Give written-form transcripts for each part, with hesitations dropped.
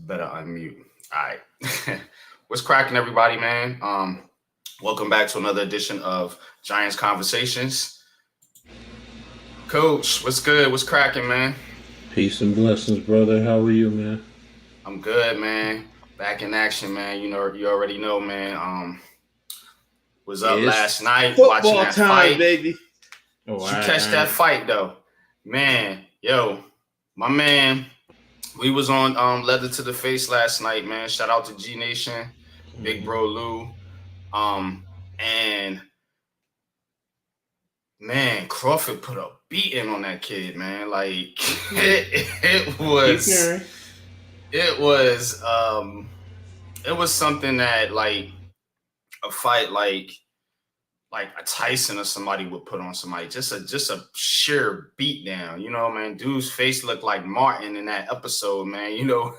Better unmute. All right. What's cracking, everybody, man? Welcome back to another edition of Giants Conversations. Coach, what's good? What's cracking, man? Peace and blessings, brother. How are you, man? I'm good, man. Back in action, man. You already know, man. Was up last It's night watching football that time, fight. baby. Oh, Did you catch that fight though? Man, yo, my man, we was on Leather to the Face last night, man. Shout out to G Nation, Big Bro Lou. And man, Crawford put a beating on that kid, man. Like it keep was hearing. it was it was something that like a fight like a Tyson or somebody would put on somebody. Just a sheer beat down. You know, man. Dude's face looked like Martin in that episode, man. You know.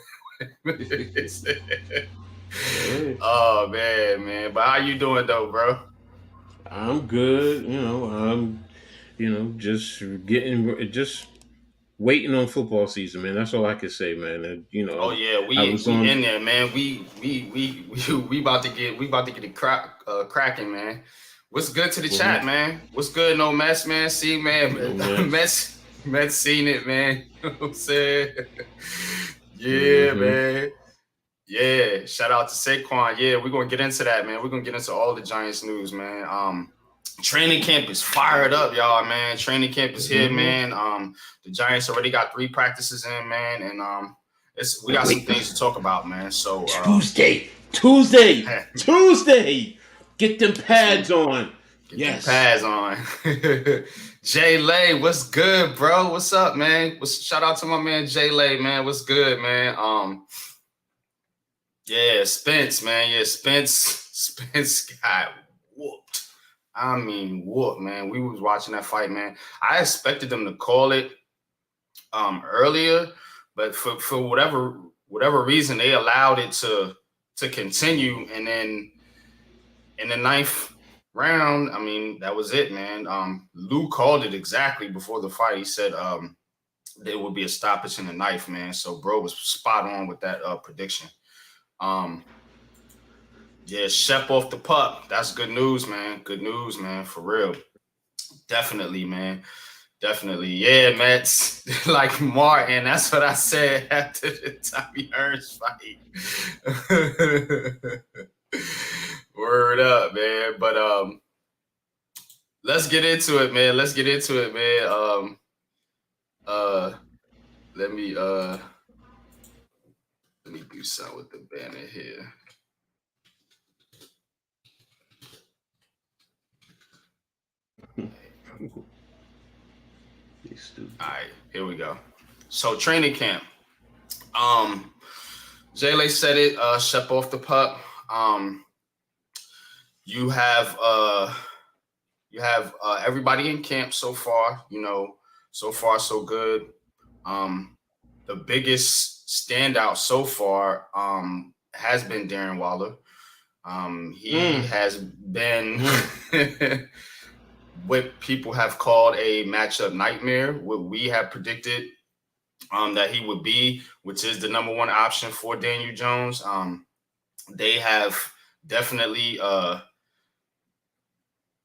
Oh man. But how you doing though, bro? I'm good. Just just waiting on football season, man. That's all I can say, man. And, Oh yeah, I we was we on. in there, man. We about to get it cracking, man. What's good to the chat, Mhm. man? What's good, no mess, man? See, No man, mess. Mets seen it, man. You know what I'm saying? Yeah, Mm-hmm. man. Yeah, shout out to Saquon. Yeah, we're gonna get into that, man. We're gonna get into all the Giants news, man. Training camp is fired up, y'all, man. Training camp is here, Mm-hmm. man. The Giants already got 3 practices in, man, and we got some Wait. things to talk about, man. So Tuesday. Get them pads on. get them Yes. pads on. Jay Lay, what's good, bro? What's up, man? Shout out to my man Jay Lay, man. What's good, man? Yeah, Spence, man. Yeah, Spence got whooped. I mean, whooped, man. We was watching that fight, man. I expected them to call it earlier, but for whatever reason, they allowed it to continue, and then in the ninth round, I mean, that was it, man. Lou called it exactly before the fight. He said there would be a stoppage in the ninth, man. So bro was spot on with that prediction. Um, yeah, Shep off the pup. That's good news, man. Good news, man. For real. Definitely, man. Definitely. Yeah, Mets. Like Martin. That's what I said after the Tommy Hearns fight. Word up, man. But let's get into it, man. Let's get into it, man. Uh let me uh let me do something with the banner here. All right, here we go. So training camp. Um, Jayla said it. Shep off the pup. Um, you have uh, you have everybody in camp so far. You know, so far so good. Um, the biggest standout so far has been Darren Waller. He has been what people have called a matchup nightmare. What we have predicted that he would be, which is the number one option for Daniel Jones. They have definitely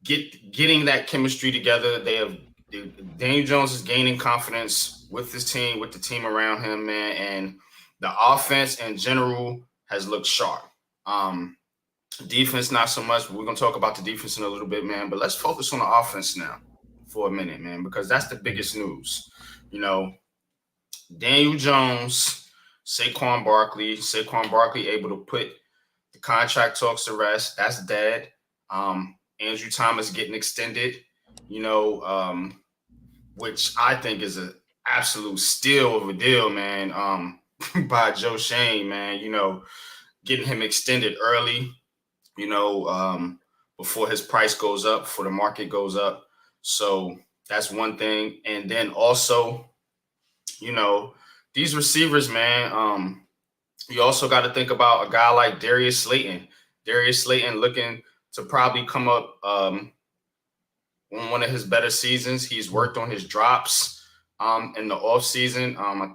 getting that chemistry together. Daniel Jones is gaining confidence with his team, with the team around him, man, and the offense in general has looked sharp. Defense, not so much. But we're gonna talk about the defense in a little bit, man. But let's focus on the offense now for a minute, man, because that's the biggest news. You know, Daniel Jones, Saquon Barkley able to put the contract talks to rest. That's dead. Andrew Thomas getting extended, you know, which I think is an absolute steal of a deal, man, by Joe Shane, man. You know, getting him extended early, you know, before his price goes up, before the market goes up. So that's one thing. And then also, you know, these receivers, man, you also got to think about a guy like Darius Slayton. Darius Slayton looking to probably come up on one of his better seasons. He's worked on his drops in the off season. I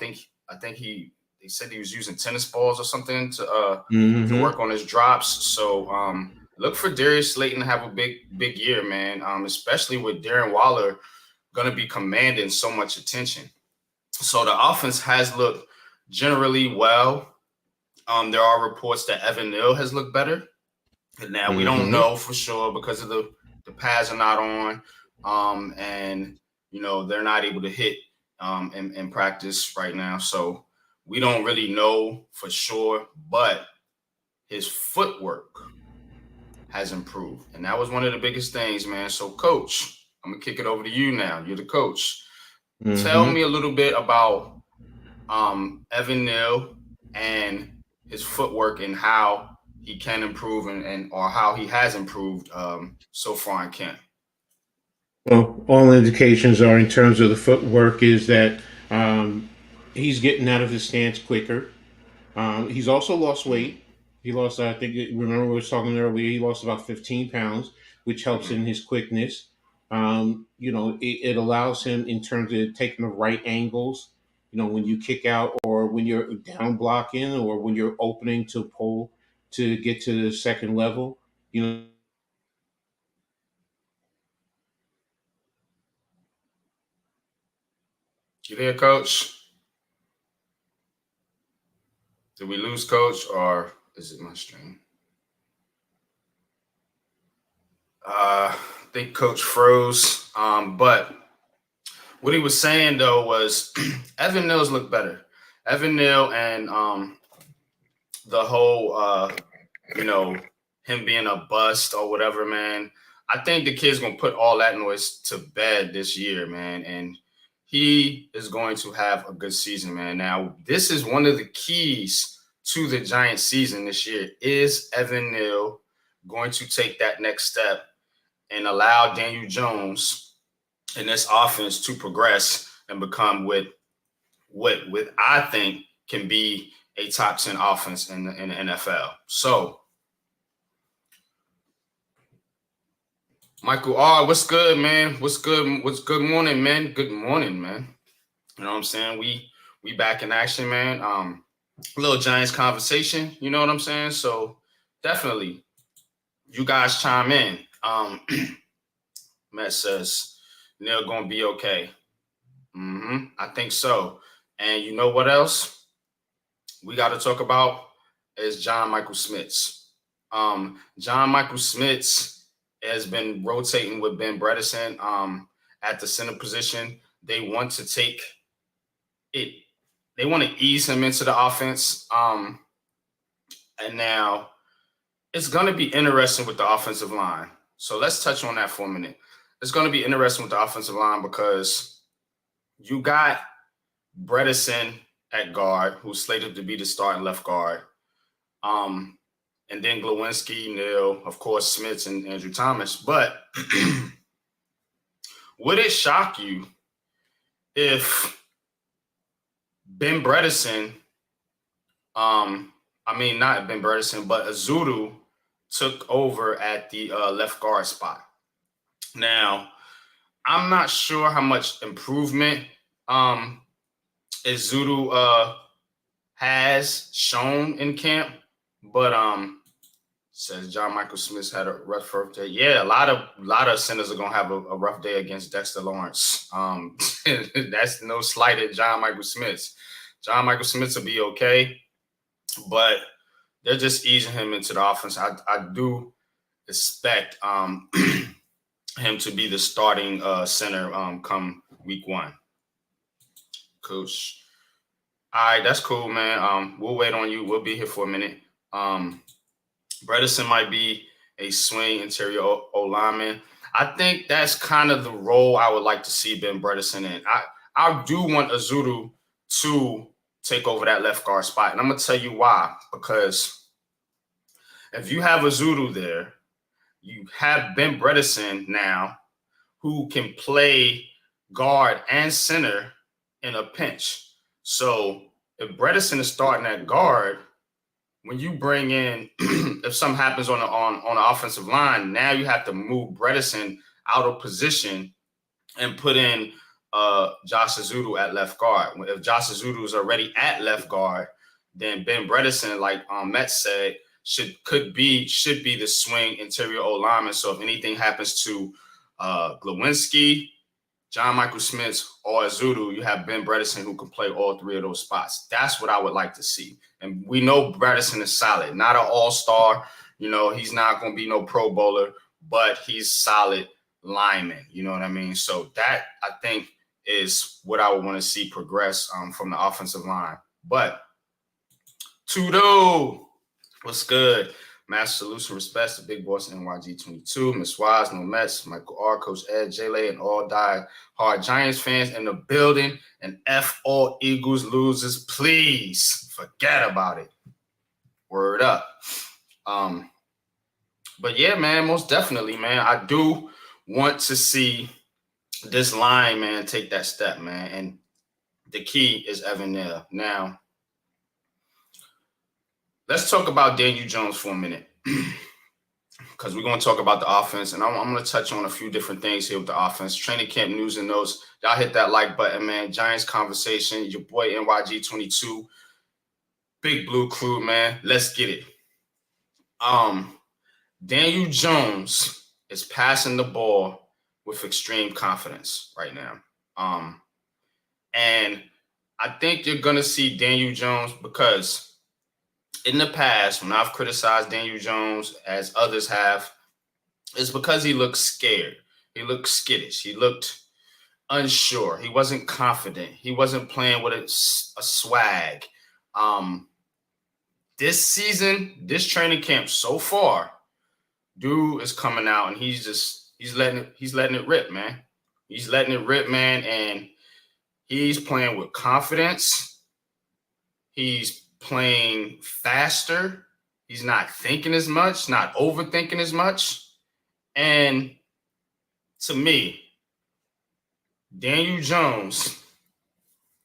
think they said he was using tennis balls or something to Mm-hmm. work on his drops. So look for Darius Slayton to have a big year, man. Especially with Darren Waller going to be commanding so much attention. So the offense has looked generally well. There are reports that Evan Neal has looked better. And now we don't Mm-hmm. know for sure because of the pads are not on, and they're not able to hit in practice right now. So we don't really know for sure, but his footwork has improved, and that was one of the biggest things, man. So, Coach, I'm gonna kick it over to you now. You're the coach. Tell Mm-hmm. me a little bit about Evan Neal and his footwork and how he can improve and or how he has improved so far in camp. Well, all indications are in terms of the footwork is that um, he's getting out of his stance quicker. He's also lost Mm-hmm. weight. He lost, I think, remember we were talking earlier, he lost about 15 pounds, which helps Mm-hmm. in his quickness. It allows him in terms of taking the right angles, when you kick out or when you're down blocking or when you're opening to pull to get to the second level. You know, You there, Coach? Did we lose Coach, or is it my stream? I think Coach froze. But what he was saying though was Evan Neal's look better. Evan Neal and the whole you know, him being a bust or whatever, man. I think the kid's gonna put all that noise to bed this year, man. And he is going to have a good season, man. Now, this is one of the keys to the Giants season this year. Is Evan Neal going to take that next step and allow Daniel Jones and this offense to progress and become what I think can be a top 10 offense in the NFL. So Michael R, what's good, man? What's good? What's good morning, man? Good morning, man. You know what I'm saying? We back in action, man. Little Giants conversation, you know what I'm saying? So definitely you guys chime in. Matt says Neil gonna be okay. I think so. And you know what else we got to talk about is John Michael Smits. John Michael Smits has been rotating with Ben Bredesen at the center position. They want to take it. They want to ease him into the offense. And now it's going to be interesting with the offensive line. So let's touch on that for a minute. It's going to be interesting with the offensive line because you got Bredesen at guard, who's slated to be the starting left guard. Um, and then Glowinski, Neal, of course, Smits and Andrew Thomas. But would it shock you if Ben Bredesen, not Ben Bredesen, but Azudu took over at the left guard spot? Now, I'm not sure how much improvement Azudu has shown in camp, but says John Michael Smith had a rough first day. Yeah, a lot of centers are gonna have a rough day against Dexter Lawrence. That's no slight at John Michael Smith. John Michael Smith will be okay, but they're just easing him into the offense. I do expect him to be the starting center come week one. Coach. All right, that's cool, man. We'll wait on you. We'll be here for a minute. Bredesen might be a swing interior O lineman. I think that's kind of the role I would like to see Ben Bredesen in. I do want Azudu to take over that left guard spot, and I'm gonna tell you why. Because if you have Azudu there, you have Ben Bredesen now, who can play guard and center in a pinch. So if Bredesen is starting at guard, when you bring in, if something happens on the offensive line, now you have to move Bredesen out of position and put in Josh Azudu at left guard. If Josh Azudu is already at left guard, then Ben Bredesen, like Metz said, should be the swing interior O lineman. So if anything happens to Glowinski, John Michael Smith, or Azudu, you have Ben Bredesen who can play all three of those spots. That's what I would like to see. And we know Bredesen is solid, not an all-star. He's not going to be no Pro Bowler, but he's solid lineman. You know what I mean? So that, I think, is what I would want to see progress from the offensive line. But Tudo, what's good? Master Solution respects the big boss NYG22, Miss Wise, No Mets, Michael R, Coach Ed, J-Lay, and all die hard Giants fans in the building. And F all Eagles losers, please forget about it. Word up. But yeah, man, most definitely, man. I do want to see this line, man, take that step, man. And the key is Evan Neal. Now, let's talk about Daniel Jones for a minute, because we're going to talk about the offense, and I'm going to touch on a few different things here with the offense. Training camp news and notes. Y'all hit that like button, man. Giants conversation. Your boy NYG22. Big Blue Crew, man. Let's get it. Daniel Jones is passing the ball with extreme confidence right now. And I think you're going to see Daniel Jones, because in the past, when I've criticized Daniel Jones, as others have, it's because he looked scared. He looked skittish. He looked unsure. He wasn't confident. He wasn't playing with a swag. This season, this training camp so far, dude is coming out and he's letting it rip, man. He's letting it rip, man, and he's playing with confidence. He's playing faster. He's not thinking as much, not overthinking as much. And to me, Daniel Jones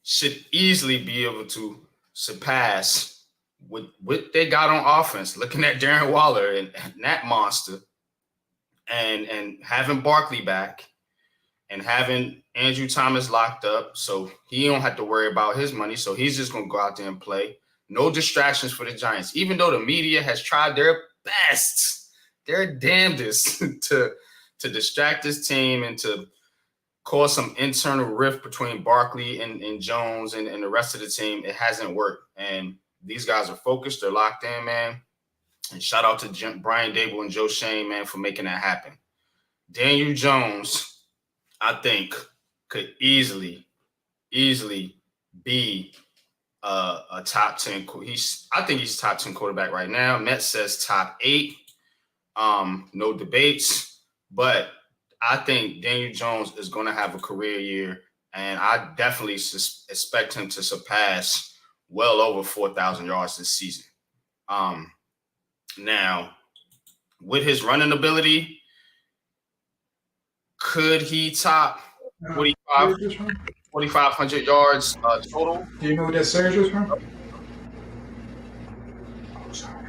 should easily be able to surpass what they got on offense. Looking at Darren Waller and that monster, and having Barkley back, and having Andrew Thomas locked up, so he don't have to worry about his money. So he's just going to go out there and play. No distractions for the Giants, even though the media has tried their best, their damnedest to distract this team and to cause some internal rift between Barkley and Jones and the rest of the team. It hasn't worked. And these guys are focused. They're locked in, man. And shout out to Brian Dable and Joe Shane, man, for making that happen. Daniel Jones, I think, could easily be a top 10. I think he's top 10 quarterback right now. Met says top 8. No debates. But I think Daniel Jones is going to have a career year, and I definitely expect him to surpass well over 4,000 yards this season. Now, with his running ability, could he top 4,500 yards total? Do you know what that surge was from? Oh, sorry.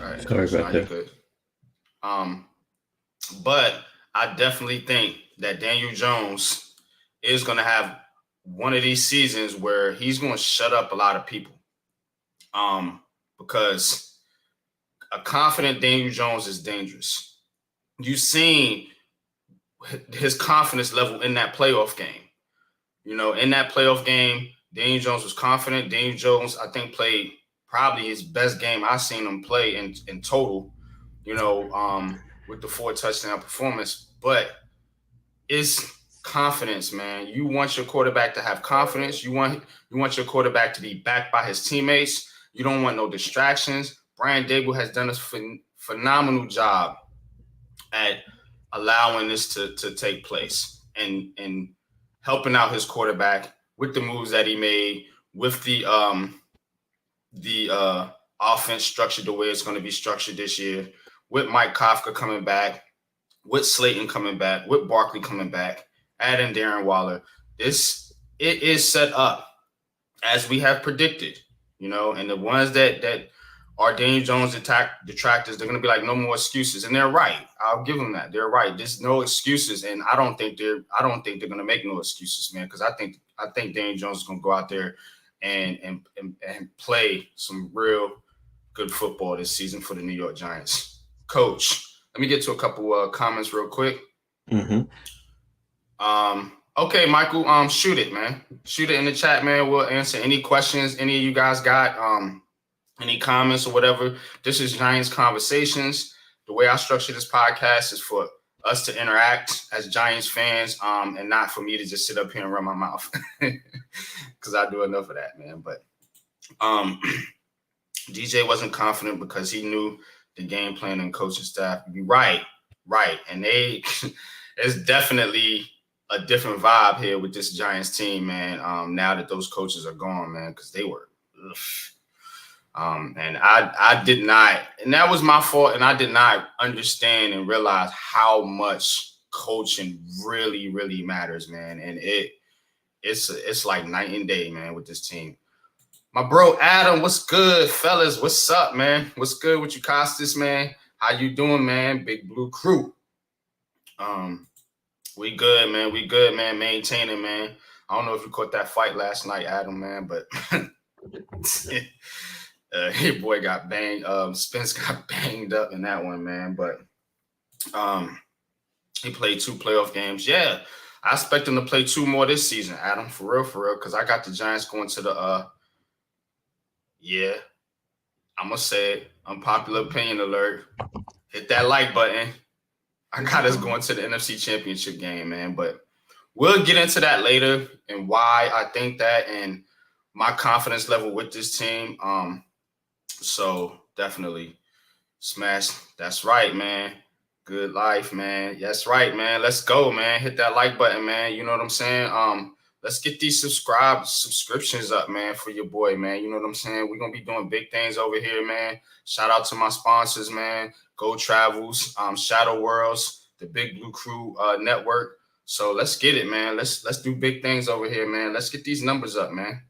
All right. Sorry about that. Good. But I definitely think that Daniel Jones is going to have one of these seasons where he's going to shut up a lot of people. Because a confident Daniel Jones is dangerous. You've seen his confidence level in that playoff game. In that playoff game, Daniel Jones was confident. Daniel Jones, I think, played probably his best game I've seen him play in total, with the 4 touchdown performance. But it's confidence, man. You want your quarterback to have confidence. You want your quarterback to be backed by his teammates. You don't want no distractions. Brian Dable has done a phenomenal job at allowing this to take place and helping out his quarterback with the moves that he made, with the offense structured the way it's going to be structured this year, with Mike Kafka coming back, with Slayton coming back, with Barkley coming back, adding Darren Waller. It is set up as we have predicted, and the ones that Are Daniel Jones detractors? They're gonna be like, no more excuses, and they're right. I'll give them that. They're right. There's no excuses, and I don't think they're gonna make no excuses, man. Because I think Daniel Jones is gonna go out there and play some real good football this season for the New York Giants. Coach, let me get to a couple comments real quick. Hmm. Okay, Michael, shoot it, man. Shoot it in the chat, man. We'll answer any questions any of you guys got. Any comments or whatever. This is Giants Conversations. The way I structure this podcast is for us to interact as Giants fans, and not for me to just sit up here and run my mouth, because I do enough of that, man. But um, DJ wasn't confident because he knew the game plan and coaching staff. Be right, right, and they it's definitely a different vibe here with this Giants team, man. Now that those coaches are gone, man, because they were. Ugh. And I did not, and that was my fault, and I did not understand and realize how much coaching really, really matters, man. And it's like night and day, man, with this team. My bro Adam, what's good, fellas? What's up, man? What's good with you, Costas, man? How you doing, man? Big Blue Crew. Um, we good, man. We good, man. Maintaining, man. I don't know if you caught that fight last night, Adam, man, but your boy got banged. Spence got banged up in that one, man. But um, he played 2 playoff games. Yeah, I expect him to play 2 more this season, Adam. For real. Because I got the Giants going to the. Yeah, I'm gonna say it. Unpopular opinion alert. Hit that like button. I got us going to the NFC Championship game, man. But we'll get into that later and why I think that and my confidence level with this team. So definitely smash. That's right, man. Good life, man. That's right, man. Let's go, man. Hit that like button, man. You know what I'm saying? Let's get these subscriptions up, man, for your boy, man. You know what I'm saying? We're gonna be doing big things over here, man. Shout out to my sponsors, man. Go Travels, Shadow Worlds, the Big Blue Crew network. So let's get it, man. Let's do big things over here, man. Let's get these numbers up, man.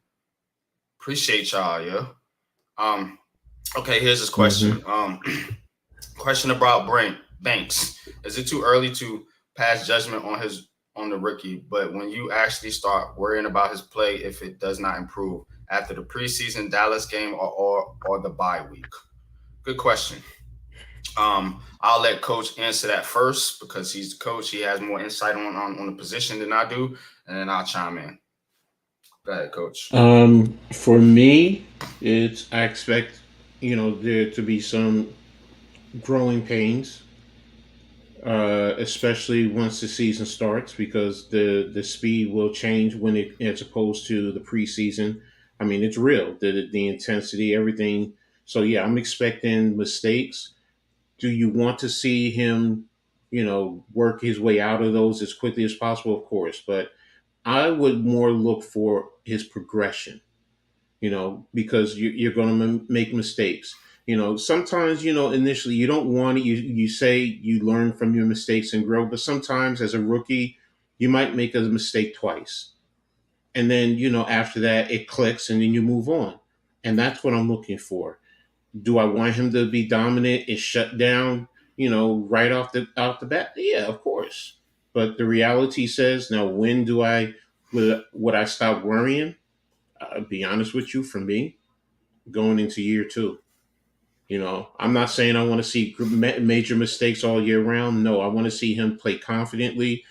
Appreciate y'all, yeah. Um, okay, here's this question. Hmm. Question about Brent Banks. Is it too early to pass judgment on the rookie? But when you actually start worrying about his play, if it does not improve after the preseason Dallas game or the bye week? Good question. I'll let Coach answer that first because he's the coach. He has more insight on the position than I do, and then I'll chime in. Go ahead, Coach. For me, it's I expect there to be some growing pains, especially once the season starts, because the speed will change when it as opposed to the preseason. I mean, it's real. The intensity, everything. So yeah, I'm expecting mistakes. Do you want to see him, work his way out of those as quickly as possible? Of course, but I would more look for his progression, because you're going to make mistakes. Sometimes, initially you don't want it. You say you learn from your mistakes and grow, but sometimes as a rookie, you might make a mistake twice. And then, after that, it clicks and then you move on. And that's what I'm looking for. Do I want him to be dominant and shut down, right off the bat? Yeah, of course. But the reality says, now when would I stop worrying? I'll be honest with you, for me, going into year two. I'm not saying I want to see major mistakes all year round. No, I want to see him play confidently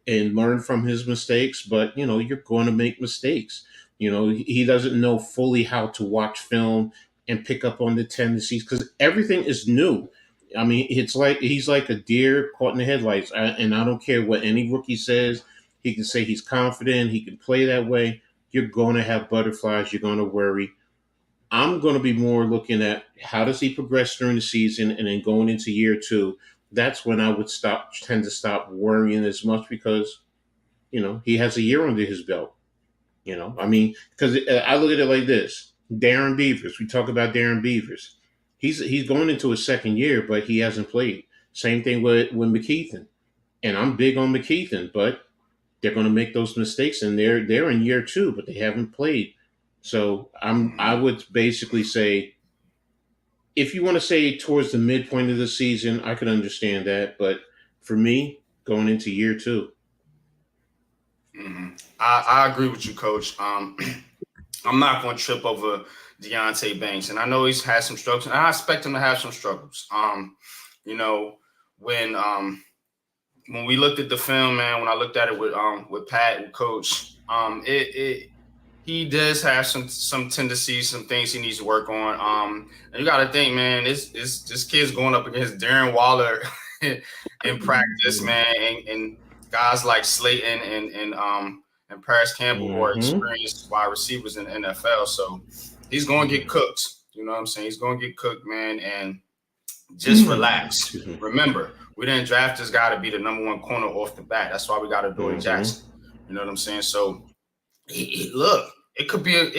and learn from his mistakes. But you're going to make mistakes. He doesn't know fully how to watch film and pick up on the tendencies because everything is new. I mean, it's like he's like a deer caught in the headlights. And I don't care what any rookie says. He can say he's confident. He can play that way. You're going to have butterflies. You're going to worry. I'm going to be more looking at how does he progress during the season, and then going into year two. That's when I would tend to stop worrying as much because he has a year under his belt. I mean, because I look at it like this: Darren Beavers. We talk about Darren Beavers. He's going into his second year, but he hasn't played. Same thing with McKeithen, and I'm big on McKeithen, but they're going to make those mistakes, and they're in year two, but they haven't played. So I Mm-hmm. would basically say If you want to say towards the midpoint of the season, I can understand that. But for me, going into year two. I agree with you, Coach. I'm not going to trip over Deontay Banks, and I know he's had some struggles, and I expect him to have some struggles. You know, when when we looked at the film, man, when I looked at it with Pat and Coach, it he does have some tendencies, some things he needs to work on. And you got to think, man, this kid's going up against Darren Waller in practice, man, and guys like Slayton and Paris Campbell who are Mm-hmm. experienced wide receivers in the NFL. So he's going to get cooked. You know what I'm saying? He's going to get cooked, man, and just relax. Excuse me. Remember, we didn't draft this guy to be the number one corner off the bat. That's why we got Adoree Mm-hmm. Jackson. You know what I'm saying? So look, it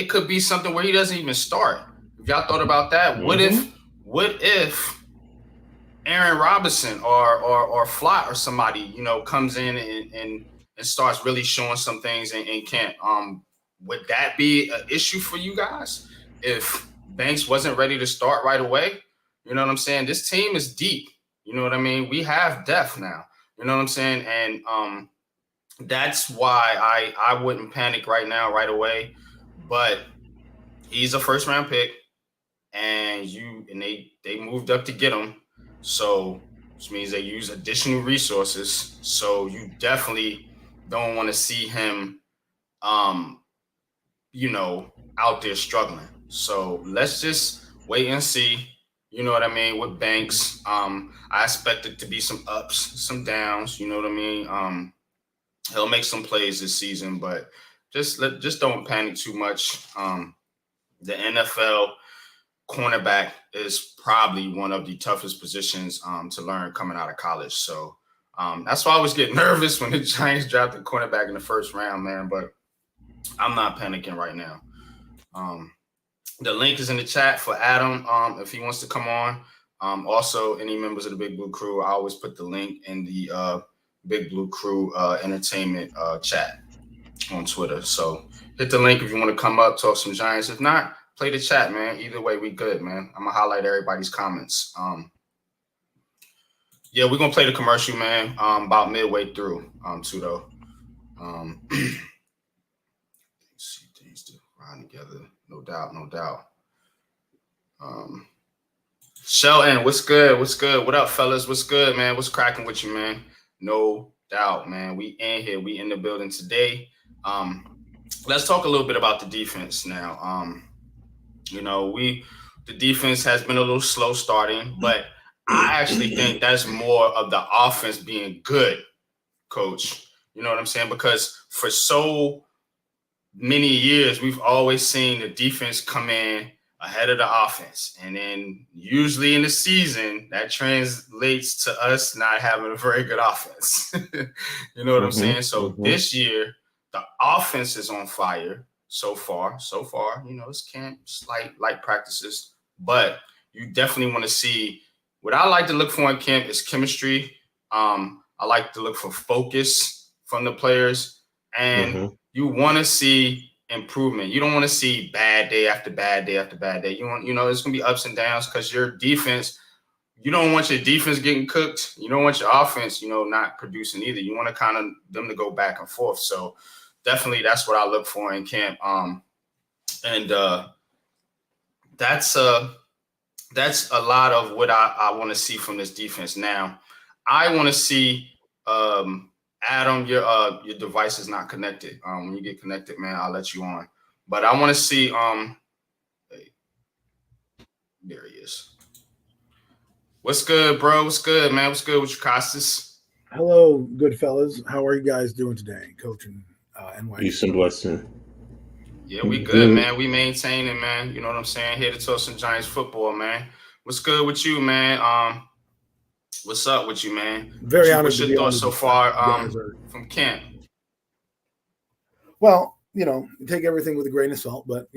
could be something where he doesn't even start. If y'all thought about that, Mm-hmm. what if Aaron Robinson or Flott or somebody, comes in and starts really showing some things in camp? Would that be an issue for you guys if Banks wasn't ready to start right away? You know what I'm saying? This team is deep. You know what I mean? We have depth now. You know what I'm saying? And that's why I wouldn't panic right now, right away. But he's a first round pick, and they moved up to get him. So which means they use additional resources. So you definitely don't want to see him um, out there struggling. So let's just wait and see. You know what I mean? With Banks, I expect it to be some ups, some downs. You know what I mean? He'll make some plays this season, but just don't panic too much. The NFL cornerback is probably one of the toughest positions to learn coming out of college. So that's why I always get nervous when the Giants draft a cornerback in the first round, man. But I'm not panicking right now. Um, the link is in the chat for Adam if he wants to come on. Also, any members of the Big Blue Crew, I always put the link in the Big Blue Crew Entertainment chat on Twitter. So hit the link if you want to come up, talk some Giants. If not, play the chat, man. Either way, we good, man. I'm gonna highlight everybody's comments. Yeah, we're gonna play the commercial, man. About midway through, too, though. See things to rhyme together, no doubt, no doubt. Shelton, what's good? What's good? What up, fellas? What's good, man? What's cracking with you, man? No doubt, man. We in here. We in the building today. Let's talk a little bit about the defense now. The defense has been a little slow starting, but I actually think that's more of the offense being good, Coach. You know what I'm saying? Because for so many years, we've always seen the defense come in ahead of the offense. And then usually in the season, that translates to us not having a very good offense. You know what I'm saying? Mm-hmm. So Mm-hmm. this year, the offense is on fire so far. So far, it's camps, light practices. But you definitely want to see what I like to look for in camp is chemistry. I like to look for focus from the players. And Mm-hmm. you want to see improvement. You don't want to see bad day after bad day after bad day. It's gonna be ups and downs because your defense. You don't want your defense getting cooked. You don't want your offense, not producing either. You want to kind of them to go back and forth. So definitely, that's what I look for in camp. And that's a lot of what I want to see from this defense. Now, I want to see. Adam, your device is not connected. When you get connected, man, I'll let you on. But I want to see. Hey, there he is. What's good, bro? What's good, man? What's good with you, Costas? Hello, good fellas. How are you guys doing today, Coach and Peace NYC? and blessing. Yeah, we good, man. We maintaining, man. You know what I'm saying? Here to talk some Giants football, man. What's good with you, man? What's up with you, man? Very honored What's to your be on thoughts with so you far guys. from camp? Well, take everything with a grain of salt, but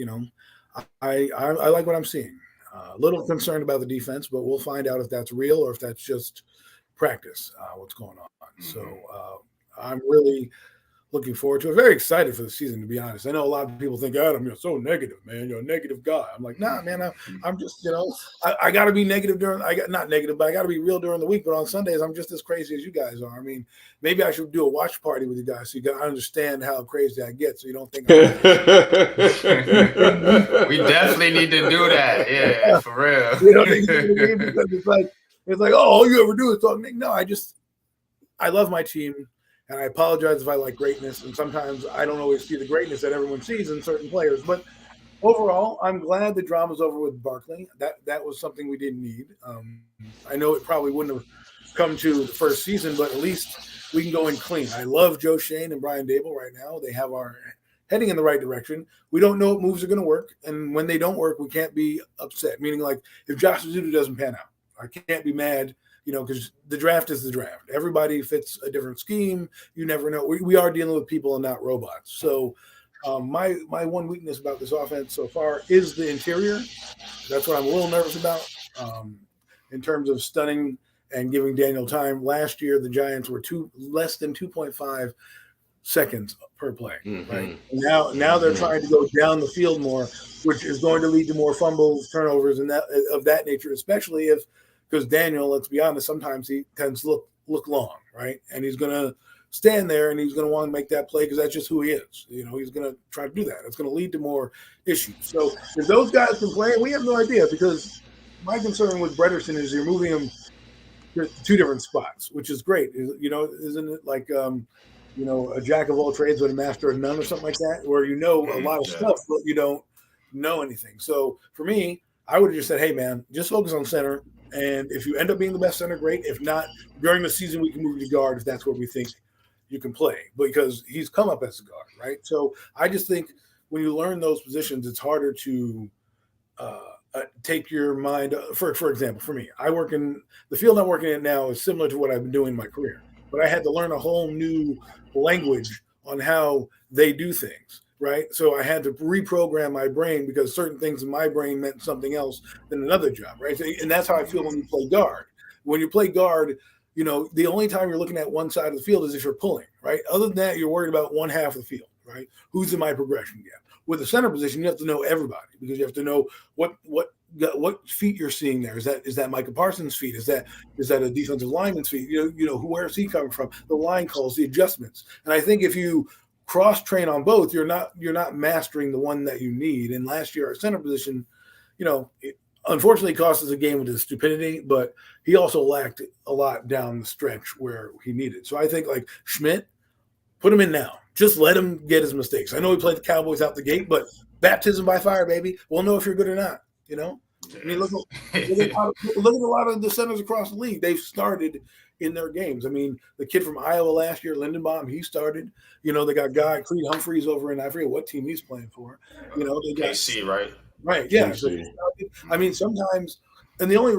I like what I'm seeing. A little concerned about the defense, but we'll find out if that's real or if that's just practice. What's going on? Mm-hmm. So I'm really looking forward to it. Very excited for the season, to be honest. I know a lot of people think, Adam, you're so negative, man. You're a negative guy. I'm like, nah, man. I'm just, I got to be negative not negative, but I got to be real during the week. But on Sundays, I'm just as crazy as you guys are. I mean, maybe I should do a watch party with you guys so you can understand how crazy I get, so you don't think I'm We definitely need to do that. Yeah, for real. You know what I mean? Because it's like, oh, all you ever do is talk. No, I love my team. And I apologize if I like greatness. And sometimes I don't always see the greatness that everyone sees in certain players. But overall, I'm glad the drama's over with Barkley. That was something we didn't need. I know it probably wouldn't have come to the first season, but at least we can go in clean. I love Joe Shane and Brian Dable right now. They have our heading in the right direction. We don't know what moves are going to work. And when they don't work, we can't be upset. Meaning, like, if Josh Azudu doesn't pan out, I can't be mad. Because the draft is the draft. Everybody fits a different scheme. You never know. We are dealing with people and not robots. So my one weakness about this offense so far is the interior. That's what I'm a little nervous about in terms of stunning and giving Daniel time. Last year, the Giants were less than 2.5 seconds per play. Right now they're trying to go down the field more, which is going to lead to more fumbles, turnovers, and that of that nature, especially because Daniel, let's be honest, sometimes he tends to look long, right? And he's going to stand there and he's going to want to make that play because that's just who he is. He's going to try to do that. It's going to lead to more issues. So if those guys can play, we have no idea, because my concern with Bredesen is you're moving him to two different spots, which is great. Isn't it like, a jack of all trades but a master of none or something like that, where a lot of stuff, but you don't know anything. So for me, I would have just said, hey, man, just focus on center. And if you end up being the best center, great. If not, during the season, we can move you to guard if that's what we think you can play, because he's come up as a guard, right? So I just think when you learn those positions, it's harder to take your mind. For example, for me, I work in the field I'm working in now is similar to what I've been doing in my career, but I had to learn a whole new language on how they do things. Right. So I had to reprogram my brain because certain things in my brain meant something else than another job. Right. And that's how I feel when you play guard. When you play guard, the only time you're looking at one side of the field is if you're pulling. Right. Other than that, you're worried about one half of the field. Right. Who's in my progression gap? With the center position, you have to know everybody, because you have to know what feet you're seeing there. Is that Micah Parsons' feet? Is that a defensive lineman's feet? Where is he coming from? The line calls, the adjustments. And I think if you cross train on both, you're not mastering the one that you need. And last year, our center position, unfortunately cost us a game with his stupidity, but he also lacked a lot down the stretch where he needed. So I think, like, Schmidt, put him in now. Just let him get his mistakes. I know he played the Cowboys out the gate, but baptism by fire, baby. We'll know if you're good or not. I mean, look at a lot of the centers across the league. They've started in their games. I mean, the kid from Iowa last year, Lindenbaum, he started. They got Creed Humphreys over in, I forget what team he's playing for. They got KC, right? Right, yeah. So, I mean, sometimes, and the only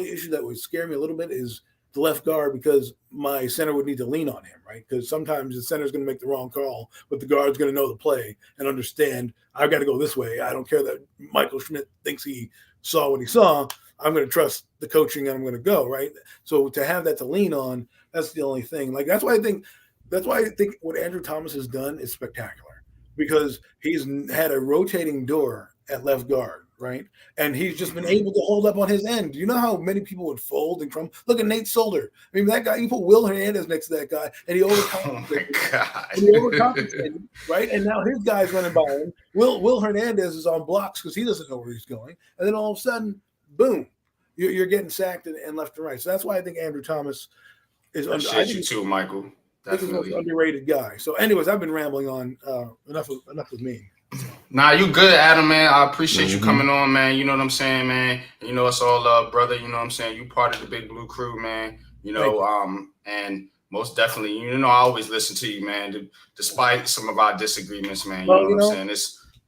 issue that would scare me a little bit is the left guard, because my center would need to lean on him, right? Because sometimes the center's going to make the wrong call, but the guard's going to know the play and understand, I've got to go this way. I don't care that Michael Schmidt thinks he saw what he saw. I'm going to trust the coaching and I'm going to go, right? So to have that to lean on, that's the only thing. Like, that's why I think what Andrew Thomas has done is spectacular, because he's had a rotating door at left guard, right? And he's just been able to hold up on his end. Do you know how many people would fold and crumble? Look at Nate Solder. I mean, that guy, you put Will Hernandez next to that guy, and he overcompensated. Right? And now his guy's running by him. Will Hernandez is on blocks because he doesn't know where he's going. And then all of a sudden, boom, you're getting sacked and left and right. So that's why I think Andrew Thomas is you too, Michael. Definitely an underrated guy. So anyways, I've been rambling on. Enough with me. Nah, you good, Adam, man. I appreciate you coming on, man. You know what I'm saying, man. It's all love, brother. You know what I'm saying? You part of the Big Blue crew, man. And most definitely, I always listen to you, man. Despite some of our disagreements, man. You know what I'm saying?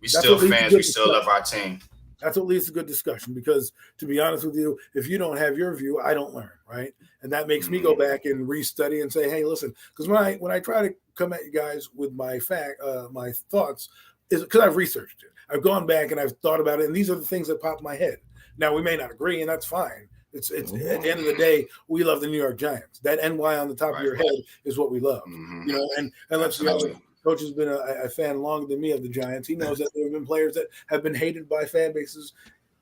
We still fans. We still love our team. That's what leads to good discussion, because, to be honest with you, if you don't have your view, I don't learn, right? And that makes me go back and restudy and say, hey, listen, because when I try to come at you guys with my thoughts, is because I've researched it. I've gone back and I've thought about it, and these are the things that pop in my head. Now, we may not agree, and that's fine, It's at the end of the day, we love the New York Giants. That NY on the top of your head is what we love. Mm-hmm. And let's be honest, Coach has been a fan longer than me of the Giants. He knows that there have been players that have been hated by fan bases,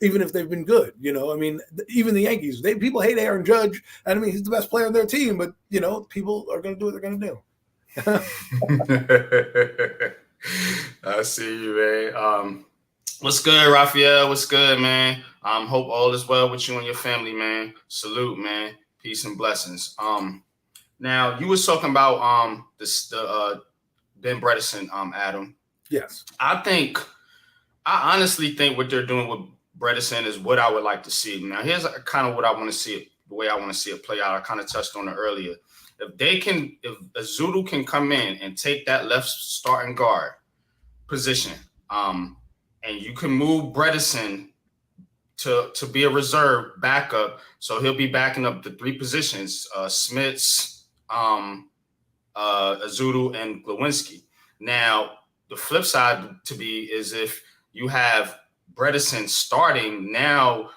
even if they've been good. I mean, even the Yankees, people hate Aaron Judge. And I mean, he's the best player on their team, but people are going to do what they're going to do. I see you, man. What's good, Raphael? What's good, man? Hope all is well with you and your family, man. Salute, man. Peace and blessings. Now you was talking about the Ben Bredesen, Adam. Yes. I honestly think what they're doing with Bredesen is what I would like to see. Now here's kind of what I want to see it, the way I want to see it play out. I kind of touched on it earlier. If Azudu can come in and take that left starting guard position, and you can move Bredesen to be a reserve backup, so he'll be backing up the three positions: Smits, Azudu, and Glowinski. Now the flip side is if you have Bredesen starting, now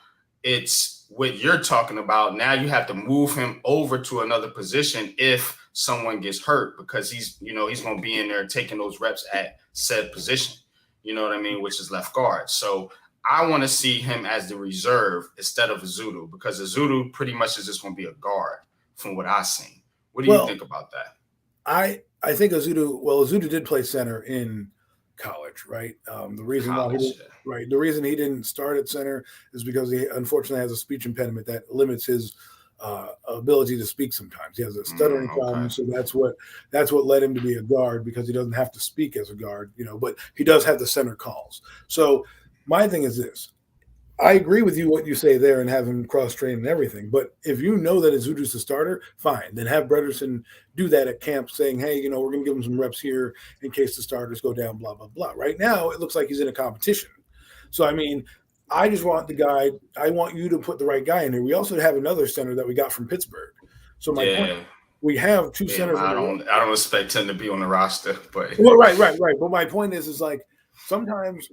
it's what you're talking about. Now you have to move him over to another position if someone gets hurt, because he's going to be in there taking those reps at said position. You know what I mean? Which is left guard. So I want to see him as the reserve instead of Azudu, because Azudu pretty much is just going to be a guard from what I've seen. What do you think about that? I think Azudu did play center in college, right? The reason the reason he didn't start at center is because he unfortunately has a speech impediment that limits his ability to speak sometimes. He has a stuttering problem, so that's what led him to be a guard, because he doesn't have to speak as a guard, but he does have the center calls. So my thing is this. I agree with you what you say there and have him cross-train and everything. But if you know that Azudu's the starter, fine. Then have Bredesen do that at camp, saying, hey, we're going to give him some reps here in case the starters go down, blah, blah, blah. Right now, it looks like he's in a competition. So, I mean, I just want I want you to put the right guy in here. We also have another center that we got from Pittsburgh. So my point, we have two centers. I don't expect him to be on the roster, but right. But my point is like sometimes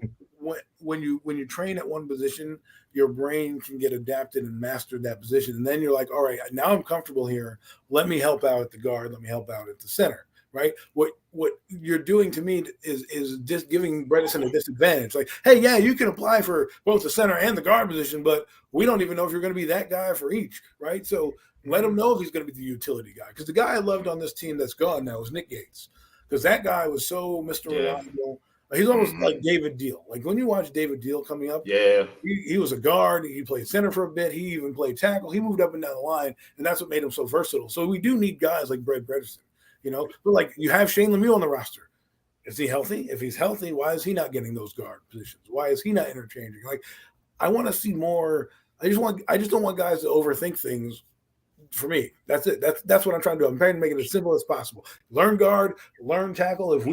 when you train at one position, your brain can get adapted and mastered that position, and then you're like, all right, now I'm comfortable here. Let me help out at the guard. Let me help out at the center. Right? What you're doing to me is just giving Bredesen a disadvantage. Like, hey, yeah, you can apply for both the center and the guard position, but we don't even know if you're going to be that guy for each. Right? So let him know if he's going to be the utility guy. Because the guy I loved on this team that's gone now is Nick Gates, because that guy was so Mr. Reliable. He's almost like David Deal. Like when you watch David Deal coming up, he was a guard. He played center for a bit. He even played tackle. He moved up and down the line, and that's what made him so versatile. So we do need guys like Bredesen. But like you have Shane Lemieux on the roster. Is he healthy? If he's healthy, why is he not getting those guard positions? Why is he not interchanging? Like, I want to see more. I just don't want guys to overthink things. For me, that's it. That's what I'm trying to do. I'm trying to make it as simple as possible. Learn guard, learn tackle. If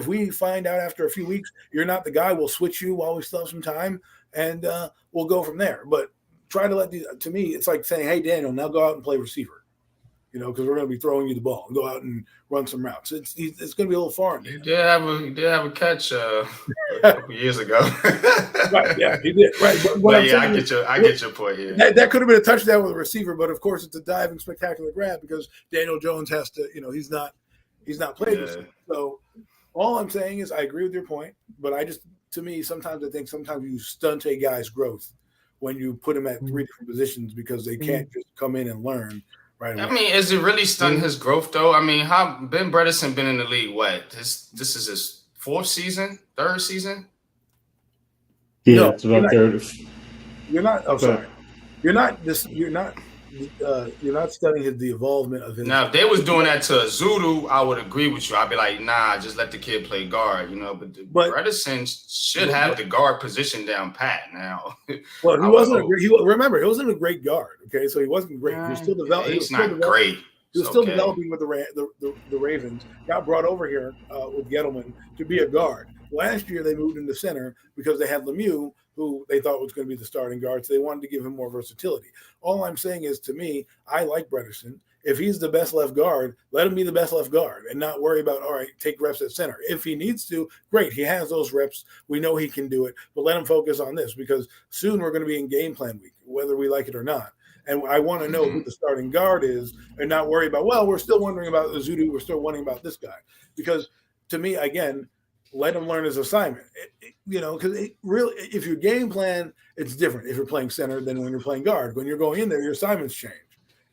we find out after a few weeks you're not the guy, we'll switch you while we still have some time, and we'll go from there. But try to to me, it's like saying, hey, Daniel, now go out and play receiver. Because we're going to be throwing you the ball and go out and run some routes. It's going to be a little foreign. He did have a catch a couple years ago. Right, yeah, he did. Right, but I get your point here. That could have been a touchdown with a receiver, but of course it's a diving spectacular grab because Daniel Jones has to. He's not played this. So all I'm saying is I agree with your point, but sometimes I think you stunt a guy's growth when you put him at three different positions because they can't just come in and learn. Right. I mean, is it really stunned his growth though? I mean, how Ben Bredesen been in the league? What? This is his third season? Yeah, no, it's about third. You're not. Oh, sorry. You're not studying the evolvement of his. Now, if they was doing that to Azudu, I would agree with you. I'd be like, nah, just let the kid play guard, But Bredesen should have the guard position down pat now. Well, he wasn't. Remember, he wasn't a great guard. Okay, so he wasn't great. He was still developing. He's not great. He was still developing with the Ravens. Got brought over here with Gettleman to be a guard. Last year, they moved him to center because they had Lemieux, who they thought was going to be the starting guard. So they wanted to give him more versatility. All I'm saying is, to me, I like Bredesen. if he's the best left guard, let him be the best left guard and not worry about, all right, take reps at center. If he needs to, great. He has those reps. We know he can do it, but let him focus on this because soon we're going to be in game plan week, whether we like it or not. And I want to know who the starting guard is and not worry about, well, we're still wondering about Zudu. We're still wondering about this guy. Because to me, again, let him learn his assignment. Because it really, if your game plan, it's different if you're playing center than when you're playing guard. When you're going in there, your assignments change.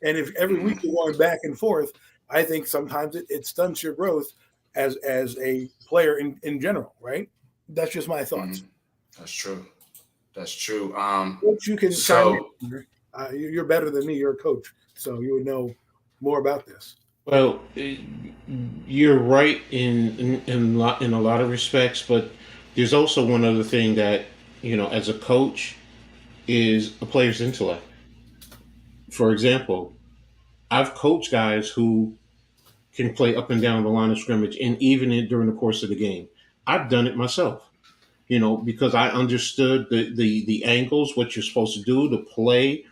And if every week you're going back and forth, I think sometimes it stunts your growth as a player in general, right? That's just my thoughts. That's true. That's true. Coach, you can you're better than me. You're a coach, so you would know more about this. Well, you're right in a lot of respects, but there's also one other thing that as a coach is a player's intellect. For example, I've coached guys who can play up and down the line of scrimmage, and even during the course of the game, I've done it myself. Because I understood the angles, what you're supposed to do, the play,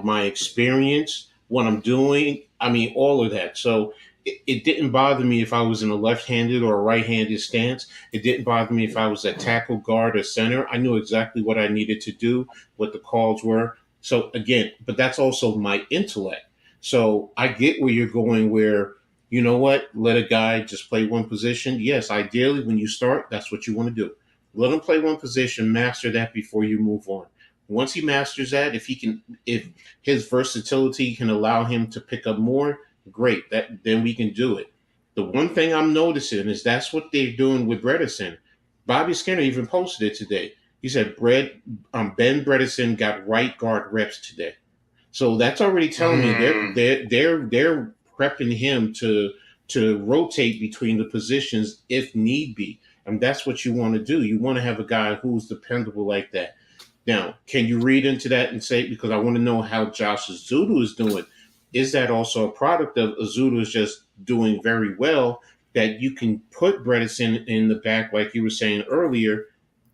my experience, what I'm doing. I mean, all of that. So it didn't bother me if I was in a left-handed or a right-handed stance. It didn't bother me if I was at tackle, guard, or center. I knew exactly what I needed to do, what the calls were. So again, but that's also my intellect. So I get where you're going where, you know what, let a guy just play one position. Yes, ideally, when you start, that's what you want to do. Let him play one position, master that before you move on. Once he masters that, if his versatility can allow him to pick up more, great. Then we can do it. The one thing I'm noticing is that's what they're doing with Bredesen. Bobby Skinner even posted it today. He said Ben Bredesen got right guard reps today. So that's already telling me they're prepping him to rotate between the positions if need be. And that's what you want to do. You want to have a guy who's dependable like that. Now, can you read into that and say, because I want to know how Josh Azudu is doing, is that also a product of Azudu is just doing very well, that you can put Bredesen in the back, like you were saying earlier,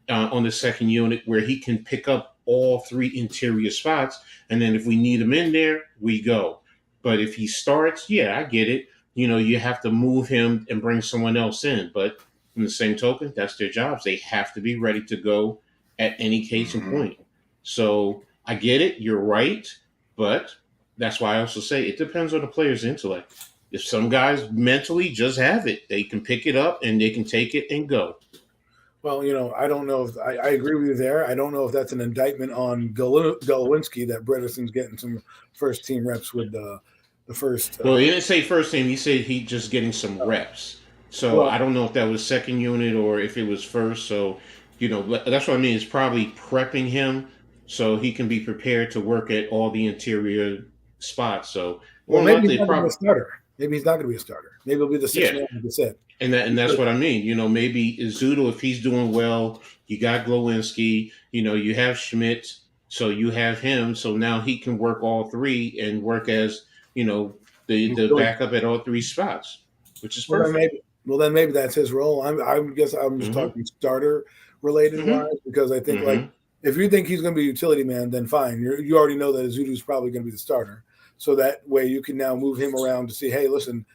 on the second unit, where he can pick up all three interior spots. And then if we need him in there, we go. But if he starts, yeah, I get it. You have to move him and bring someone else in. But in the same token, that's their jobs. They have to be ready to go at any case and point. So I get it. You're right. But that's why I also say it depends on the player's intellect. If some guys mentally just have it, they can pick it up and they can take it and go. Well, I don't know if I agree with you there. I don't know if that's an indictment on Golowinski that Bredesen's getting some first team reps with the first. Well, he didn't say first team. He said he just getting some reps. So I don't know if that was second unit or if it was first. So, that's what I mean. It's probably prepping him so he can be prepared to work at all the interior spots. So, maybe he's not going to be a starter. Maybe he's not going to be a starter. Maybe he'll be the sixth man, like you said. And that's what I mean. Maybe Zudo, if he's doing well, you got Glowinski, you have Schmidt, so you have him. So now he can work all three and work as, the backup at all three spots, which is perfect. Then maybe that's his role. I guess I'm just talking starter related wise, because I think like if you think he's going to be a utility man, then fine. You already know that Zudu's probably going to be the starter. So that way you can now move him around to see, hey, listen,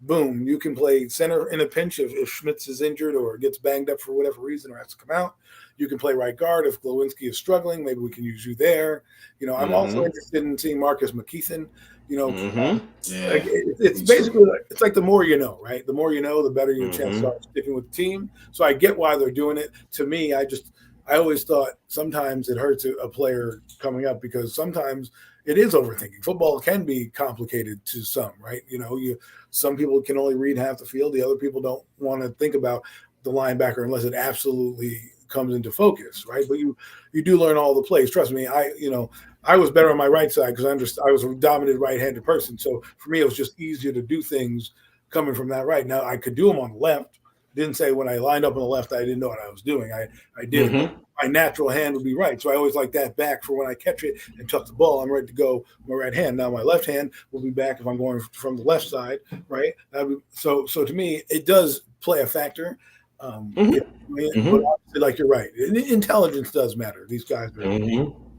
boom, you can play center in a pinch if Schmitz is injured or gets banged up for whatever reason or has to come out. You can play right guard if Glowinski is struggling. Maybe we can use you there. I'm also interested in seeing Marcus McKeithen. It's basically it's like the more you know, right? The more you know, the better your chances are sticking with the team. So I get why they're doing it. To me, I always thought sometimes it hurts a player coming up because sometimes it is overthinking. Football can be complicated to some, right? Some people can only read half the field. The other people don't want to think about the linebacker unless it absolutely comes into focus, right? But you do learn all the plays. Trust me, I was better on my right side because I was a dominant right-handed person. So for me, it was just easier to do things coming from that right. Now I could do them on the left. Didn't say when I lined up on the left, I didn't know what I was doing. I did it. My natural hand would be right. So I always like that back for when I catch it and tuck the ball. I'm ready to go with my right hand. Now my left hand will be back if I'm going from the left side, right? So to me, it does play a factor. But obviously, like you're right. Intelligence does matter. These guys are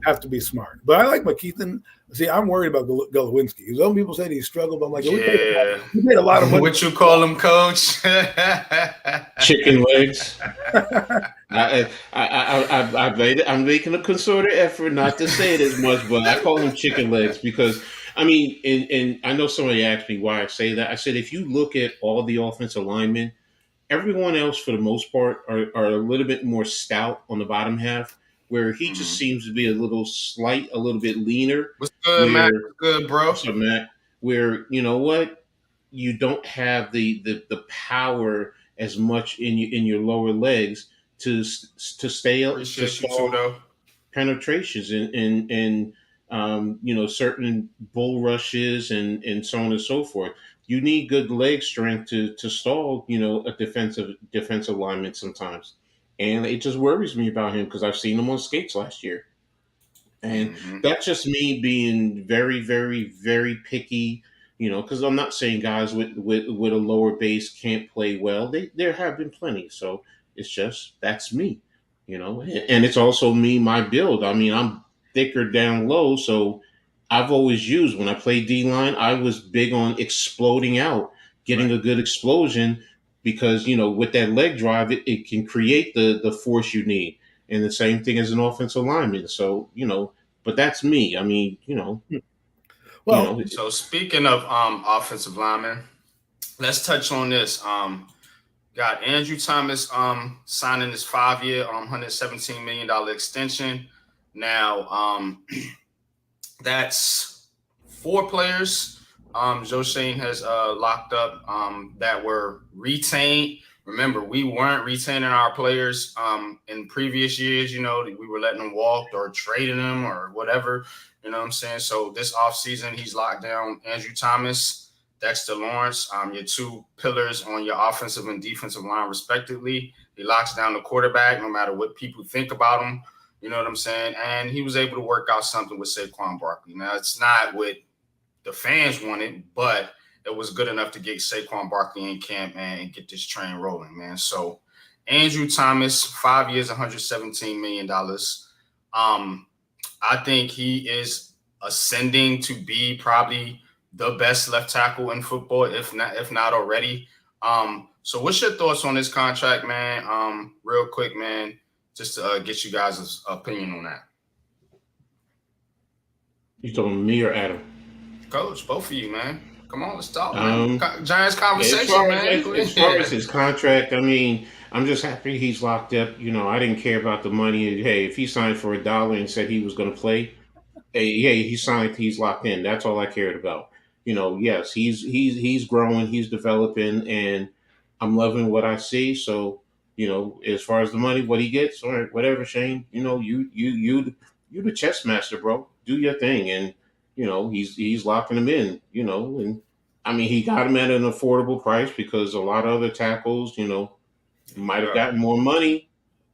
have to be smart. But I like McKeithen. See, I'm worried about Gulowinski. Some people say he struggled. I'm like, we paid a lot of money. What you call him, coach? Chicken legs. I'm making a concerted effort not to say it as much, but I call them chicken legs because I mean, and I know somebody asked me why I say that. I said if you look at all the offensive linemen, everyone else for the most part are a little bit more stout on the bottom half, where he just seems to be a little bit leaner. What's good, Where Matt? What's good, bro? what's up, Matt? Where you know what, you don't have the power as much in your lower legs to stay up to Appreciate you too, stall though. penetrations and certain bull rushes and so on and so forth. You need good leg strength to stall a defensive lineman sometimes, and it just worries me about him because I've seen him on skates last year. And that's just me being very, very, very picky, because I'm not saying guys with a lower base can't play well. There have been plenty. So it's just, that's me, and it's also me, my build. I mean, I'm thicker down low. So I've always used, when I played D line, I was big on exploding out, getting a good explosion because, with that leg drive, it can create the force you need. And the same thing as an offensive lineman. So, but that's me. I mean, Well, so speaking of offensive linemen, let's touch on this. Got Andrew Thomas signing this 5-year, $117 million extension. Now, that's 4 players. Joe Shane has locked up that were retained. Remember, we weren't retaining our players in previous years. We were letting them walk or trading them or whatever. You know what I'm saying? So this offseason, he's locked down Andrew Thomas, Dexter Lawrence, your 2 pillars on your offensive and defensive line, respectively. He locks down the quarterback, no matter what people think about him. You know what I'm saying? And he was able to work out something with Saquon Barkley. Now, it's not what the fans wanted, but it was good enough to get Saquon Barkley in camp, man, and get this train rolling, man. So Andrew Thomas, 5 years, $117 million. I think he is ascending to be probably the best left tackle in football, if not already. So what's your thoughts on this contract, man? Real quick, man, just to get you guys' opinion on that. You talking me or Adam? Coach, both of you, man. Come on, let's talk, man. Giants conversation, as far as his contract, I mean, I'm just happy he's locked up. I didn't care about the money. Hey, if he signed for $1 and said he was going to play, hey, he signed, he's locked in. That's all I cared about. Yes, he's growing, he's developing, and I'm loving what I see. So, as far as the money, what he gets, all right, whatever, Shane. You the chess master, bro. Do your thing, and he's locking him in. And I mean, he got him at an affordable price because a lot of other tackles, might have gotten more money,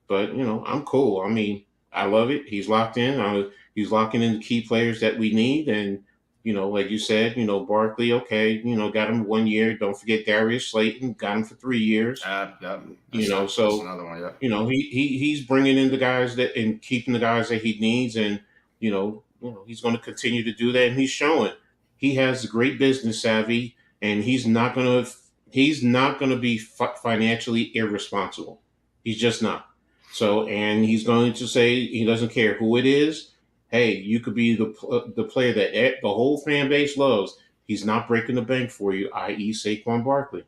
but I'm cool. I mean, I love it. He's locked in. He's locking in the key players that we need, and like you said, Barkley, okay, got him 1 year. Don't forget Darius Slayton, got him for 3 years. Yep. So that's another one. Yeah. He's bringing in the guys that and keeping the guys that he needs, and he's going to continue to do that, and he's showing he has great business savvy, and he's not going to be financially irresponsible. He's just not. So, and he's going to say he doesn't care who it is. Hey, you could be the player that the whole fan base loves. He's not breaking the bank for you, i.e., Saquon Barkley.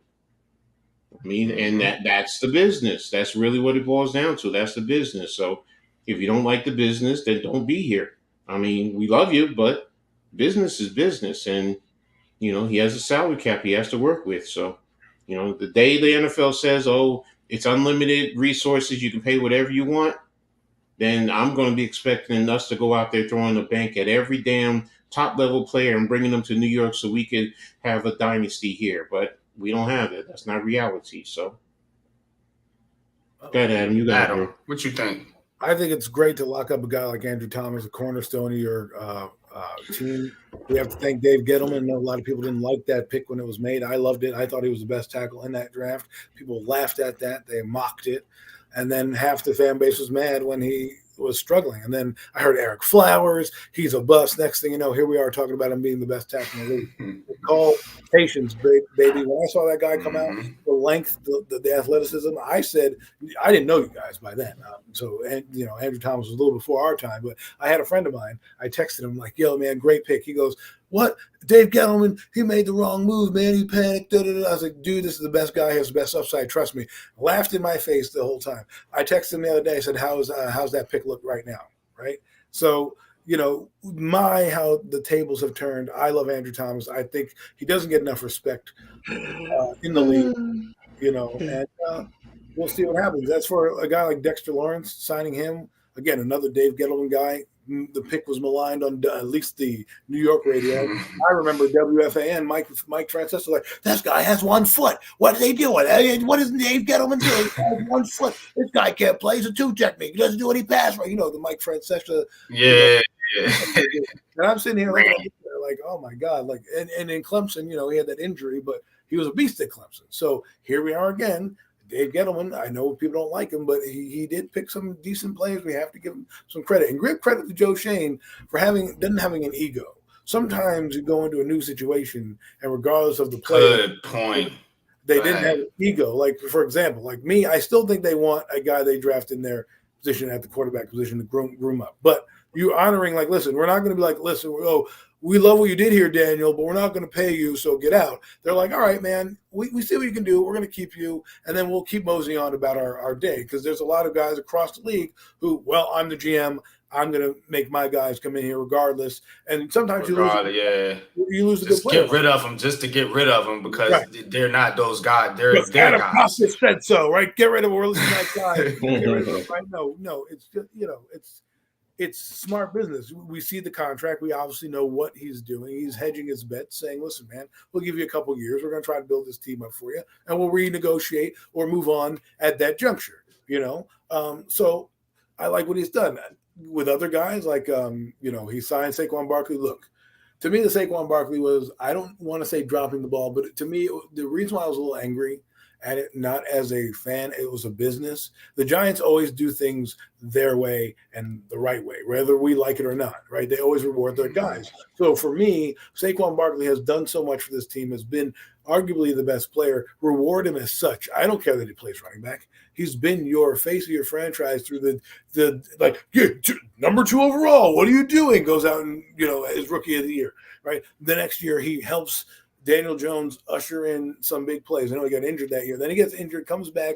I mean, and that's the business. That's really what it boils down to. That's the business. So, if you don't like the business, then don't be here. I mean, we love you, but business is business, and he has a salary cap he has to work with. So, the day the NFL says, "Oh, it's unlimited resources, you can pay whatever you want," then I'm going to be expecting us to go out there throwing a bank at every damn top level player and bringing them to New York so we could have a dynasty here. But we don't have it. That's not reality. So, go ahead, Adam. You got it. What you think? I think it's great to lock up a guy like Andrew Thomas, a cornerstone of your team. We have to thank Dave Gettleman. I know a lot of people didn't like that pick when it was made. I loved it. I thought he was the best tackle in that draft. People laughed at that. They mocked it. And then half the fan base was mad when he was struggling. And then I heard Eric Flowers, he's a bust. Next thing you know, here we are talking about him being the best tackle in the league. Call patience, baby. When I saw that guy come out, the length, the athleticism, I said, I didn't know you guys by then. And Andrew Thomas was a little before our time, but I had a friend of mine. I texted him like, yo, man, great pick. He goes, what? Dave Gettleman, he made the wrong move, man. He panicked. I was like, dude, this is the best guy. He has the best upside. Trust me. Laughed in my face the whole time. I texted him the other day. I said, how's that pick look right now? Right. So, how the tables have turned. I love Andrew Thomas. I think he doesn't get enough respect in the league, and we'll see what happens. That's for a guy like Dexter Lawrence, signing him. Again, another Dave Gettleman guy. The pick was maligned on at least the New York radio. I remember WFAN, Mike Francesco, like, this guy has 1 foot. What are they doing? What is Dave Gettleman doing? He has 1 foot. This guy can't play. He's a 2 technique. He doesn't do any pass right. The Mike Francesco. Yeah. And I'm sitting here looking at it like, oh my God. Like, and in Clemson, he had that injury, but he was a beast at Clemson. So here we are again. Dave Gettleman, I know people don't like him, but he did pick some decent players. We have to give him some credit. And give credit to Joe Shane for having an ego. Sometimes you go into a new situation, and regardless of the player, good point. They didn't have an ego. Like, for example, like me, I still think they want a guy they draft in their position at the quarterback position to groom up. But you honoring, like, listen, we're not going to be like, listen, we love what you did here, Daniel, but we're not going to pay you, so get out. They're like, all right, man, we see what you can do. We're going to keep you, and then we'll keep moseying on about our day, because there's a lot of guys across the league who, well, I'm the GM. I'm going to make my guys come in here regardless. And sometimes you lose a good player. Get rid of them just to get rid of them because they're not those guys. They're Adam Costas said so, right? Get rid of them. We're listening to that guy. Get rid of them, right? No, it's just, it's smart business. We see the contract. We obviously know what he's doing. He's hedging his bets, saying, listen, man, we'll give you a couple years. We're going to try to build this team up for you, and we'll renegotiate or move on at that juncture, So I like what he's done. With other guys, like, he signed Saquon Barkley. Look, to me, the Saquon Barkley was, I don't want to say dropping the ball, but to me, the reason why I was a little angry at it, not as a fan, it was a business. The Giants always do things their way and the right way, whether we like it or not, right? They always reward their guys. So for me, Saquon Barkley has done so much for this team, has been arguably the best player. Reward him as such. I don't care that he plays running back. He's been your face of your franchise through the number 2 overall. What are you doing? Goes out and, is rookie of the year, right? The next year he helps Daniel Jones usher in some big plays. I know he got injured that year. Then he gets injured, comes back,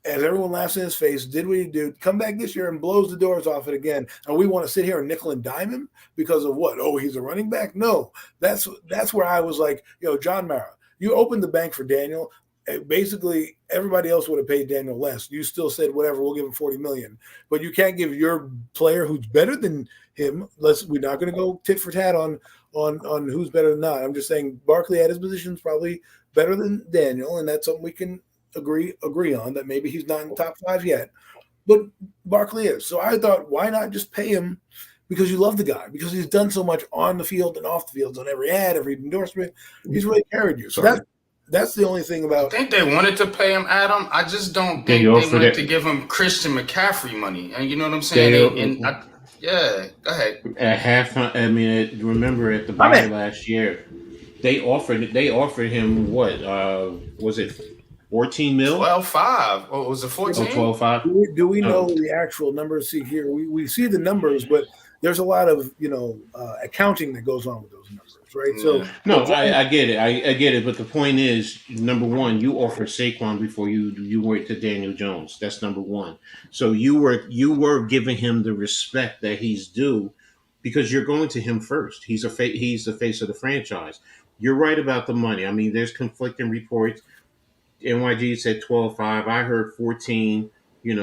as everyone laughs in his face, did what he did, come back this year and blows the doors off it again. And we want to sit here and nickel and dime him because of what? Oh, he's a running back? No. That's where I was like, John Mara, you opened the bank for Daniel. Basically, everybody else would have paid Daniel less. You still said, whatever, we'll give him $40 million. But you can't give your player who's better than him. We're not going to go tit for tat on who's better than not. I'm just saying Barkley at his position is probably better than Daniel, and that's something we can agree on, that maybe he's not in the top 5 yet. But Barkley is. So I thought, why not just pay him because you love the guy, because he's done so much on the field and off the field, on every ad, every endorsement. He's really carried you. So that's the only thing about. I think they wanted to pay him, Adam. I just don't think they wanted to give him Christian McCaffrey money. And you know what I'm saying? Go ahead. At halftime, remember at the bye last year, they offered him what? Was it 14 mil? 12.5. Or was it 14? 12.5. Do we know the actual numbers? See here, we see the numbers, but there's a lot of accounting that goes on with those numbers, right? Yeah. So no, I get it. I get it. But the point is, number one, you offered Saquon before you went to Daniel Jones. That's number one. So you were giving him the respect that he's due because you're going to him first. He's the face of the franchise. You're right about the money. I mean, there's conflicting reports. NYG said 12.5. I heard 14. We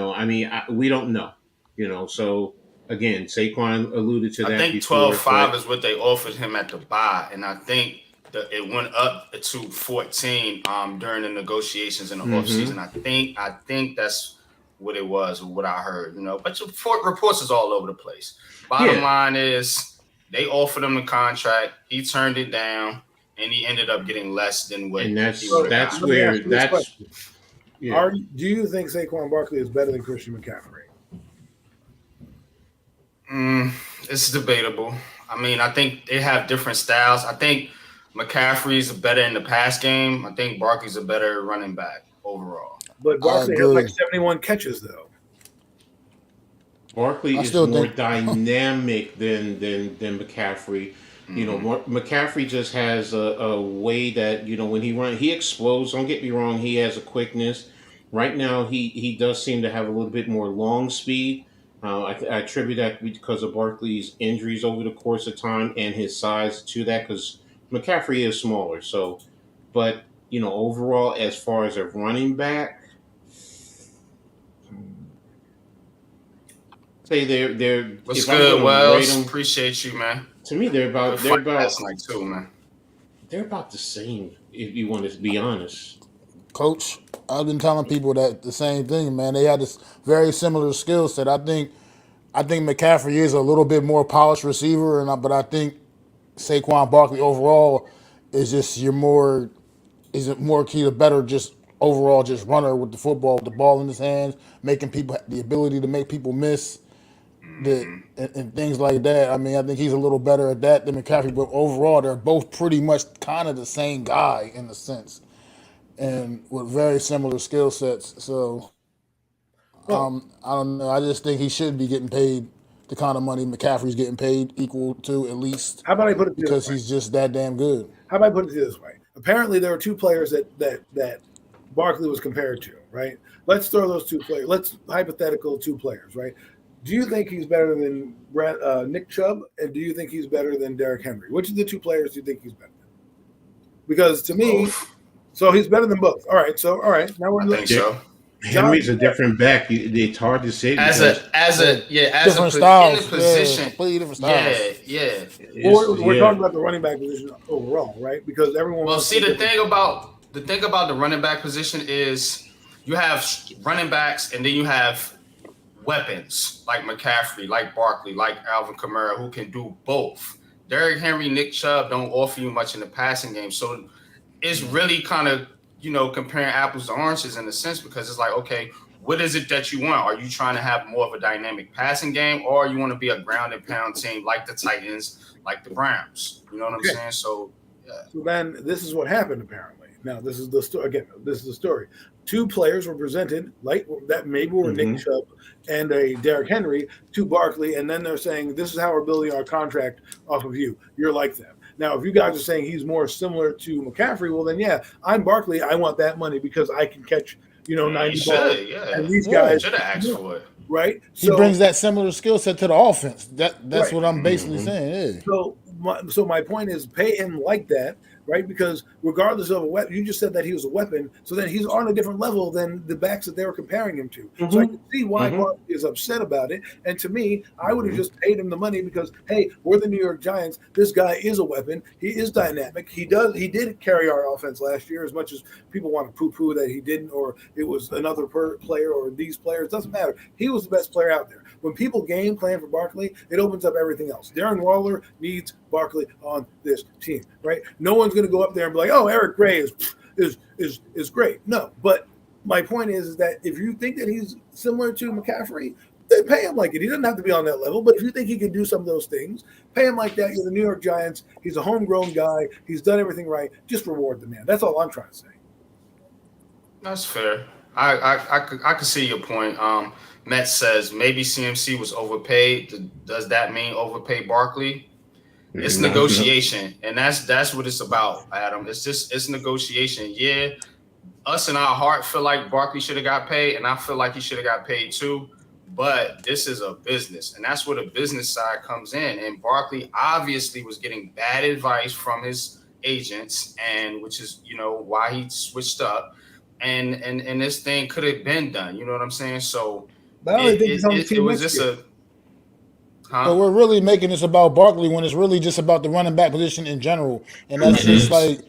don't know. So. Again, Saquon alluded to that. I think 12.5 is what they offered him at the bye, and I think it went up to 14 during the negotiations in the offseason. I think that's what it was, what I heard. But reports is all over the place. Bottom line is they offered him the contract. He turned it down, and he ended up getting less than what. And that's where that's. Yeah. Do you think Saquon Barkley is better than Christian McCaffrey? Mm, it's debatable. I mean, I think they have different styles. I think McCaffrey's better in the pass game. I think Barkley's a better running back overall. But I Barkley has like agree. 71 catches though. Barkley I is still more think dynamic than McCaffrey. Hmm. McCaffrey just has a way that when he explodes. Don't get me wrong, he has a quickness. Right now, he does seem to have a little bit more long speed. I attribute that because of Barkley's injuries over the course of time and his size to that. Because McCaffrey is smaller, so but overall, as far as a running back, say they're What's if I'm going good, to rate Wells? them, Appreciate you, man. to me they're Good about they're fight about last night too, man. they're about the same if you want to be honest. Coach, I've been telling people that the same thing, man. They had this very similar skill set. I think McCaffrey is a little bit more polished receiver, but I think Saquon Barkley overall is just your more is it more key to better just overall just runner with the football with the ball in his hands, making people the ability to make people miss the Hmm. and things like that. I mean, I think he's a little better at that than McCaffrey, but overall they're both pretty much kind of the same guy in a sense and with very similar skill sets. So Well, I don't know. I just think he should be getting paid the kind of money McCaffrey's getting paid equal to at least how about I put it to you this because way? he's just that damn good. How about I put it to you this way? Apparently, there are two players that Barkley was compared to. Right? Let's throw those two players. Let's hypothetical two players. Right? Do you think he's better than Nick Chubb, and do you think he's better than Derrick Henry? Which of the two players do you think he's better than? Because to me, Both. so he's better than both. All right. So all right. Now we're I think looking. so. John. Henry's a different back. It's hard to say As because Yeah, as a different in a styles. Yeah, position. completely different Yeah, styles. yeah. Well, it's we're yeah. talking about the running back position overall, right? Because everyone Well, wants see, to different. the thing about the running back position is you have running backs, and then you have weapons like McCaffrey, like Barkley, like Alvin Kamara, who can do both. Derrick Henry, Nick Chubb don't offer you much in the passing game, so it's really kind of comparing apples to oranges in a sense because it's like, okay, what is it that you want? Are you trying to have more of a dynamic passing game, or you want to be a ground and pound team like the Titans, like the Browns? You know what I'm Okay. saying? So yeah. So then this is what happened apparently. Now this is the story again. This is the story. Two players were presented like that maybe were Nick hmm Chubb and a Derrick Henry to Barkley, and then they're saying this is how we're building our contract off of you. You're like them. Now, if you guys are saying he's more similar to McCaffrey, well then yeah, I'm Barkley. I want that money because I can catch You 90 balls, should, and yeah. these Yeah, guys, Should have asked for it. right? he So brings that similar skill set to the offense. That's right. what I'm basically hmm saying. Yeah. So my point is pay him like that, right? Because regardless of a weapon, you just said that he was a weapon. So then he's on a different level than the backs that they were comparing him to. So I hmm can see why hmm Barkley is upset about it. And to me, I would have hmm just paid him the money because hey, we're the New York Giants. This guy is a weapon. He is dynamic. He did carry our offense last year. As much as people want to poo-poo that he didn't, or it was another player or these players, doesn't matter. He was the best player out there. When people game plan for Barkley, it opens up everything else. Darren Waller needs Barkley on this team, right? No one's going to go up there and be like, "Oh, Eric Gray is great." No, but my point is that if you think that he's similar to McCaffrey, then pay him like it. He doesn't have to be on that level, but if you think he can do some of those things, pay him like that. You're the New York Giants. He's a homegrown guy. He's done everything right. Just reward the man. That's all I'm trying to say. That's fair. I could see your point. Met says maybe CMC was overpaid. Does that mean overpay Barkley? It's No, no. negotiation, and that's what it's about, Adam. It's negotiation. Yeah, us in our heart feel like Barkley should have got paid, and I feel like he should have got paid too. But this is a business, and that's where the business side comes in. And Barkley obviously was getting bad advice from his agents, and which is why he switched up. And this thing could have been done. You know what I'm saying? So But I only think he's on the it team was next just year. a But huh. we're really making this about Barkley when it's really just about the running back position in general, and that's It just is. like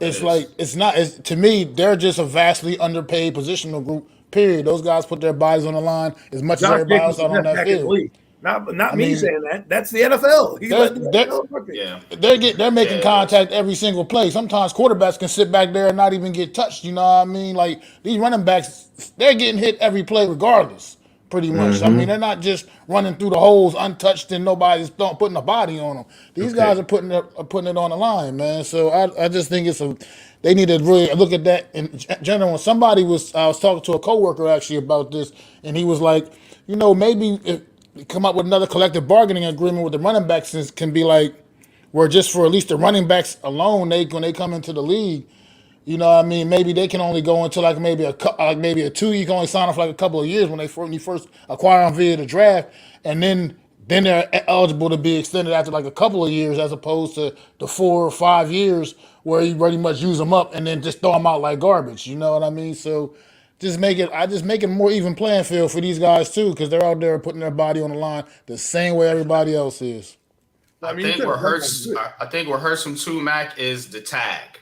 It it's like is. it's not. To me, they're just a vastly underpaid positional group. Period. Those guys put their bodies on the line as much as Josh everybody Jacobs else is the out on best that back in the field. league. Not I me mean, saying that. That's the NFL. He they're led the they're NFL rookie. Yeah. they're making Yeah. It is. contact every single play. Sometimes quarterbacks can sit back there and not even get touched. You know what I mean? Like these running backs, they're getting hit every play regardless. pretty much. I mean, Mm-hmm. they're not just running through the holes untouched and nobody's putting a body on them. These guys Okay. are putting it on the line, man. So I just think they need to really look at that in general. When I was talking to a coworker actually about this, and he was like, maybe if come up with another collective bargaining agreement with the running backs can be like, where just for at least the running backs alone, when they come into the league, what I mean? Maybe they can only go into like maybe a two. You can only sign off like a couple of years when you first acquire them via the draft, and then they're eligible to be extended after like a couple of years, as opposed to the 4 or 5 years where you pretty much use them up and then just throw them out like garbage. You know what I mean? So I just make it more even playing field for these guys too, because they're out there putting their body on the line the same way everybody else is. I mean, you could have done that too. I think what hurts him too, Mac, is the tag.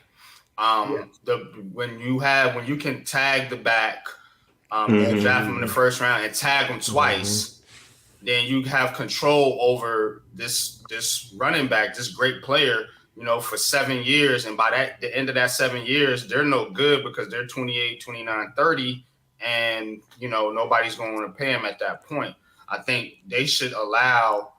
Yeah. The when you can tag the back, you Mm-hmm. draft him in the first round and tag him Mm-hmm. twice, then you have control over this running back, this great player, for 7 years. And by the end of that 7 years, they're no good because they're 28, 29, 30, and nobody's going to want to pay him at that point. I think they should allow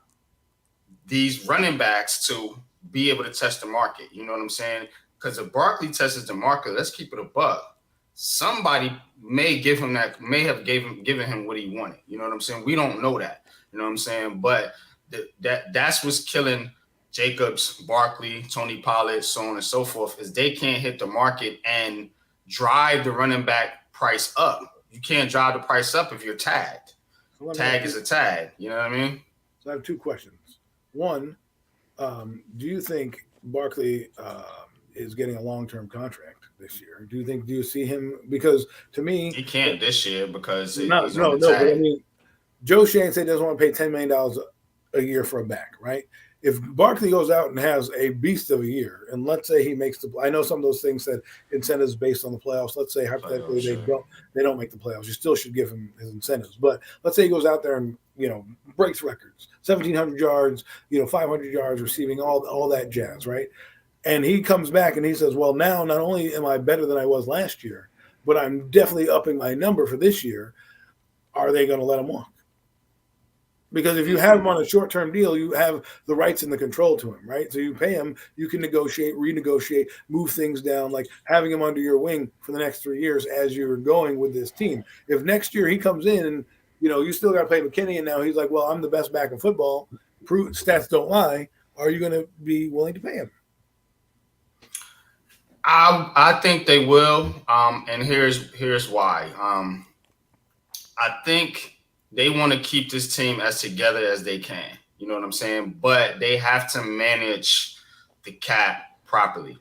these running backs to be able to test the market. You know what I'm saying? Because if Barkley tests the market, let's keep it a buck. Somebody may have given him what he wanted. You know what I'm saying? We don't know that. You know what I'm saying? But that's what's killing Jacobs, Barkley, Tony Pollard, so on and so forth, is they can't hit the market and drive the running back price up. You can't drive the price up if you're tagged. Tag is a tag. You know what I mean? So I have two questions. One, do you think Barkley is getting a long-term contract this year? Do you see him? Because to me, He can't this year because no, he's on the no. But I tag. mean, Joe Shane said he doesn't want to pay $10 million a year for a back, right? If Barkley goes out and has a beast of a year, and let's say he makes I know some of those things said incentives based on the playoffs. Let's say hypothetically they don't make the playoffs. You still should give him his incentives. But let's say he goes out there and breaks records, 1,700 yards, 500 yards receiving, all that jazz, right? And he comes back and he says, well, now not only am I better than I was last year, but I'm definitely upping my number for this year. Are they going to let him walk? Because if you have him on a short-term deal, you have the rights and the control to him, right? So you pay him, you can negotiate, renegotiate, move things down, like having him under your wing for the next 3 years as you're going with this team. If next year he comes in and, you still got to pay McKinney, and now he's like, well, I'm the best back in football, stats don't lie, are you going to be willing to pay him? I think they will, and here's why. I think they want to keep this team as together as they can. You know what I'm saying? But they have to manage the cap properly.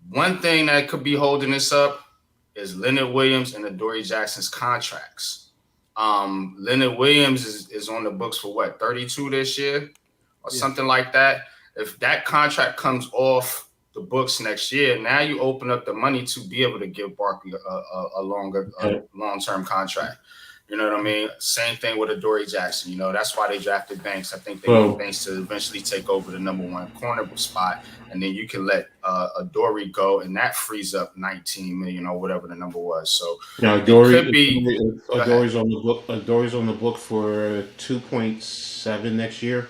One thing that could be holding this up is Leonard Williams and Adoree Jackson's contracts. Leonard Williams is on the books for what, 32 this year or something like that. If that contract comes off the books next year, now you open up the money to be able to give Barkley a long-term contract. You know what I mean? Same thing with Adoree Jackson. That's why they drafted Banks. I think they want Banks to eventually take over the number one corner spot, and then you can let Adoree go, and that frees up $19 million or whatever the number was. So Now, Adoree's on the book. Adoree's on the book for 2.7 next year,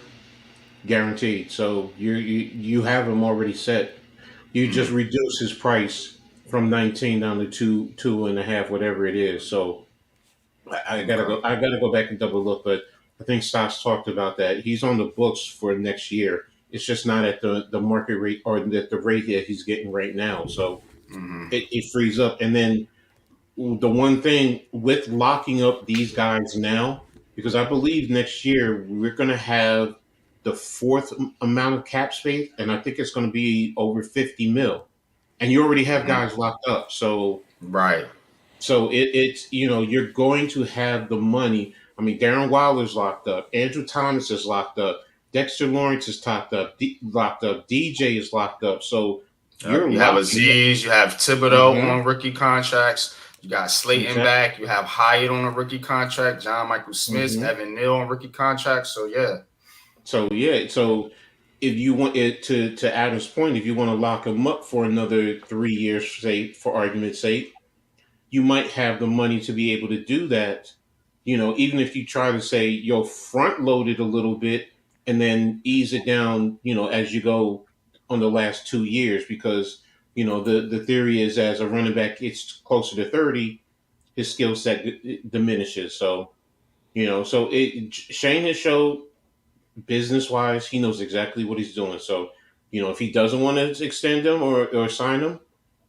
guaranteed. So you have him already set. You just reduce his price from 19 down to two and a half, whatever it is. So I gotta go. I gotta go back and double look, but I think Stocks talked about that. He's on the books for next year. It's just not at the market rate or at the rate that he's getting right now. So it frees up. And then the one thing with locking up these guys now, because I believe next year we're going to have the fourth amount of cap space, and I think it's going to be over 50 mil. And you already have guys locked up. So right. So it's you're going to have the money. I mean, Darren Wilder's locked up. Andrew Thomas is locked up. Dexter Lawrence is locked up. DJ is locked up. So you have Aziz, you have Thibodeau on rookie contracts. You got Slayton back. You have Hyatt on a rookie contract. John Michael Smith, Evan Neal on rookie contracts. So yeah. So if you want it to Adam's point, if you want to lock him up for another 3 years, say for argument's sake, you might have the money to be able to do that Even if you try to say you'll front load it a little bit and then ease it down, as you go on the last 2 years, because the theory is as a running back gets closer to 30, his skill set diminishes. So Shane has showed business wise, he knows exactly what he's doing. So, if he doesn't want to extend him or sign him,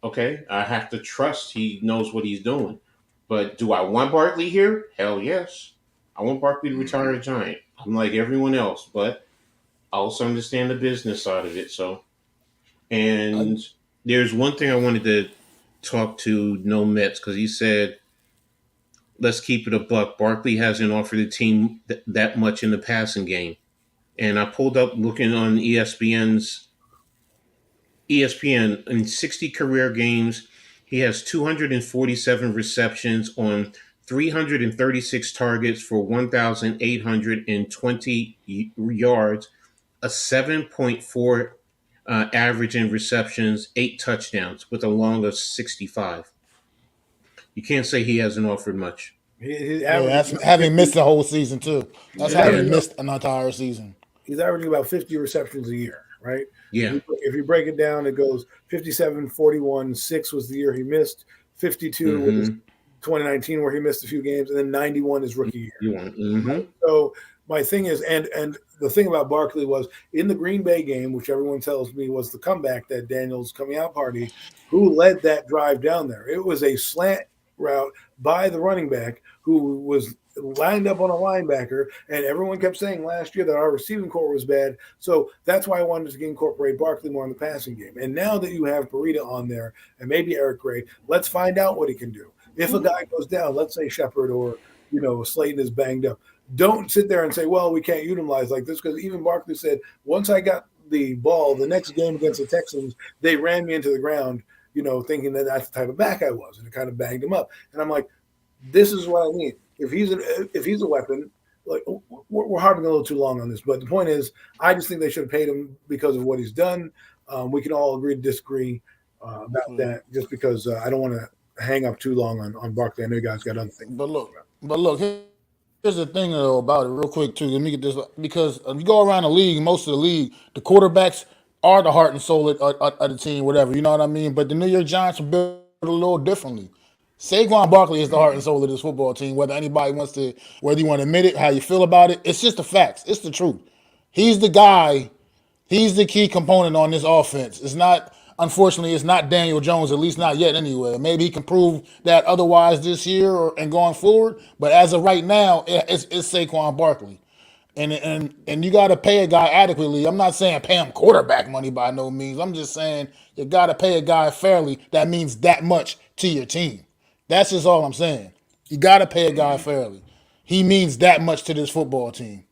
okay, I have to trust he knows what he's doing. But do I want Barkley here? Hell yes. I want Barkley to retire a Giant. I'm like everyone else, but I also understand the business side of it. So, I, and there's one thing I wanted to talk to No Mets, because he said, let's keep it a buck. Barkley hasn't offered the team that much in the passing game. And I pulled up looking on ESPN in 60 career games, he has 247 receptions on 336 targets for 1,820 yards, a 7.4 average in receptions, 8 touchdowns with a long of 65. You can't say he hasn't offered much. He's yeah, averaging that's about having 50. missed the whole season too. That's He's Yeah. having averaging about, missed an entire season. he's averaging about 50 receptions a year, right? Yeah. If you break it down, it goes 57, 41, 6 was the year he missed, 52 was Mm-hmm. 2019 where he missed a few games, and then 91 is rookie year. You want? Mm-hmm. So my thing is, and the thing about Barkley was in the Green Bay game, which everyone tells me was the comeback, that Daniels coming out party, who led that drive down there? It was a slant route by the running back who was lined up on a linebacker, and everyone kept saying last year that our receiving core was bad. So that's why I wanted to incorporate Barkley more in the passing game. And now that you have Burita on there and maybe Eric Gray, let's find out what he can do. If a guy goes down, let's say Shepard or Slayton is banged up, don't sit there and say, well, we can't utilize like this, because even Barkley said, once I got the ball, the next game against the Texans, they ran me into the ground, thinking that that's the type of back I was, and it kind of banged him up. And I'm like, this is what I mean. If he's a weapon, like we're harping a little too long on this, but the point is, I just think they should have paid him because of what he's done. We can all agree to disagree about that, just because I don't want to hang up too long on Barkley. I know you guys got other things. But look, here's the thing though about it, real quick too. Let me get this because if you go around the league, most of the league, the quarterbacks are the heart and soul of the team, whatever. You know what I mean? But the New York Giants are built a little differently. Saquon Barkley is the heart and soul of this football team. Whether you want to admit it, how you feel about it, it's just the facts. It's the truth. He's the guy. He's the key component on this offense. Unfortunately, it's not Daniel Jones, at least not yet anyway. Maybe he can prove that otherwise this year and going forward. But as of right now, it's Saquon Barkley. And you got to pay a guy adequately. I'm not saying pay him quarterback money by no means. I'm just saying you got to pay a guy fairly that means that much to your team. That's just all I'm saying. You got to pay a guy fairly. He means that much to this football team.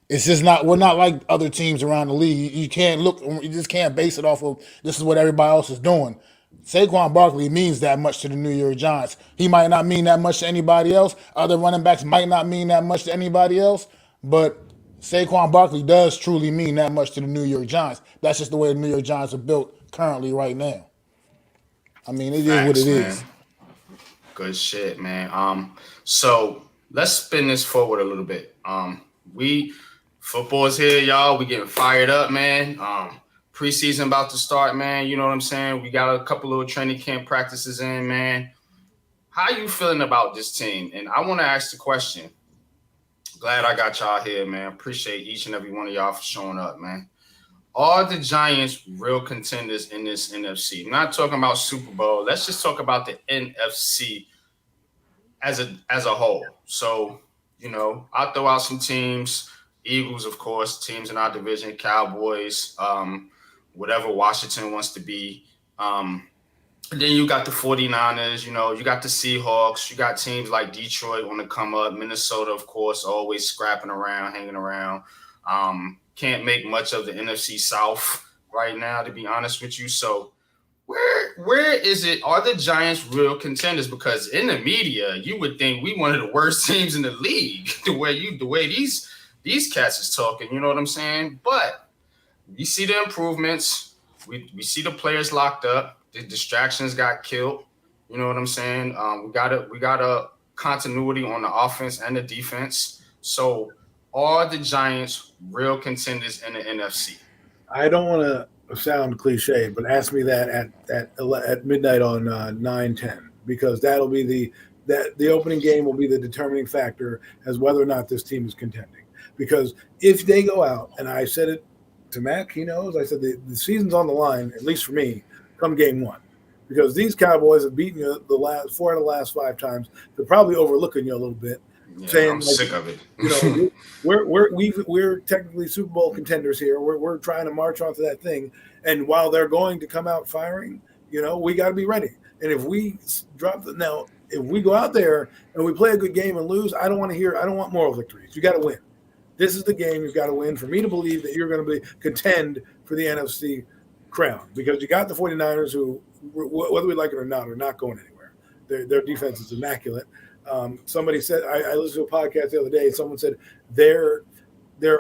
It's just not. We're not like other teams around the league. You can't look. You just can't base it off of this is what everybody else is doing. Saquon Barkley means that much to the New York Giants. He might not mean that much to anybody else. Other running backs might not mean that much to anybody else. But Saquon Barkley does truly mean that much to the New York Giants. That's just the way the New York Giants are built currently right now. I mean, it is what Facts, it man. is. Good shit, man. So let's spin this forward a little bit. We football's here, y'all. We getting fired up, man. Preseason about to start, man. You know what I'm saying? We got a couple little training camp practices in, man. How you feeling about this team? And I want to ask the question. Glad I got y'all here, man. Appreciate each and every one of y'all for showing up, man. Are the Giants real contenders in this NFC? I'm not talking about Super Bowl. Let's just talk about the NFC as a whole. So, I'll throw out some teams. Eagles, of course, teams in our division, Cowboys, whatever Washington wants to be. Then you got the 49ers, you got the Seahawks, you got teams like Detroit on the come up, Minnesota, of course, always scrapping around, hanging around. Can't make much of the NFC South right now, to be honest with you. So where is it? Are the Giants real contenders? Because in the media, you would think we one of the worst teams in the league, the way these cats is talking, you know what I'm saying? But we see the improvements. We see the players locked up. The distractions got killed. You know what I'm saying? We got a continuity on the offense and the defense. So, are the Giants real contenders in the NFC? I don't want to sound cliche, but ask me that at midnight on 9/10, because that'll be the opening game will be the determining factor as whether or not this team is contending. Because if they go out, and I said it to Mac, he knows, I said the season's on the line, at least for me, come game one. Because these Cowboys have beaten you the last four out of the last five times. They're probably overlooking you a little bit, Yeah, saying I'm like, sick of it. you know, we're technically Super Bowl contenders here. We're trying to march onto that thing, and while they're going to come out firing, we got to be ready. And if we drop the now, if we go out there and we play a good game and lose, I don't want to hear. I don't want moral victories. You got to win. This is the game you've got to win for me to believe that you're going to be contend for the NFC crown, because you got the 49ers who, whether we like it or not, are not going anywhere. Their defense is immaculate. Somebody said, I listened to a podcast the other day. Someone said their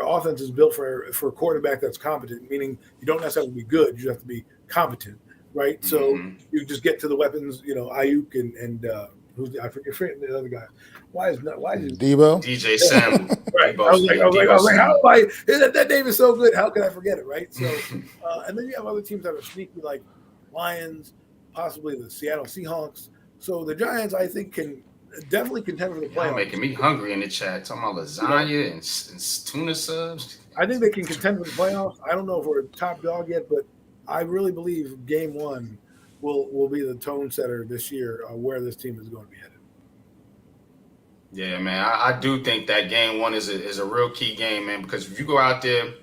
offense is built for a quarterback that's competent, meaning you don't necessarily have to be good, you have to be competent, right? Mm-hmm. So you just get to the weapons, Ayuk and who's I forget the other guy. Why is Debo? DJ Samuel. Right. I was like, how am that name is so good? How can I forget it? Right. So, and then you have other teams that are sneaky, like Lions, possibly the Seattle Seahawks. So the Giants, I think, can definitely contend for the playoffs. Y'all making me hungry in the chat. Talking about lasagna and tuna subs. I think they can contend for the playoffs. I don't know if we're a top dog yet, but I really believe game one will be the tone setter this year where this team is going to be headed. Yeah, man, I do think that game one is a real key game, man, because if you go out there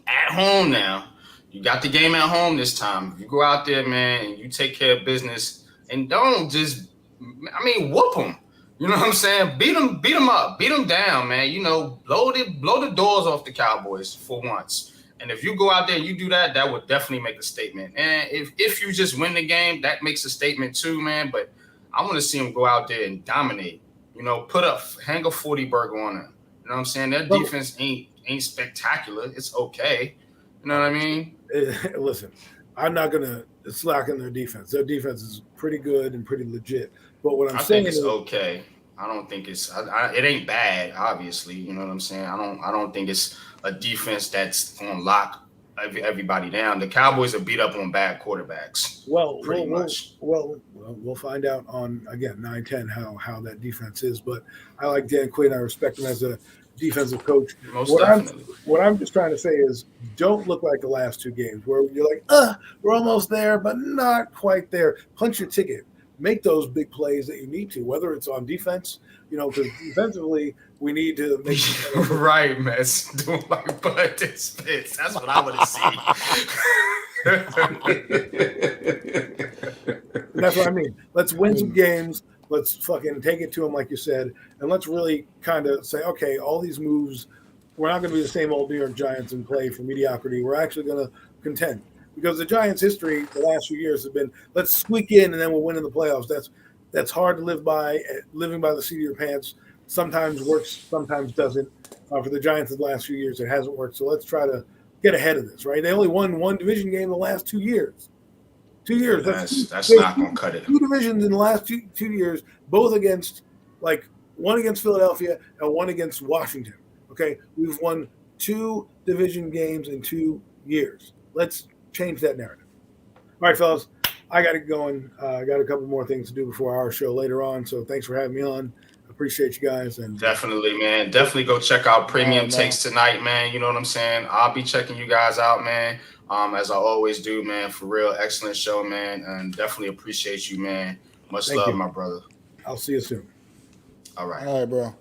at home now, you got the game at home this time. If you go out there, man, and you take care of business and don't just, whoop them. You know what I'm saying? Beat them up, beat them down, man. Blow the doors off the Cowboys for once. And if you go out there and you do that, that would definitely make a statement. And if you just win the game, that makes a statement too, man. But I want to see them go out there and dominate. Hang a 40 burger on them. You know what I'm saying? Their defense ain't spectacular. It's okay. You know what I mean? Listen, I'm not gonna slack on their defense. Their defense is pretty good and pretty legit. But what I'm saying think it's is okay. I don't think it's. It ain't bad. Obviously, you know what I'm saying. I don't think it's a defense that's gonna lock everybody down. The Cowboys are beat up on bad quarterbacks. Pretty much. We'll find out on again 9/10 how that defense is. But I like Dan Quinn. I respect him as a defensive coach. Most definitely. What I'm just trying to say is, don't look like the last two games where you're like, we're almost there, but not quite there. Punch your ticket. Make those big plays that you need to, whether it's on defense, because defensively we need to make right, man. Doing like butt and spits. That's what I want to see. That's what I mean. Let's win some games. Let's fucking take it to them, like you said, and let's really kind of say, okay, all these moves, we're not going to be the same old New York Giants and play for mediocrity. We're actually going to contend. Because the Giants' history the last few years has been, let's squeak in and then we'll win in the playoffs. That's hard to live by. Living by the seat of your pants sometimes works, sometimes doesn't. For the Giants the last few years, it hasn't worked. So let's try to get ahead of this, right? They only won one division game in the last 2 years. 2 years. That's not going to cut it. Two divisions in the last two years, both against, one against Philadelphia and one against Washington. Okay? We've won 2 division games in 2 years. Let's change that narrative. All right, fellas, I got to get going. I got a couple more things to do before our show later on. So thanks for having me on. Appreciate you guys. And definitely, man. Definitely go check out Premium Takes tonight, man. You know what I'm saying? I'll be checking you guys out, man. As I always do, man. For real, excellent show, man. And definitely appreciate you, man. Much love, my brother. I'll see you soon. All right, bro.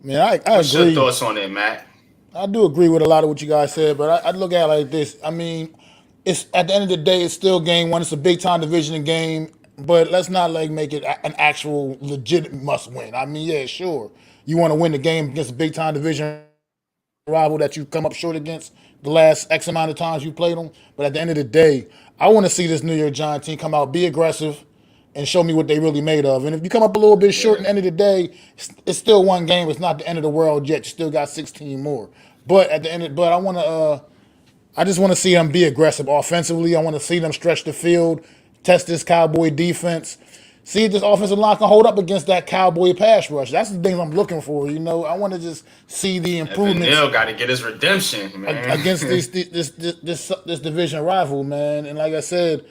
Man, I What's agree. your thoughts on it, Matt? I do agree with a lot of what you guys said, but I look at it like this. It's at the end of the day, it's still game one. It's a big time division game, but let's not make it an actual legit must win. Yeah, sure, you want to win the game against a big time division rival that you come up short against the last X amount of times you played them. But at the end of the day, I want to see this New York Giants team come out, be aggressive, and show me what they really made of. And if you come up a little bit short at the end of the day, it's still one game. It's not the end of the world yet. You still got 16 more. But at the end, I just want to see them be aggressive offensively. I want to see them stretch the field, test this Cowboy defense, see if this offensive line can hold up against that Cowboy pass rush. That's the thing I'm looking for. I want to just see the Evan improvements Neal got to get his redemption, man. against this division rival, man. And like I said,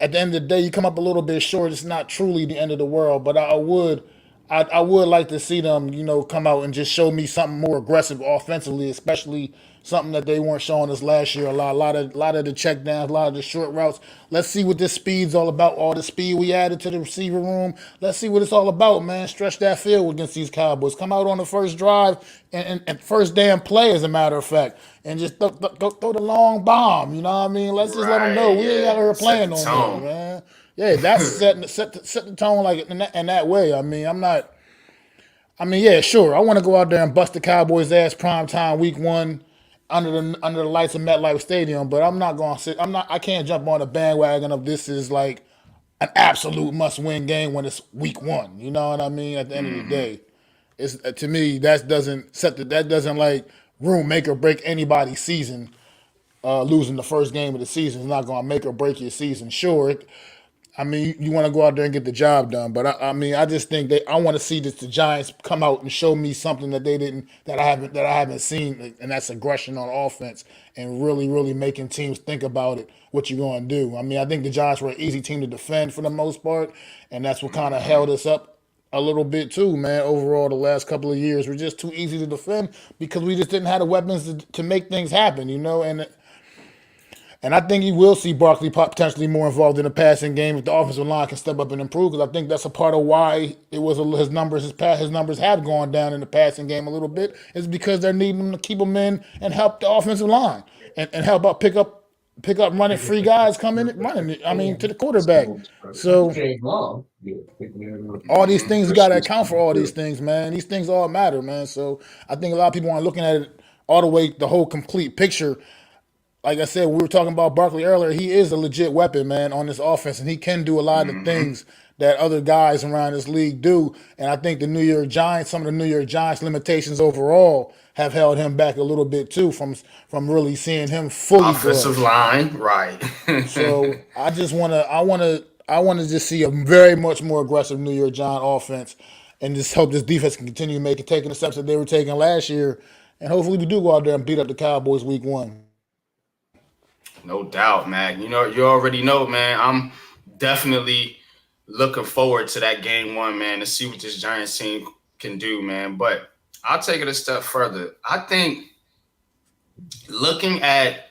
at the end of the day, you come up a little bit short. It's not truly the end of the world, but I would like to see them, come out and just show me something more aggressive offensively, especially something that they weren't showing us last year. A lot of the check downs, a lot of the short routes. Let's see what this speed's all about. All the speed we added to the receiver room. Let's see what it's all about, man. Stretch that field against these Cowboys. Come out on the first drive and first damn play, as a matter of fact, and just throw the long bomb. You know what I mean? Let's just let them know Right, we ain't out yeah. here Set playing the no more, tone. man. Yeah, that's set the tone like in that way. I mean, I'm not. I mean, yeah, sure. I want to go out there and bust the Cowboys' ass prime time week one under the lights of MetLife Stadium, but I'm not going to sit. I'm not. I can't jump on the bandwagon of this is like an absolute must win game when it's week one. You know what I mean? At the end of the day, it's to me that doesn't like room make or break anybody's season. Losing the first game of the season is not going to make or break your season. Sure, I mean, you want to go out there and get the job done, but I mean, I just think I want to see the Giants come out and show me something that they didn't, that I haven't seen, and that's aggression on offense and really, really making teams think about it, what you're going to do. I mean, I think the Giants were an easy team to defend for the most part, and that's what kind of held us up a little bit too, man. Overall, the last couple of years were just too easy to defend because we just didn't have the weapons to make things happen, and I think you will see Barkley potentially more involved in the passing game if the offensive line can step up and improve. Because I think that's a part of why his numbers have gone down in the passing game a little bit. Is because they're needing him to keep them in and help the offensive line and help out pick up running free guys coming running. I mean to the quarterback. So all these things you got to account for all these things, man. These things all matter, man. So I think a lot of people aren't looking at it all the whole complete picture. Like I said, we were talking about Barkley earlier. He is a legit weapon, man, on this offense, and he can do a lot of things that other guys around this league do. And I think some of the New York Giants limitations overall have held him back a little bit too from really seeing him fully Offensive grow. line, right. So I wanna just see a very much more aggressive New York Giant offense, and just hope this defense can continue taking the steps that they were taking last year, and hopefully we do go out there and beat up the Cowboys week one. No doubt, man. You already know, man. I'm definitely looking forward to that game one, man, to see what this Giants team can do, man. But I'll take it a step further. I think looking at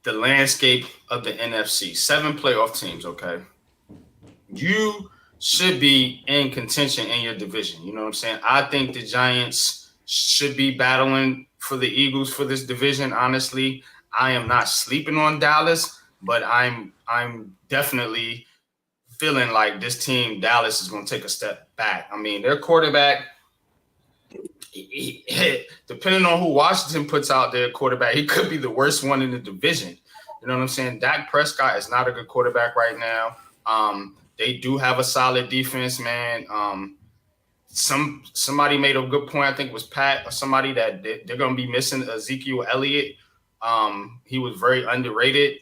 the landscape of the NFC, 7 playoff teams, okay, you should be in contention in your division. You know what I'm saying? I think the Giants should be battling for the Eagles for this division, honestly. I am not sleeping on Dallas, but I'm definitely feeling like this team, Dallas, is going to take a step back. I mean, their quarterback, depending on who Washington puts out their quarterback, he could be the worst one in the division. You know what I'm saying? Dak Prescott is not a good quarterback right now. They do have a solid defense, man. Somebody made a good point. I think it was Pat or somebody that they're going to be missing Ezekiel Elliott. He was very underrated.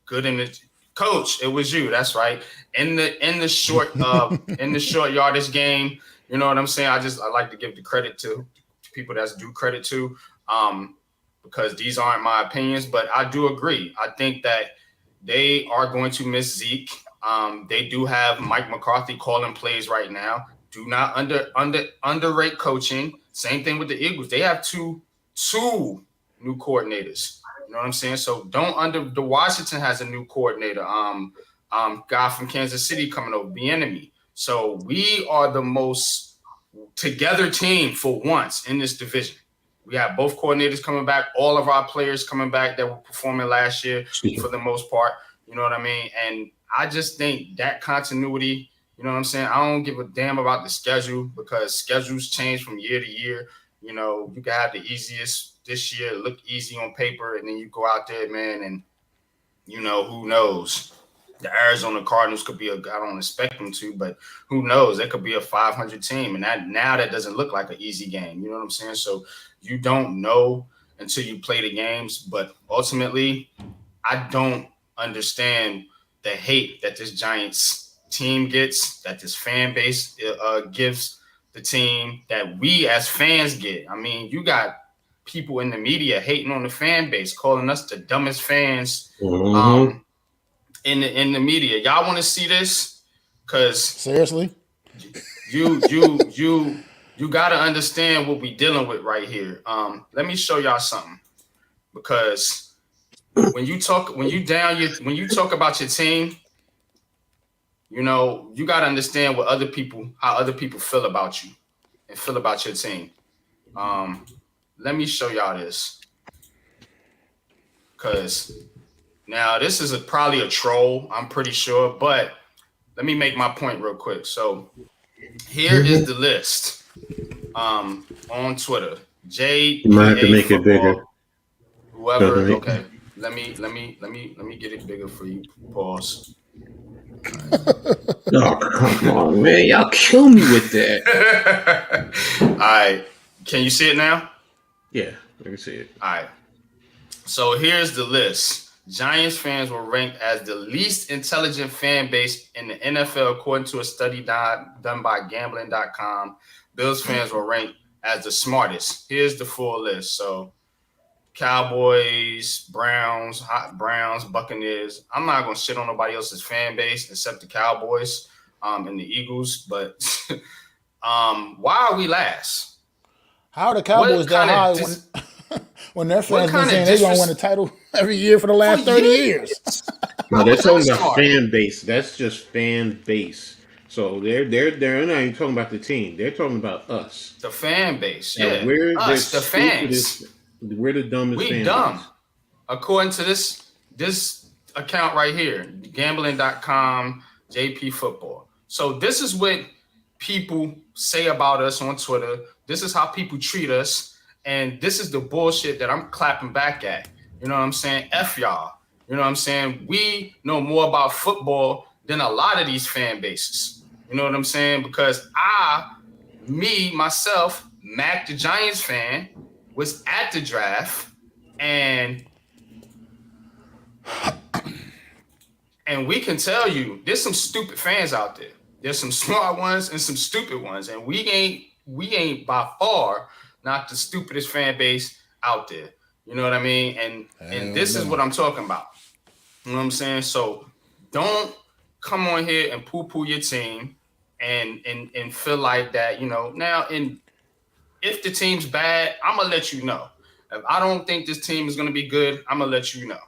Good in the coach. It was you. That's right. In the short yardage game. You know what I'm saying? I like to give the credit to people that's due credit to, because these aren't my opinions, but I do agree. I think that they are going to miss Zeke. They do have Mike McCarthy calling plays right now. Do not underrate coaching. Same thing with the Eagles. They have two new coordinators. You know what I'm saying? So the Washington has a new coordinator. Guy from Kansas City coming over, the enemy. So we are the most together team for once in this division. We have both coordinators coming back, all of our players coming back that were performing last year for the most part. You know what I mean? And I just think that continuity, you know what I'm saying? I don't give a damn about the schedule because schedules change from year to year. You know, you can have the easiest this year, look easy on paper, and then you go out there, man, and, who knows? The Arizona Cardinals could be I don't expect them to, but who knows? That could be a 500 team, and that doesn't look like an easy game. You know what I'm saying? So you don't know until you play the games, but ultimately, I don't understand the hate that this Giants team gets, that this fan base gives the team, that we as fans get. I mean, you got people in the media hating on the fan base, calling us the dumbest fans Mm-hmm. in the media. Y'all want to see this? Because Seriously? you got to understand what we dealing with right here. Let me show y'all something, because when you talk about your team, you got to understand how other people feel about you and feel about your team. Let me show y'all this, because now this is probably a troll, I'm pretty sure, but let me make my point real quick. So here is the list on Twitter. You might have to JPA make it bigger. football, whoever. Okay, let me get it bigger for you. Pause. Oh, come on, man. Y'all kill me with that. All right, can you see it now? Yeah, let me see it. All right. So here's the list. Giants fans were ranked as the least intelligent fan base in the NFL, according to a study done by gambling.com. Bills fans were ranked as the smartest. Here's the full list. So Cowboys, Browns, Buccaneers. I'm not going to shit on nobody else's fan base except the Cowboys and the Eagles. But why are we last? How are the Cowboys that high when their fans been saying they're going to win the title every year for the last 30 years? No, they're talking about fan base. That's just fan base. So they're not even talking about the team. They're talking about us. The fan base, yeah. yeah. We're us, the fans. We're the dumbest we fan dumb. base. According to this account right here, gambling.com, JP Football. So this is what people say about us on Twitter. This is how people treat us. And this is the bullshit that I'm clapping back at. You know what I'm saying? F y'all. You know what I'm saying? We know more about football than a lot of these fan bases. You know what I'm saying? Because myself, Mac the Giants fan, was at the draft, and we can tell you there's some stupid fans out there. There's some smart ones and some stupid ones, and we ain't by far not the stupidest fan base out there. You know what I mean? And this is what I'm talking about. You know what I'm saying? So don't come on here and poo-poo your team and feel like that, now, and if the team's bad, I'm gonna let you know. If I don't think this team is gonna be good, I'm gonna let you know.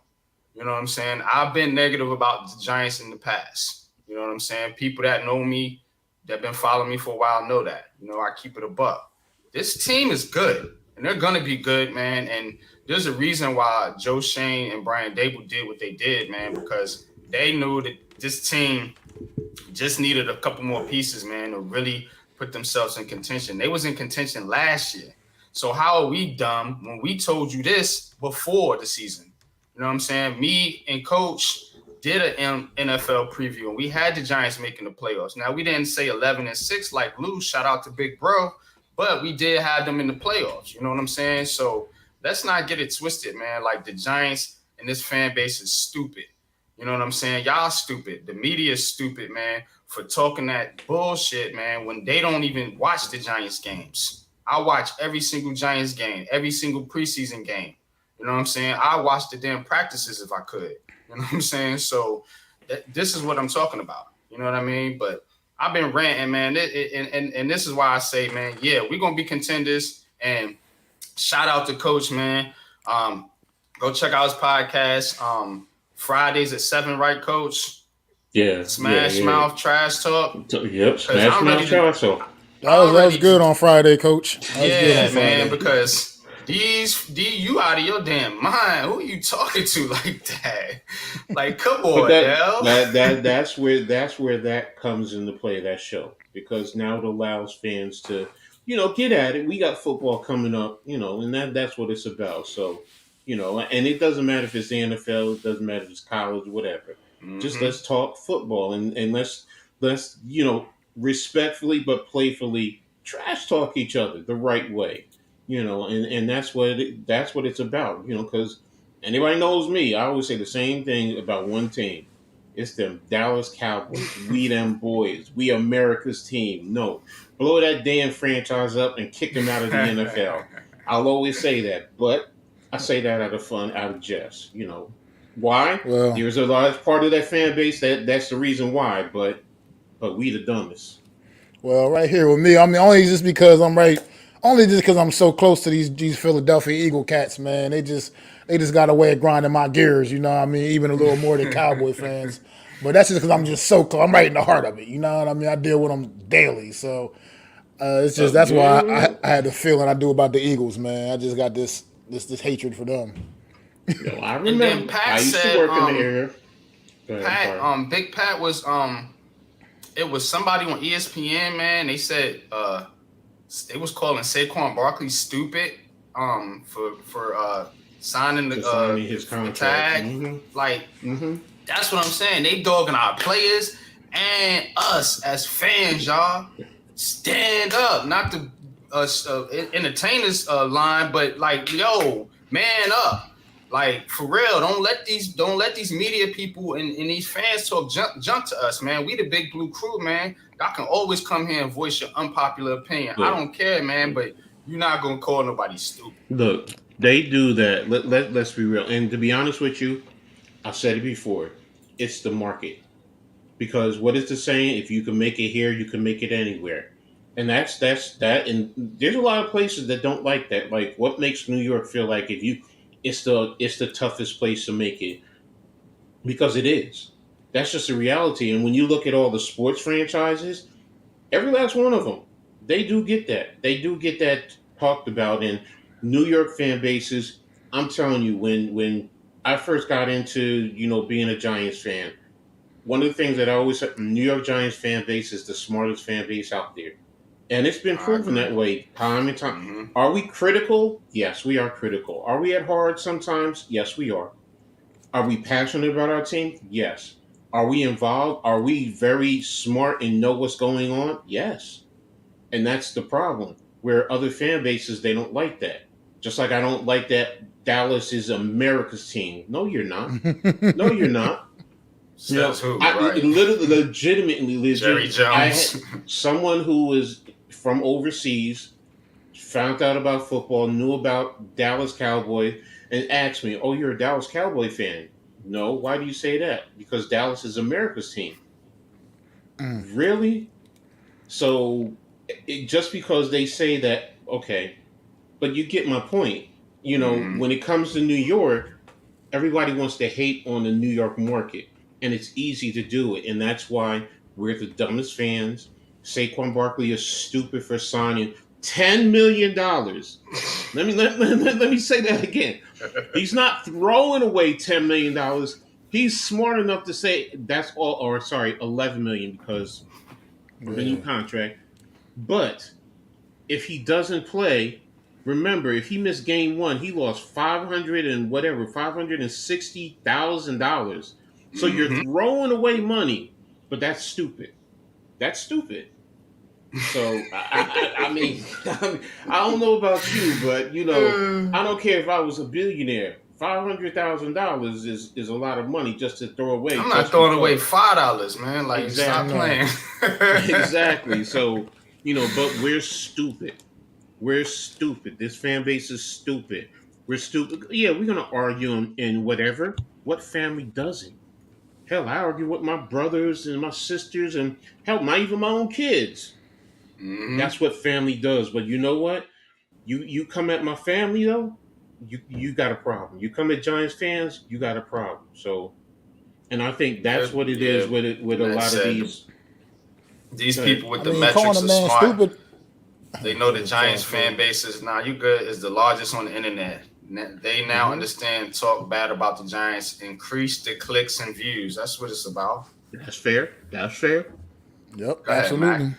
You know what I'm saying? I've been negative about the Giants in the past. You know what I'm saying? People that know me, that been following me for a while, know that. I keep it a buck. This team is good, and they're gonna be good, man. And there's a reason why Joe Shane and Brian Dable did what they did, man, because they knew that this team just needed a couple more pieces, man, to really put themselves in contention. They was in contention last year. So how are we dumb when we told you this before the season? You know what I'm saying? Me and Coach did an NFL preview, and we had the Giants making the playoffs. Now, we didn't say 11-6 like Lou. Shout out to Big Bro. But we did have them in the playoffs. You know what I'm saying? So let's not get it twisted, man. Like, the Giants and this fan base is stupid. You know what I'm saying? Y'all stupid. The media is stupid, man, for talking that bullshit, man, when they don't even watch the Giants games. I watch every single Giants game, every single preseason game. You know what I'm saying? I watch the damn practices if I could. You know what I'm saying? So this is what I'm talking about. You know what I mean? But I've been ranting, man. And this is why I say, man, yeah, we're going to be contenders. And shout out to Coach, man. Go check out his podcast. Fridays at 7, right, Coach? Yeah. Smash Mouth Trash Talk. Yep, Smash Mouth Trash Talk. That was good on Friday, Coach. Yeah, man, because you out of your damn mind. Who are you talking to like that? Like, come on, that's where that comes into play, that show. Because now it allows fans to, get at it. We got football coming up, and that's what it's about. So, and it doesn't matter if it's the NFL, it doesn't matter if it's college, whatever. Mm-hmm. Just let's talk football and let's respectfully but playfully trash talk each other the right way. And that's what it's about, because anybody knows me, I always say the same thing about one team. It's them Dallas Cowboys. We them boys. We America's team. No, blow that damn franchise up and kick them out of the NFL. I'll always say that, but I say that out of fun, out of jest. Why? Well, There's a large part of that fan base that's the reason why. But we the dumbest. well, right here with me, I mean, only just because I'm right, only just because I'm so close to these Philadelphia Eagle cats, man. They just got a way of grinding my gears, you know what I mean? Even a little more than Cowboy fans. But that's just because I'm just so close. I'm right in the heart of it, you know what I mean? I deal with them daily, so it's just that's why I had the feeling I do about the Eagles, man. I just got this hatred for them. I And then remember. Pat I used to said, work in the area. Go ahead. I'm Pat, sorry. Big Pat was it was somebody on ESPN, man. They said they was calling Saquon Barkley stupid for signing For signing his the contract. tag. Mm-hmm. Like Mm-hmm. that's what I'm saying. They dogging our players and us as fans, y'all. Stand up, not the entertainers line, but like, yo, man up. Like for real, don't let these media people and these fans talk junk to us, man. We the big blue crew, man. Y'all can always come here and voice your unpopular opinion. I don't care, man, but you're not gonna call nobody stupid. Look, they do that. Let's be real. And to be honest with you, I've said it before. It's the market. Because what is the saying? If you can make it here, you can make it anywhere. And that's that. And there's a lot of places that don't like that. Like, what makes New York feel like it's the toughest place to make it? Because it is. That's just a reality. And when you look at all the sports franchises, every last one of them, they do get that. They do get that talked about in New York fan bases. I'm telling you, when I first got into being a Giants fan, one of the things that I always said, New York Giants fan base is the smartest fan base out there. And it's been I proven agree. that way time and time. Mm-hmm. Are we critical? Yes, we are critical. Are we at heart sometimes? Yes, we are. Are we passionate about our team? Yes. Are we involved? Are we very smart and know what's going on? Yes. And that's the problem. Where other fan bases, they don't like that. Just like I don't like that Dallas is America's team. No, you're not. No, you're not. Says who? I Right. literally, legitimately, Jerry I had Jones. someone who was from overseas, found out about football, knew about Dallas Cowboys, and asked me, "Oh, you're a Dallas Cowboy fan?" No. Why do you say that? Because Dallas is America's team. Really? So, just because they say that, okay, but you get my point. Mm-hmm. When it comes to New York, everybody wants to hate on the New York market, and it's easy to do it, and that's why we're the dumbest fans. Saquon Barkley is stupid for signing $10 million. Let me say that again. He's not throwing away $10 million. He's smart enough to say that's all, or sorry, 11 million because of the new Yeah. contract. But if he doesn't play, remember, if he missed game one, he lost 500 and whatever, $560,000. So you're Mm-hmm. throwing away money, but that's stupid. That's stupid. So I mean, I don't know about you, but I don't care if I was a billionaire. $500,000 is a lot of money just to throw away, I'm not just throwing away because. $5, man. Like, stop Exactly. No. playing. Exactly. So, but we're stupid. We're stupid. This fan base is stupid. We're stupid. Yeah, we're gonna argue in whatever. What family doesn't? Hell, I argue with my brothers and my sisters, and hell, not even my own kids. Mm-hmm. That's what family does. But you know what? You come at my family though, you got a problem. You come at Giants fans, you got a problem. So, and I think that's what it Yeah, is with a Matt lot of said these. these Go ahead. people with I the mean, calling metrics a are man smart. stupid. They know the Yeah, Giants sorry, fan base is you good is the largest on the internet. They now Mhm. understand talk bad about the Giants, increase the clicks and views. That's what it's about. That's fair. That's fair. Yep, Go ahead, Mac. absolutely.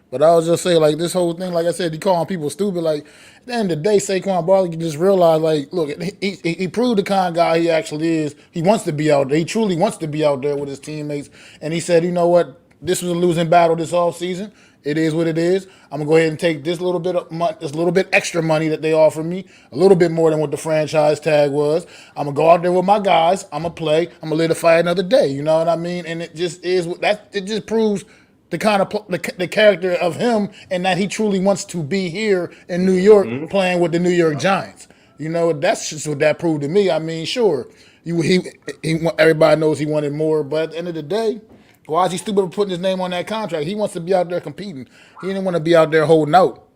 But I was just saying, like, this whole thing, like I said, you calling people stupid. Like, at the end of the day, Saquon Barkley can just realize, like, look, he proved the kind of guy he actually is. He wants to be out there. He truly wants to be out there with his teammates. And he said, you know what? this was a losing battle this offseason. It is what it is. I'm gonna go ahead and take this little bit of money, this little bit extra money that they offer me, a little bit more than what the franchise tag was. I'm gonna go out there with my guys. I'm gonna play. I'm gonna live to fight another day. You know what I mean? And it just is that. It just proves the kind of the character of him, and that he truly wants to be here in New York playing with the New York Giants. You know, that's just what that proved to me. I mean, sure, everybody knows he wanted more, but at the end of the day, why is he stupid for putting his name on that contract? He wants to be out there competing. He didn't want to be out there holding out.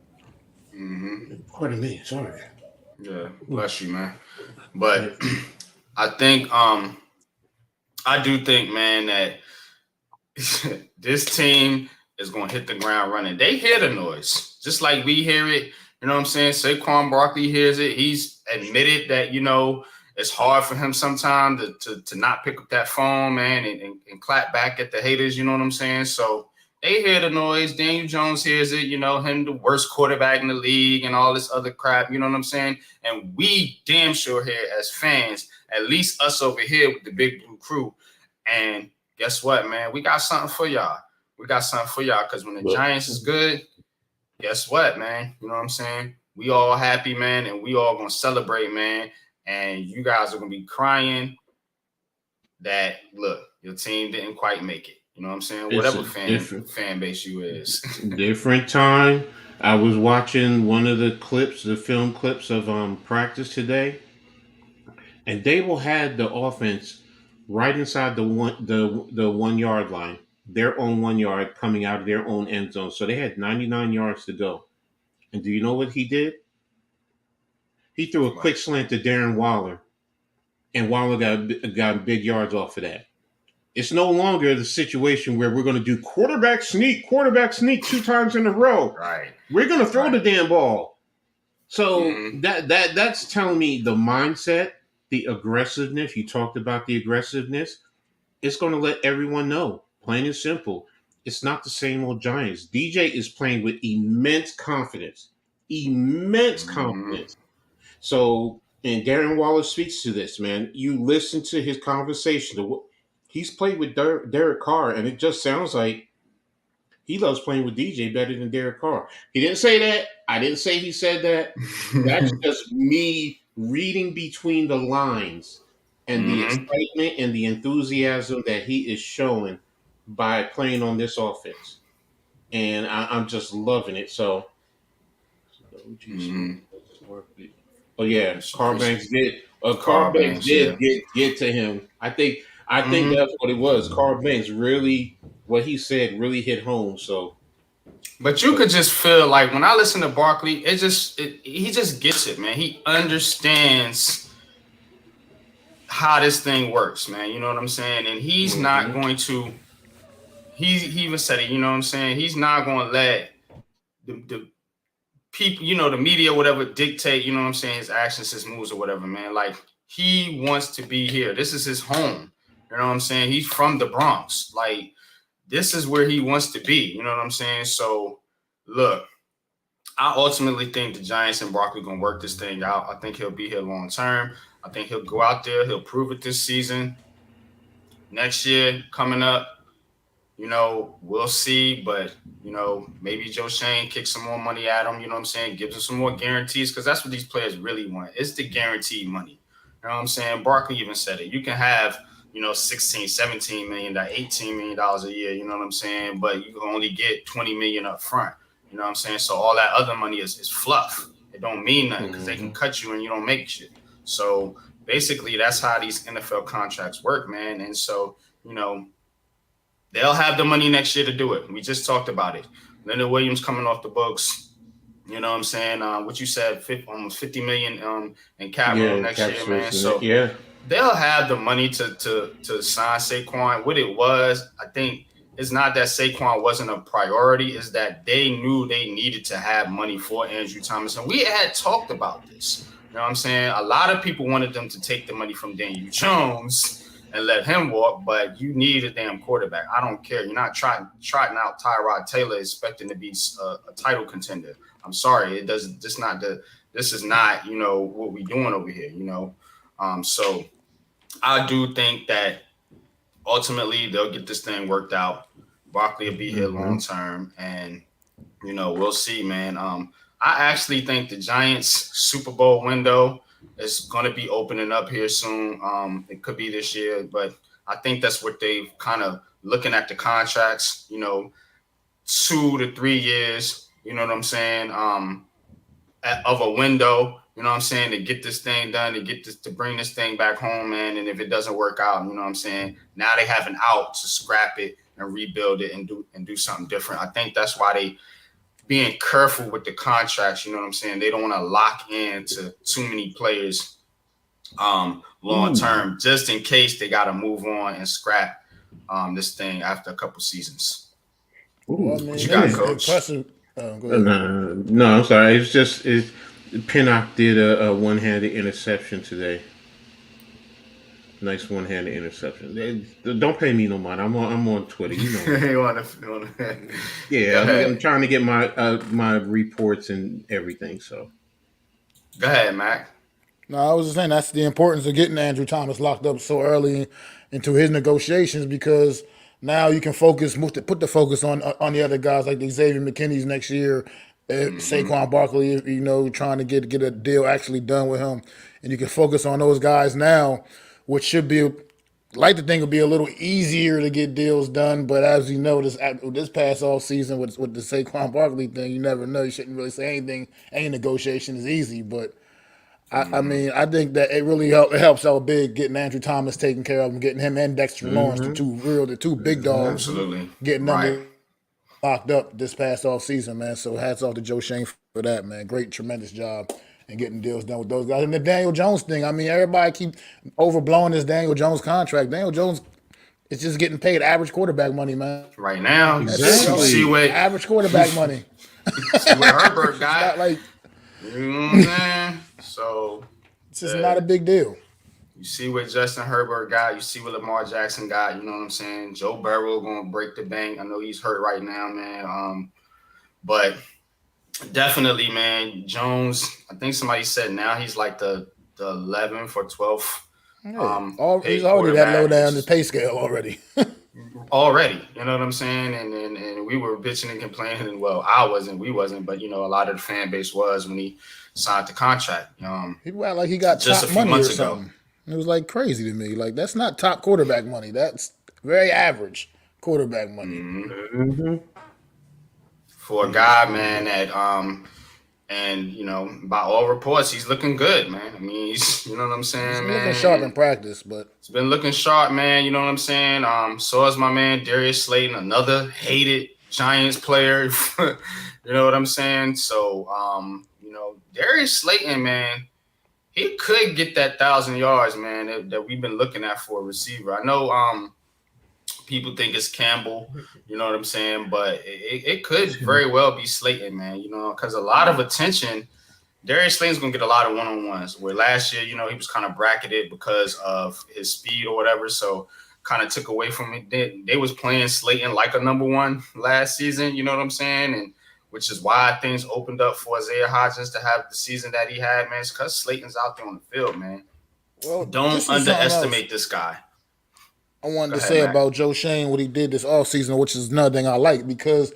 Pardon me, sorry. Yeah, bless you, man. But I think I do think, man, that this team is going to hit the ground running. They hear the noise, just like we hear it. You know what I'm saying? Saquon Barkley hears it. He's admitted that, it's hard for him sometimes to not pick up that phone, man, and clap back at the haters. You know what I'm saying? So they hear the noise. Daniel Jones hears it, him the worst quarterback in the league and all this other crap. You know what I'm saying? And we damn sure here as fans, at least us over here with the Big Blue Crew. And guess what, man? We got something for y'all. Because when the Giants is good, guess what, man? You know what I'm saying? We all happy, man, and we all going to celebrate, man. And you guys are going to be crying that, look, your team didn't quite make it. You know what I'm saying? Whatever fan base you is. Different time. I was watching one of the film clips of practice today, and Dable had the offense right inside the 1 yard line, their own 1 yard, coming out of their own end zone. So they had 99 yards to go. And do you know what he did? He threw a quick slant to Darren Waller, and Waller got big yards off of that. It's no longer the situation where we're going to do quarterback sneak 2 times in a row. Right. We're going to throw the damn ball. So that's telling me the mindset, the aggressiveness. You talked about the aggressiveness. It's going to let everyone know, plain and simple, it's not the same old Giants. DJ is playing with immense confidence. So, and Darren Waller speaks to this, man. You listen to his conversation. He's played with Derek Carr, and it just sounds like he loves playing with DJ better than Derek Carr. He didn't say that. I didn't say he said that. That's just me reading between the lines and the excitement and the enthusiasm that he is showing by playing on this offense. And I'm just loving it. So, oh yeah, Carbanks did. Carbanks did get to him. I think that's what it was. Carbanks really, what he said really hit home. So, but you could just feel like when I listen to Barkley, he just gets it, man. He understands how this thing works, man. You know what I'm saying? And he's not going to. He even said it. You know what I'm saying? He's not going to let the people, the media, whatever, dictate, you know what I'm saying, his actions, his moves, or whatever, man. Like, he wants to be here. This is his home. You know what I'm saying? He's from the Bronx. Like, this is where he wants to be. You know what I'm saying? So, look, I ultimately think the Giants and Barkley going to work this thing out. I think he'll be here long term. I think he'll go out there. He'll prove it this season. Next year, coming up, we'll see, but, maybe Joe Shane kicks some more money at him, you know what I'm saying, gives him some more guarantees, because that's what these players really want. It's the guaranteed money. You know what I'm saying? Barkley even said it. You can have, 16, 17 million, $18 million a year, you know what I'm saying, but you can only get 20 million up front, you know what I'm saying? So all that other money is fluff. It don't mean nothing because they can cut you and you don't make shit. So basically that's how these NFL contracts work, man. And so, they'll have the money next year to do it. We just talked about it. Leonard Williams coming off the books. You know what I'm saying? What you said, almost $50 million in cap room next year, man. So they'll have the money to sign Saquon. What it was, I think, it's not that Saquon wasn't a priority. It's that they knew they needed to have money for Andrew Thomas. And we had talked about this. You know what I'm saying? A lot of people wanted them to take the money from Daniel Jones and let him walk, but you need a damn quarterback. I don't care. You're not trotting out Tyrod Taylor expecting to be a title contender. I'm sorry. This is not what we're doing over here, So I do think that ultimately they'll get this thing worked out. Barkley will be here long term, and we'll see, man. I actually think the Giants Super Bowl window is going to be opening up here soon. It could be this year, but I think that's what they kind of looking at the contracts. 2 to 3 years. You know what I'm saying? Of a window. You know what I'm saying, to get this thing done, to bring this thing back home, man. And if it doesn't work out, you know what I'm saying, now they have an out to scrap it and rebuild it and do something different. I think that's why they being careful with the contracts. You know what I'm saying? They don't want to lock into too many players long term, just in case they got to move on and scrap this thing after a couple seasons. Well, I mean, What you got, Coach? impressive. Go ahead. No, I'm sorry. Pinnock did a one-handed interception today. Nice one-handed interception. Don't pay me no mind. I'm on Twitter. You know. You wanna Yeah, I'm trying to get my reports and everything. So go ahead, Mac. No, I was just saying that's the importance of getting Andrew Thomas locked up so early into his negotiations because now you can put the focus on the other guys like the Xavier McKinney's next year, Saquon Barkley, trying to get a deal actually done with him, and you can focus on those guys now, which should be like to think it'll be a little easier to get deals done. But as you know, this past off season with the Saquon Barkley thing, you never know. You shouldn't really say anything. Any negotiation is easy, but I mean, I think that it really it helps out big getting Andrew Thomas taken care of and getting him and Dexter Lawrence, the two big dogs, Absolutely. getting Right. them locked up this past off season, man. So hats off to Joe Shane for that, man. Great, tremendous job and getting deals done with those guys. And the Daniel Jones thing, I mean, everybody keep overblowing this Daniel Jones contract. Daniel Jones is just getting paid average quarterback money, man. Right now, Exactly. you see what Average quarterback money. Herbert got. Not like You know what I'm saying? So it's just not a big deal. you see what Justin Herbert got. You see what Lamar Jackson got. You know what I'm saying? Joe Burrow gonna break the bank. I know he's hurt right now, man. But definitely, man. Jones. I think somebody said now he's like the 11th or 12th. He's already that low down the pay scale already. Already, you know what I'm saying? And we were bitching and complaining. Well, we wasn't, but a lot of the fan base was when he signed the contract. People act like he got Just top a few money or months ago. something. It was like crazy to me. Like that's not top quarterback money. That's very average quarterback money. For a guy, man, that and by all reports, he's looking good, man. I mean, he's what I'm saying, He's man. looking sharp in practice, but It's been looking sharp, man. You know what I'm saying? So is my man Darius Slayton, another hated Giants player. You know what I'm saying? So, Darius Slayton, man, he could get that 1,000 yards, man, that we've been looking at for a receiver. I know people think it's Campbell, you know what I'm saying? But it could very well be Slayton, man, because a lot of attention. Darius Slayton's going to get a lot of one-on-ones, where last year, he was kind of bracketed because of his speed or whatever, so kind of took away from it. They was playing Slayton like a number one last season, you know what I'm saying? And which is why things opened up for Isaiah Hodgins to have the season that he had, man. It's because Slayton's out there on the field, man. well, Don't underestimate this guy. I wanted to ahead, say Mac. about Joe Shane, what he did this offseason, which is another thing I like because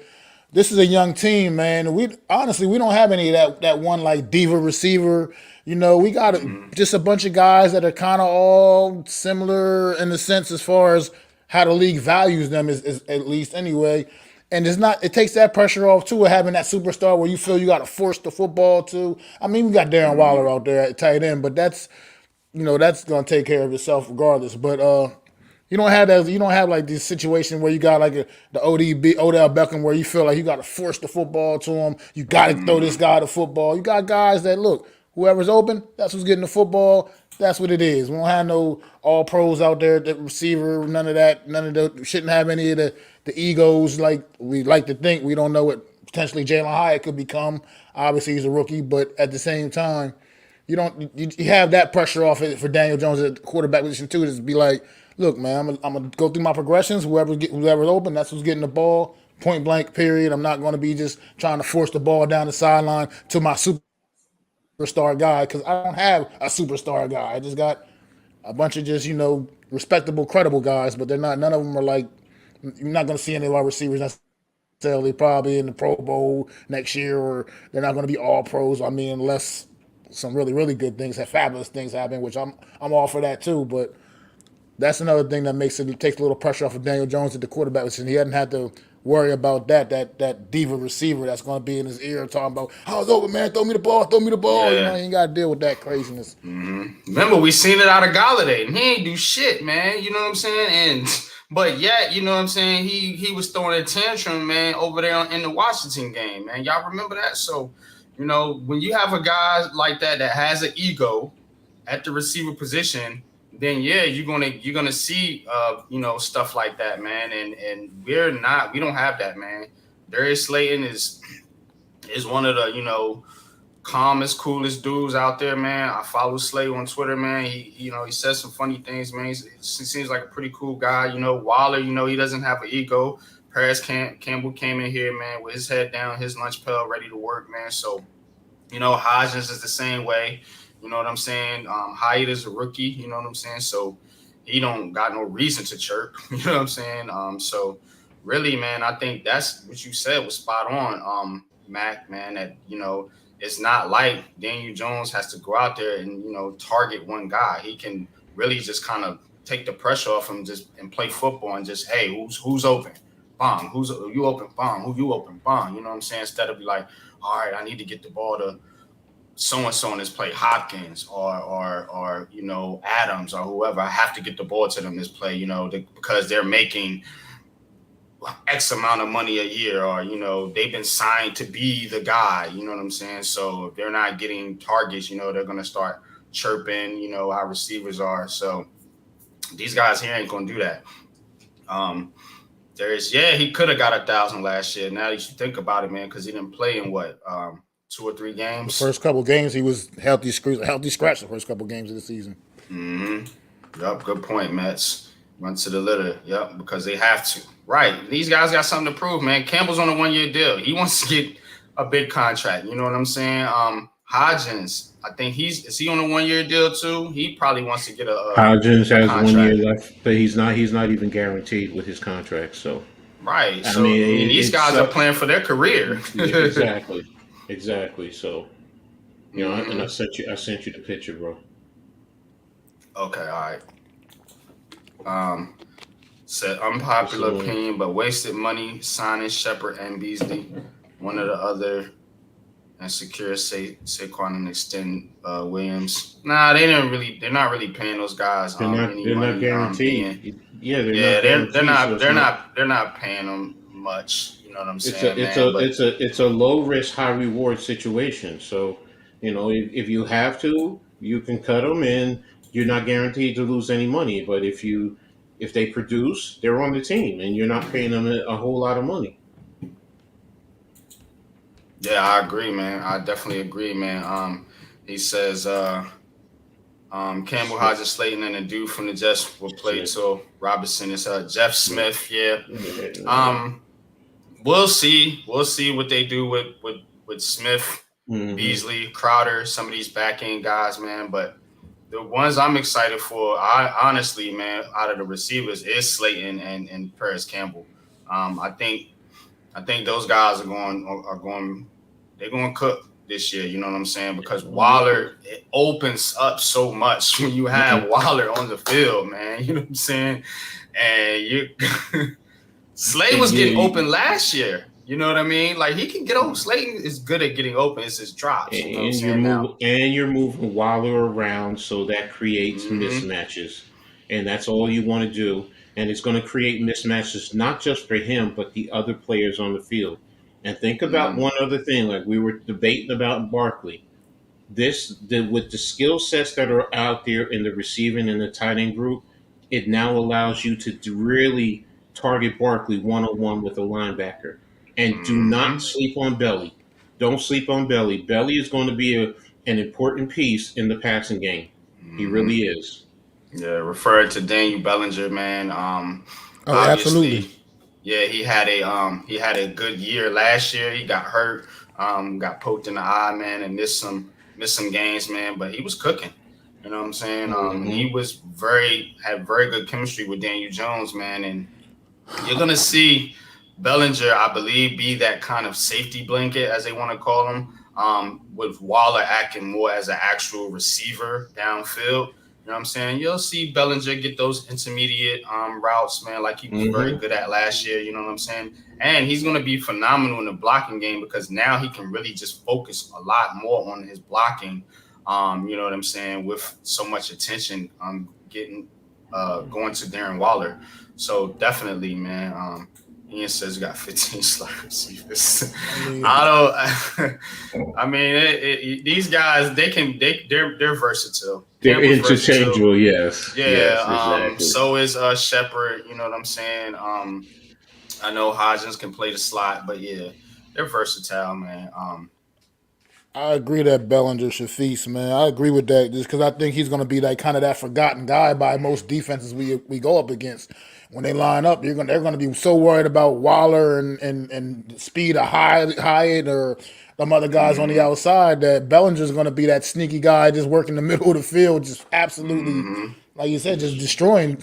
this is a young team, man. We don't have any of that one like diva receiver. We got just a bunch of guys that are kind of all similar in the sense as far as how the league values them is at least anyway. And it takes that pressure off too of having that superstar where you feel you got to force the football to. I mean, we got Darren Waller out there at tight end, but that's going to take care of itself regardless. But you don't have that. You don't have like this situation where you got like the Odell Beckham, where you feel like you got to force the football to him. You got to throw this guy the football. You got guys that look, whoever's open, that's who's getting the football. That's what it is. We don't have no all pros out there, the receiver, none of that. Shouldn't have any of the egos like we like to think. We don't know what potentially Jalen Hyatt could become. Obviously, he's a rookie, but at the same time, you have that pressure off it for Daniel Jones at the quarterback position too. To be like, look, man, I'm gonna go through my progressions. Whoever's open, that's who's getting the ball. Point blank. Period. I'm not going to be just trying to force the ball down the sideline to my superstar guy because I don't have a superstar guy. I just got a bunch of just respectable, credible guys, but they're not. None of them are like you're not going to see any of our receivers necessarily probably in the Pro Bowl next year, or they're not going to be all pros. I mean, unless some really really good things, have fabulous things happen, which I'm all for that too. But that's another thing that makes it takes a little pressure off of Daniel Jones at the quarterback position. He hadn't had to worry about that diva receiver that's going to be in his ear talking about, "How's over, man? Throw me the ball, throw me the ball." You know, Yeah. you ain't got to deal with that craziness. Remember, we seen it out of Galladay, and he ain't do shit, man. You know what I'm saying? And but yet, you know what I'm saying? He was throwing a tantrum, man, over there in the Washington game, man. Y'all remember that? So, you know, when you have a guy like that has an ego at the receiver position, then yeah, you're gonna see stuff like that, man. And we don't have that, man. Darius Slayton is one of the calmest, coolest dudes out there, man. I follow Slay on Twitter, man. He says some funny things, man. He seems like a pretty cool guy. Waller, he doesn't have an ego. Paris Campbell came in here, man, with his head down, his lunch pail, ready to work, man. So, Hodgins is the same way. You know what I'm saying? Hyatt is a rookie. You know what I'm saying? So he don't got no reason to chirp. You know what I'm saying? So really, man, I think that's what you said was spot on, Mac, man. That it's not like Daniel Jones has to go out there and target one guy. He can really just kind of take the pressure off him and play football and just, hey, who's open? Bomb. Who you open? Bomb. Who you open? Bomb. You know what I'm saying? Instead of be like, all right, I need to get the ball to so and so on this play, Hopkins or Adams or whoever. I have to get the ball to them this play, because they're making X amount of money a year, or they've been signed to be the guy. You know what I'm saying? So if they're not getting targets, they're gonna start chirping. Our receivers are. So these guys here ain't gonna do that. He could have got 1,000 last year. Now you should think about it, man, because he didn't play in 2 or 3 games. The first couple games, he was healthy scratch the first couple games of the season. Yep, good point, Mets. Run to the litter. Yep, because they have to. Right. These guys got something to prove, man. Campbell's on a 1-year deal. He wants to get a big contract. You know what I'm saying? Hodgins, I think is he on a 1-year deal too? He probably wants to get a Hodgins has contract. 1 year left, but he's not even guaranteed with his contract. So right. So I mean these guys are playing for their career. Yeah, exactly. So and I sent you the picture, bro. Okay, all right. Said unpopular opinion, but wasted money signing Shepard and Beasley, one or the other, and secure Saquon and extend Williams. Nah, they're not really paying those guys they're any money. Not guaranteed. They're not paying them much. You know what I'm saying? It's a low risk, high reward situation. So if you have to, you can cut them, and you're not guaranteed to lose any money. But if they produce, they're on the team, and you're not paying them a whole lot of money. Yeah, I agree, man. I definitely agree, man. He says Campbell, Hodges, Slayton, and a dude from the Jets will play till Robinson is Jeff Smith. Yeah. We'll see. We'll see what they do with Smith, Beasley, Crowder, some of these back end guys, man. But the ones I'm excited for, I honestly, man, out of the receivers is Slayton and Paris Campbell. I think those guys are going to cook this year. You know what I'm saying? Because Waller, it opens up so much when you have Waller on the field, man. You know what I'm saying? And Slay was getting open last year. You know what I mean? Like he can get open. Slayton is good at getting open. It's his drops. You know what I'm saying? You're moving Waller around, so that creates mismatches, and that's all you want to do. And it's going to create mismatches not just for him, but the other players on the field. And think about one other thing, like we were debating about Barkley. With the skill sets that are out there in the receiving and the tight end group, it now allows you to really target Barkley one-on-one with a linebacker. And do not sleep on Belly. Don't sleep on Belly. Belly is going to be an important piece in the passing game. He really is. Yeah, referring to Daniel Bellinger, man. Absolutely. Yeah, he had a good year last year. He got hurt, got poked in the eye, man, and missed some games, man. But he was cooking. You know what I'm saying? He had very good chemistry with Daniel Jones, man, and You're gonna see Bellinger, I believe, be that kind of safety blanket, as they want to call him, with Waller acting more as an actual receiver downfield. You know what I'm saying? You'll see Bellinger get those intermediate routes, man, like he was very Hmm. good at last year. You know what I'm saying? And he's going to be phenomenal in the blocking game because now he can really just focus a lot more on his blocking. You know what I'm saying? With so much attention getting going to Darren Waller. So definitely, man. Ian says he got 15 slot receivers. I mean, I don't. I mean, these guys they're versatile. They're Campbell's versatile. interchangeable. Yes, Yeah. yes, exactly. So is Shepard. You know what I'm saying. I know Hodgins can play the slot, but yeah, they're versatile, man. I agree that Bellinger should feast, man. I agree with that just because I think he's going to be that kind of that forgotten guy by most defenses we go up against. When they line up, they're going to be so worried about Waller and speed of Hyatt or some other guys on the Mm-hmm, outside that Bellinger's going to be that sneaky guy just working the middle of the field, just absolutely mm-hmm. like you said, just destroying,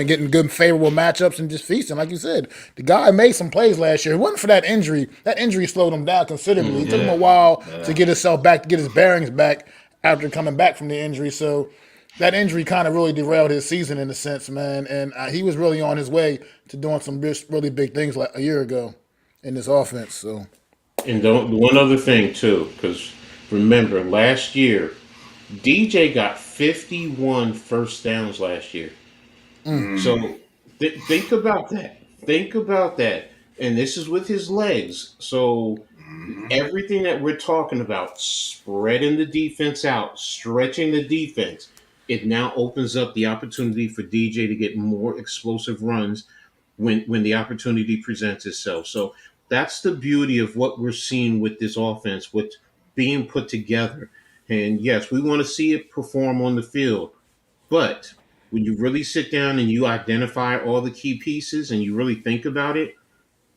getting good favorable matchups and just feasting. Like you said, the guy made some plays last year. It wasn't for that injury. That injury slowed him down considerably. It took him a Yeah, while to yeah. get himself back, to get his bearings back after coming back from the injury. So that injury kind of really derailed his season in a sense, man. And he was really on his way to doing some really big things like a year ago in this offense. So And don't one other thing too, because remember last year DJ got 51 first downs last year. Mm, So think about that. Think about that. And this is with his legs. So mm-hmm, everything that we're talking about, spreading the defense out, stretching the defense, it now opens up the opportunity for DJ to get more explosive runs when the opportunity presents itself. So that's the beauty of what we're seeing with this offense, what's being put together. And yes, we want to see it perform on the field, but when you really sit down and you identify all the key pieces and you really think about it,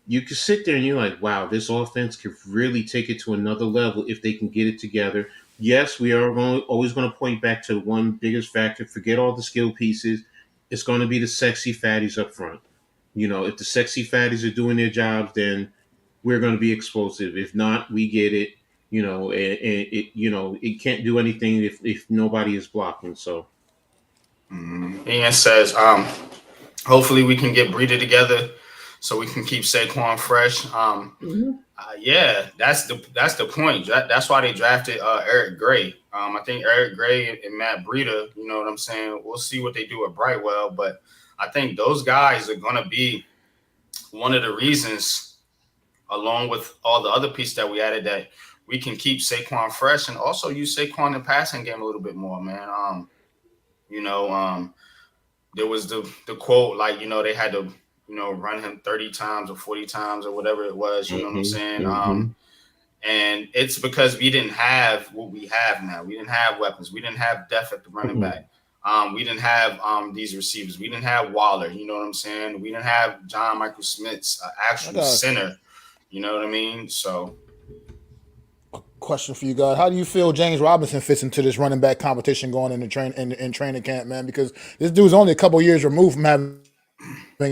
you can sit there and you're like, wow, this offense could really take it to another level if they can get it together. Yes, we are always going to point back to one biggest factor. Forget all the skill pieces. It's going to be the sexy fatties up front. If the sexy fatties are doing their jobs, then we're going to be explosive. If not, we get it. It can't do anything if nobody is blocking. So, mm-hmm. Ian says, hopefully we can get Breida together so we can keep Saquon fresh. mhm. Yeah, that's the point. That's why they drafted Eric Gray. I think Eric Gray and Matt Breida. You know what I'm saying? We'll see what they do at Brightwell, but I think those guys are going to be one of the reasons, along with all the other pieces that we added, that we can keep Saquon fresh and also use Saquon in the passing game a little bit more, man. You know, there was the quote, like, they had to run him 30 times or 40 times or whatever it was. You know what I'm Mhm, saying? mhm, And it's because we didn't have what we have now. We didn't have weapons. We didn't have depth at the running mhm. back. We didn't have these receivers. We didn't have Waller. You know what I'm saying? We didn't have John Michael Smith's I actual got center. You know what I mean? So a question for you guys. How do you feel James Robinson fits into this running back competition going into in training camp, man? Because this dude's only a couple years removed from having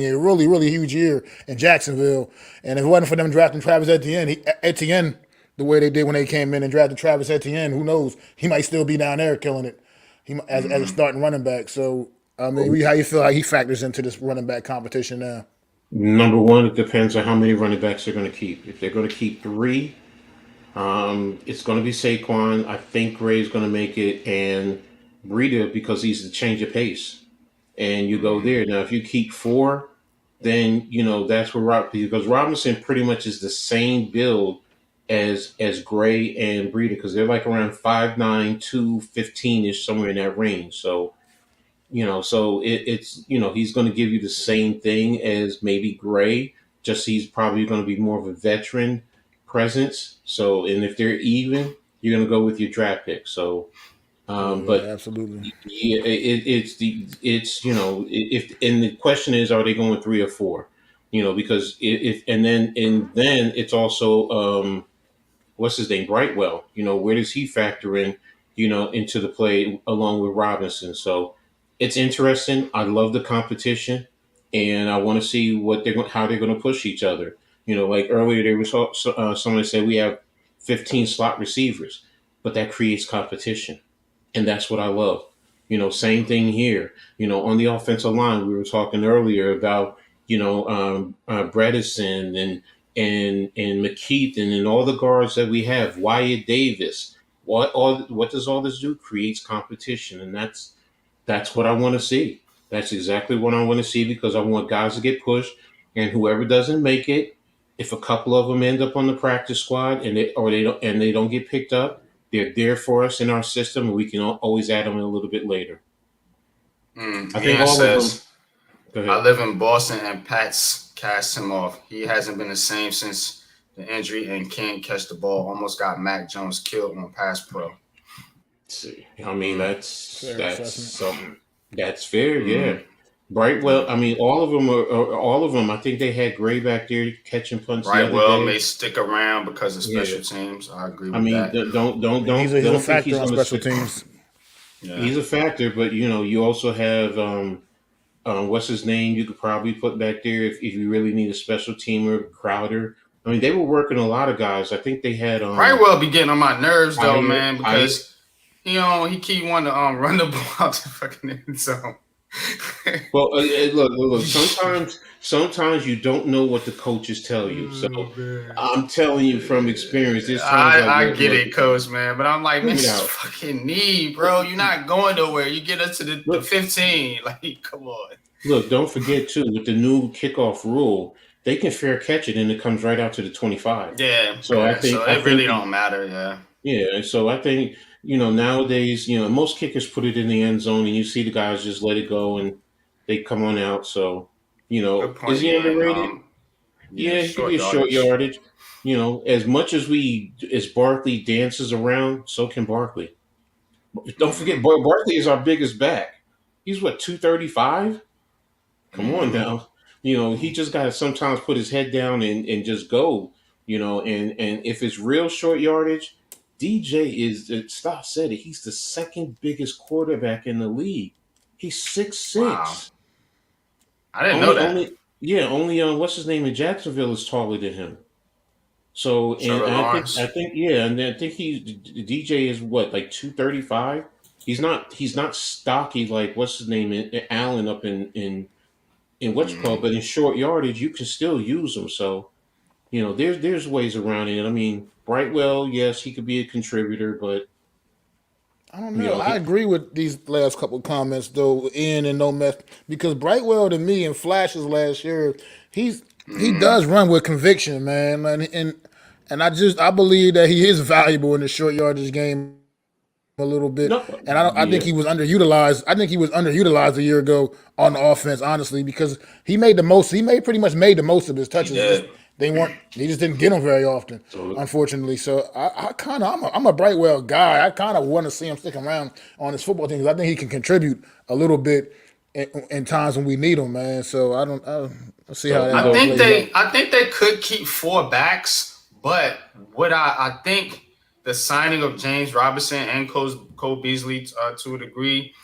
a really, really huge year in Jacksonville. And if it wasn't for them drafting Travis Etienne the way they did when they came in and drafted Travis Etienne, who knows? He might still be down there killing it. As a starting running back. So I mean, how you feel like he factors into this running back competition now? Number one, it depends on how many running backs they're going to keep. If they're going to keep three, it's going to be Saquon. I think Gray's going to make it, and Breida because he's the change of pace. And you go there. Now, if you keep four, then that's where because Robinson pretty much is the same build as Gray and Breida because they're like around 5'9", 215 ish, somewhere in that range. So it's he's going to give you the same thing as maybe Gray, just he's probably going to be more of a veteran presence. So, and if they're even, you're going to go with your draft pick. So, Yeah, but absolutely. yeah, it's if and the question is, are they going three or four? Because if and then it's also what's his name, Brightwell. Where does he factor in? Into the play along with Robinson. So it's interesting. I love the competition. and I want to see how they're going to push each other. Like earlier there was someone said we have 15 slot receivers, but that creates competition, and that's what I love. Same thing here. On the offensive line, we were talking earlier about Bredesen and McKeith and all the guards that we have. Wyatt Davis. What does all this do? Creates competition, and that's what I want to see. That's exactly what I want to see because I want guys to get pushed, and whoever doesn't make it, if a couple of them end up on the practice squad they don't get picked up, they're there for us in our system, and we can always add them in a little bit later. I think Ian all of them. says, Go I ahead. live in Boston and Pats cast him off. He hasn't been the same since the injury and can't catch the ball. Almost got Mac Jones killed on Pass Pro. See, I mean Fair that's assessment. something that's fair, yeah. Mm. Brightwell, I mean, all of them are all of them. I think they had Gray back there catching punts the other Brightwell may day. stick around because of Yeah, special teams. I agree I with mean, that. He's a don't think factor he's on going to special sit. teams. Yeah. He's a factor, but you also have what's his name? You could probably put back there if you really need a special teamer, Crowder. I mean, they were working a lot of guys. I think they had Brightwell be getting on my nerves though, man, Hyatt. because he keep wanting to run the ball out the fucking end zone. Well, look. Sometimes you don't know what the coaches tell you. So I'm telling you from experience. There's times like, I get look, it, coach, man, but I'm like, man, look it this is out. fucking knee, bro. You're not going nowhere. You get us to the Look, 15. Like, come on. look. Don't forget too with the new kickoff rule, they can fair catch it and it comes right out to the 25. Yeah, So yeah. So I it really think don't matter, yeah. yeah. So I think nowadays most kickers put it in the end zone and you see the guys just let it go and they come on out. So Good is point, he Ian. underrated? Yeah, Yeah, he could be short a short yardage. yardage. As much as Barkley dances around, so can Barkley. Don't forget, Mm-hmm. Barkley is our biggest back. He's what 235. Come on Mm-hmm. now. He just got to sometimes put his head down and just go. And if it's real short yardage, DJ is. Stop said it. He's the second biggest quarterback in the league. He's six Wow. six. I didn't know Only that. only yeah. Only what's his name in Jacksonville is taller than him. So and Trevor I Lawrence. think yeah, and I think DJ is what like 235. He's not stocky like what's his name Allen up in what's Mm-hmm. called, but in short yardage you can still use him. So there's ways around it. I mean Brightwell, yes, he could be a contributor, but I don't you know. know I he agree with these last couple of comments though, Ian and No Mess, because Brightwell to me in flashes last year, he Mm-hmm. does run with conviction, man, and I believe that he is valuable in the short yardage game a little bit. no And I think yeah he was underutilized. I think he was underutilized a year ago on the offense, honestly, because he made the most. He made pretty much made the most of his He touches. Just did. they weren't. He just didn't get them very often, so unfortunately. So I kind of I'm a Brightwell guy. I kind of want to see him stick around on his football team because I think he can contribute a little bit in times when we need him, man. So I'll see how so that all plays out. I think they could keep four backs, but what I think the signing of James Robinson and Cole Beasley to a degree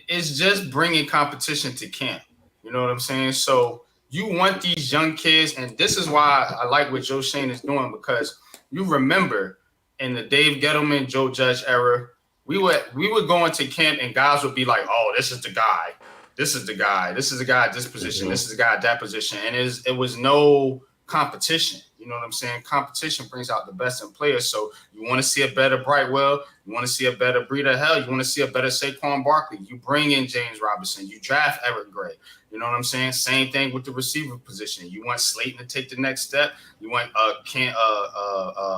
is just bringing competition to camp. You know what I'm saying? So you want these young kids, and this is why I like what Joe Shane is doing because you remember in the Dave Gettleman, Joe Judge era, we would go into camp and guys would be like, "Oh, this is the guy. This is the guy. This is the guy at this position. mhm. This is the guy at that position." And it was no competition. You know what I'm saying? Competition brings out the best in players. So you want to see a better Brightwell. You want to see a better Breida Hell. You want to see a better Saquon Barkley. You bring in James Robinson. You draft Eric Gray. You know what I'm saying? Same thing with the receiver position. You want Slayton to take the next step. You want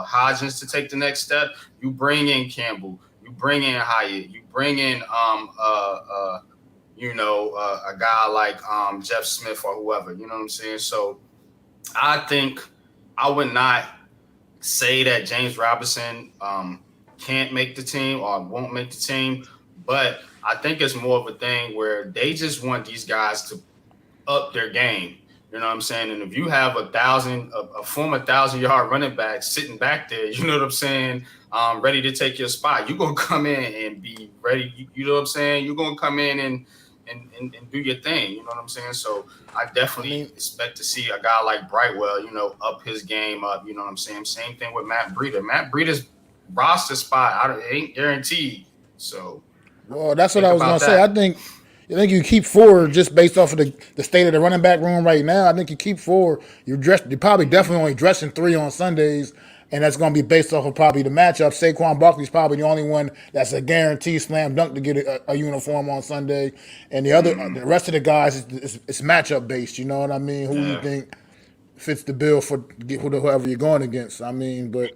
Hodgins to take the next step. You bring in Campbell. You bring in Hyatt. You bring in a guy like Jeff Smith or whoever. You know what I'm saying? So I think I would not say that James Robinson can't make the team or won't make the team, but I think it's more of a thing where they just want these guys to up their game. You know what I'm saying? And if you have a former 1,000-yard running back sitting back there, you know what I'm saying, ready to take your spot, you're gonna come in and be ready. You know what I'm saying? You're gonna come in and and do your thing. You know what I'm saying? So I I definitely mean, expect to see a guy like Brightwell, up his game up. You know what I'm saying? Same thing with Matt Breida. Matt Breida's roster spot, it ain't guaranteed. So well, that's what think I was gonna about say. that. I think you keep four just based off of the state of the running back room right now. I think you keep four. You're probably definitely only dressing three on Sundays, and that's going to be based off of probably the matchup. Saquon Barkley's probably the only one that's a guaranteed slam dunk to get a uniform on Sunday, and the rest of the guys it's matchup based. You know what I mean? Who you Yeah, think fits the bill for whoever you're going against. I mean, but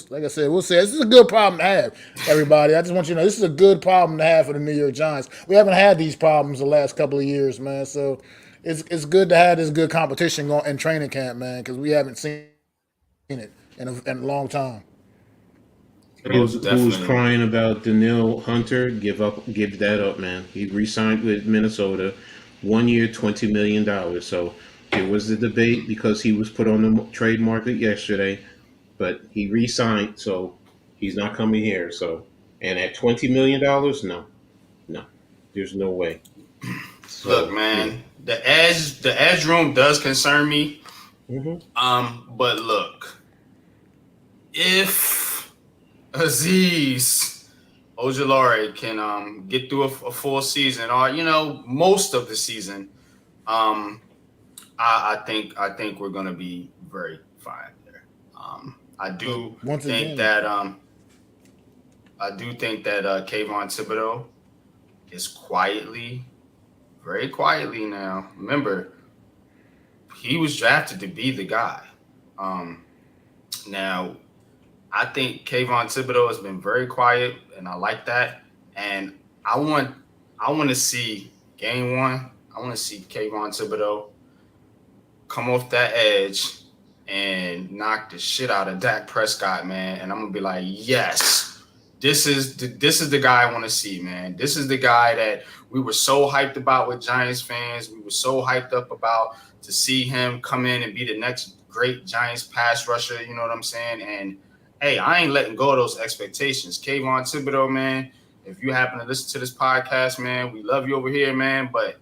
like I said, we'll say this is a good problem to have. Everybody, I just want you to know this is a good problem to have for the New York Giants. We haven't had these problems the last couple of years, man. So it's good to have this good competition going in training camp, man, because we haven't seen it in a long time. most Who's definitely. crying about Daniil Hunter? Give that up, man. He re-signed with Minnesota, 1 year, $20 million. So there was the debate because he was put on the trade market yesterday, but he re-signed, so he's not coming here. So, and at $20 million, no, no, there's no way. Look, So man, the edge room does concern me. hmm But look, if Aziz Ojulari can get through a full season, or most of the season, um I think we're gonna be very fine there. I But do once think again, that Kayvon Thibodeau is quietly, very quietly now. Remember, he was drafted to be the guy. Um, Now, I think Kayvon Thibodeau has been very quiet, and I like that. And I want I want to see game one. I want to see Kayvon Thibodeau come off that edge and knock the shit out of Dak Prescott, man. And I'm gonna be like, yes, this is the guy I want to see, man. This is the guy that we were so hyped about with Giants fans. We were so hyped up about to see him come in and be the next great Giants pass rusher. You know what I'm saying? And hey, I ain't letting go of those expectations. Kayvon Thibodeau, man. If you happen to listen to this podcast, man, we love you over here, man. But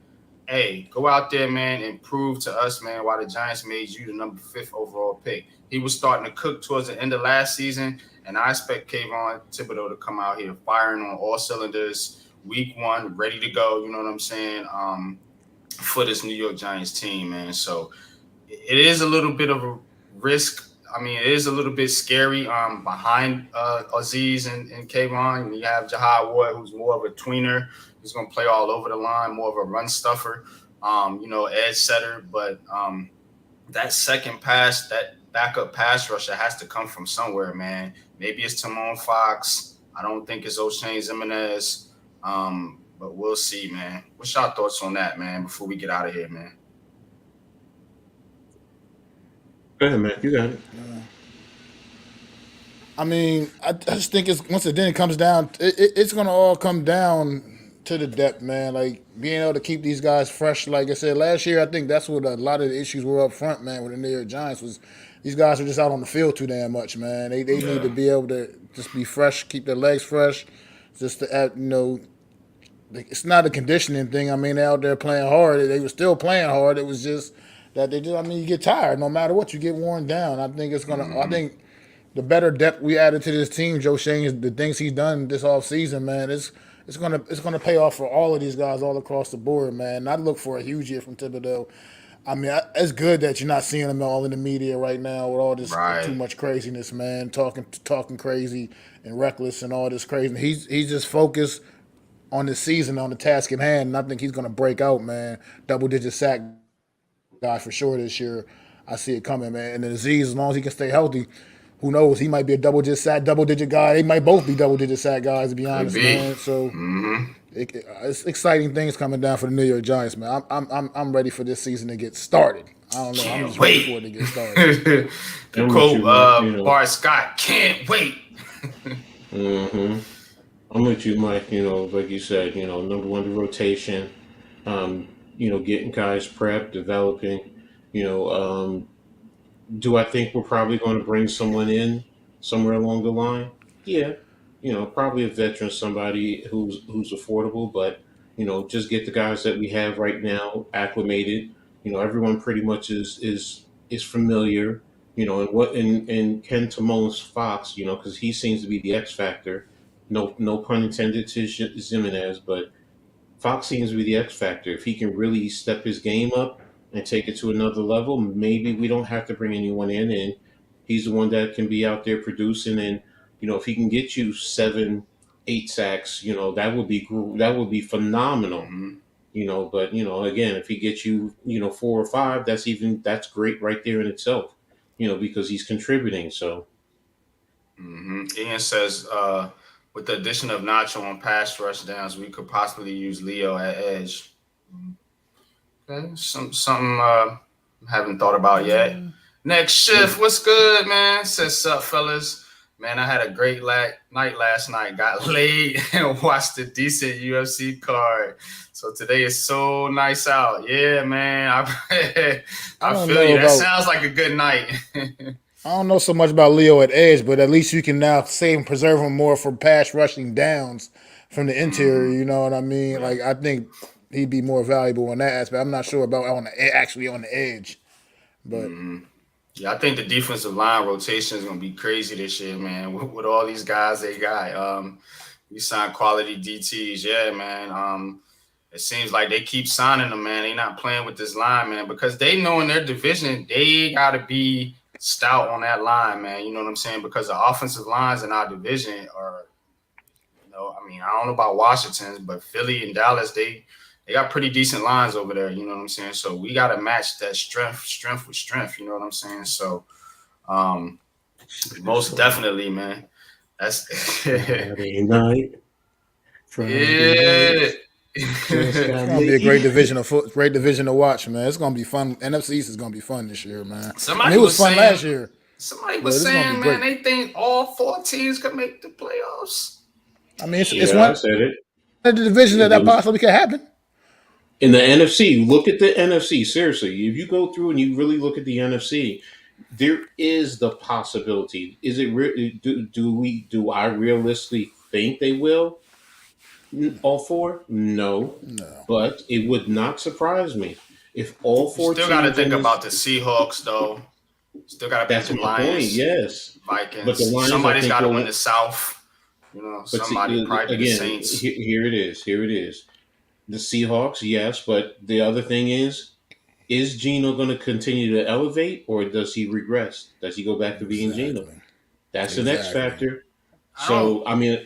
hey, go out there, man, and prove to us, man, why the Giants made you the number fifth overall pick. He was starting to cook towards the end of last season, and I expect Kayvon Thibodeau to come out here firing on all cylinders, week one, ready to go. You know what I'm saying? For this New York Giants team, man. So it is a little bit of a risk. I mean, it is a little bit scary behind Aziz and Kayvon. You have Jahad Ward, who's more of a tweener. He's going to play all over the line, more of a run stuffer, edge setter. But that second pass, that backup pass rusher has to come from somewhere, man. Maybe it's Timon Fox. I don't think it's O'Shane Zimenez. But we'll see, man. What's your thoughts on that, man, before we get out of here, man? go ahead, man. You got it. I mean, I just think it's once again it comes down. It's gonna all come down to the depth, man. Like being able to keep these guys fresh. Like I said last year, I think that's what a lot of the issues were up front, man. With the New York Giants was these guys are just out on the field too damn much, man. They need Yeah. to be able to just be fresh, keep their legs fresh, just to it's not a conditioning thing. I mean, they're out there playing hard. They were still playing hard. It was just that they just. I mean, you get tired no matter what. You get worn down. I think it's gonna. I think the better depth we added to this team, Joe Shane, is the things he's done this off season, man. It's gonna pay off for all of these guys all across the board, man. I look for a huge year from Thibodeau. I mean, it's good that you're not seeing them all in the media right now with all this too Right. much craziness, man. Talking crazy and reckless and all this crazy. He's just focused on the season, on the task at hand, and I think he's gonna break out, man. Double digit sack guy for sure this year. I see it coming, man. And then Aziz, as long as he can stay healthy, who knows? He might be a double digit guy. They might both be double digit sack guys, to be Could honest, be. man. So Mm-hmm. it's exciting things coming down for the New York Giants, man. I'm ready for this season to get started. I don't know. I'm Can't just ready wait. for it to get started. To I'm with quote you, Mike. You know, Bart Scott, can't wait. hmm I'm with you, Mike. Like you said, number one, the rotation. Um, getting guys prepped, developing. You know, do I think we're probably going to bring someone in somewhere along the line? Yeah, probably a veteran, somebody who's affordable, but Just get the guys that we have right now acclimated. Everyone pretty much is familiar. And Ken Timone's Fox. Because he seems to be the X factor. No pun intended to Jimenez, but Fox seems to be the X factor. If he can really step his game up and take it to another level, maybe we don't have to bring anyone in, and he's the one that can be out there producing. And if he can get you 7, 8 sacks, that would be phenomenal. Mm-hmm. But again, if he gets you 4 or 5, that's great right there in itself. Because he's contributing. So Mm-hmm. Ian says, with the addition of Nacho on pass rush downs, we could possibly use Leo at edge. Okay, something haven't thought about yet. Next shift, what's good, man? Says sup, fellas. Man, I had a great night last night. Got laid and watched a decent UFC card. So today is so nice out. Yeah, man. I feel you. That sounds like a good night. I don't know so much about Leo at edge, but at least you can now save and preserve him more for pass rushing downs from the interior. You know what I mean? Like, I think he'd be more valuable in that aspect. I'm not sure about actually on the edge, but yeah, I think the defensive line rotation is gonna be crazy this year, man. With all these guys they got, we signed quality DTs. Yeah, man. It seems like they keep signing them, man. They not playing with this line, man, because they know in their division they gotta be stout on that line, man. You know what I'm saying? Because the offensive lines in our division are, I mean, I don't know about Washington's, but Philly and Dallas, they got pretty decent lines over there. You know what I'm saying? So we got to match that strength with strength. You know what I'm saying? So, most definitely, man. That's Friday night. Yeah. it's gonna be a great division to watch, man. It's gonna be fun. NFC East is gonna be fun this year, man. It was fun last year. Somebody was saying, man, they think all 4 teams could make the playoffs. I mean, it's one. I said it. The division that possibly could happen. In the NFC, look at the NFC. Seriously, if you go through and you really look at the NFC, there is the possibility. Is it do I realistically think they will? All 4? No. But it would not surprise me if all 4 still got to think about the Seahawks, though. Still got to beat the Lions. Point, yes. Vikings. But the Lions, somebody's got to win the South. Somebody probably the Saints. Here it is. The Seahawks, yes, but the other thing is Geno going to continue to elevate, or does he regress? Does he go back to being Geno? That's the next factor. So, I mean,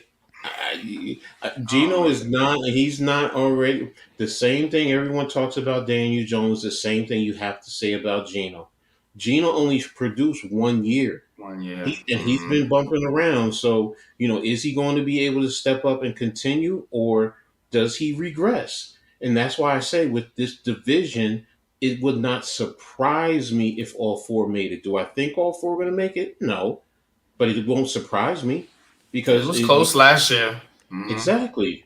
Geno is not. He's not already the same thing. Everyone talks about Daniel Jones. The same thing you have to say about Geno. Geno only produced 1 year. 1 year, and he's been bumping around. So, is he going to be able to step up and continue, or does he regress? And that's why I say with this division, it would not surprise me if all 4 made it. Do I think all 4 are going to make it? No, but it won't surprise me because it was close last year. Exactly.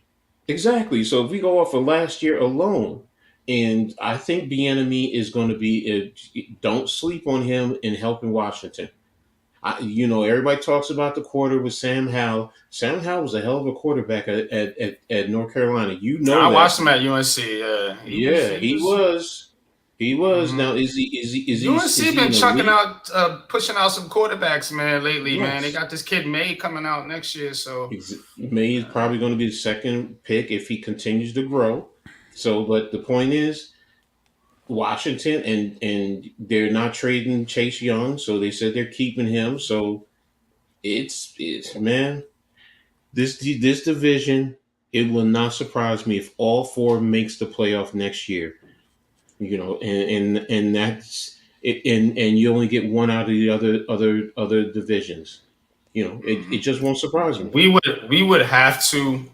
So if we go off of last year alone, and I think Bieniemy is going to be. Don't sleep on him in helping Washington. Everybody talks about the quarter with Sam Howell. Sam Howell was a hell of a quarterback at North Carolina. I watched him at UNC. He was. Mm-hmm. Now is he? UNC been chucking out, pushing out some quarterbacks, man. Lately, man. They got this kid May coming out next year. So May is probably going to be the second pick if he continues to grow. So, but the point is, Washington and they're not trading Chase Young, so they said they're keeping him. So it's man, this division, it will not surprise me if all 4 makes the playoff next year. And that's it, and you only get 1 out of the other divisions. It just won't surprise me. We would have to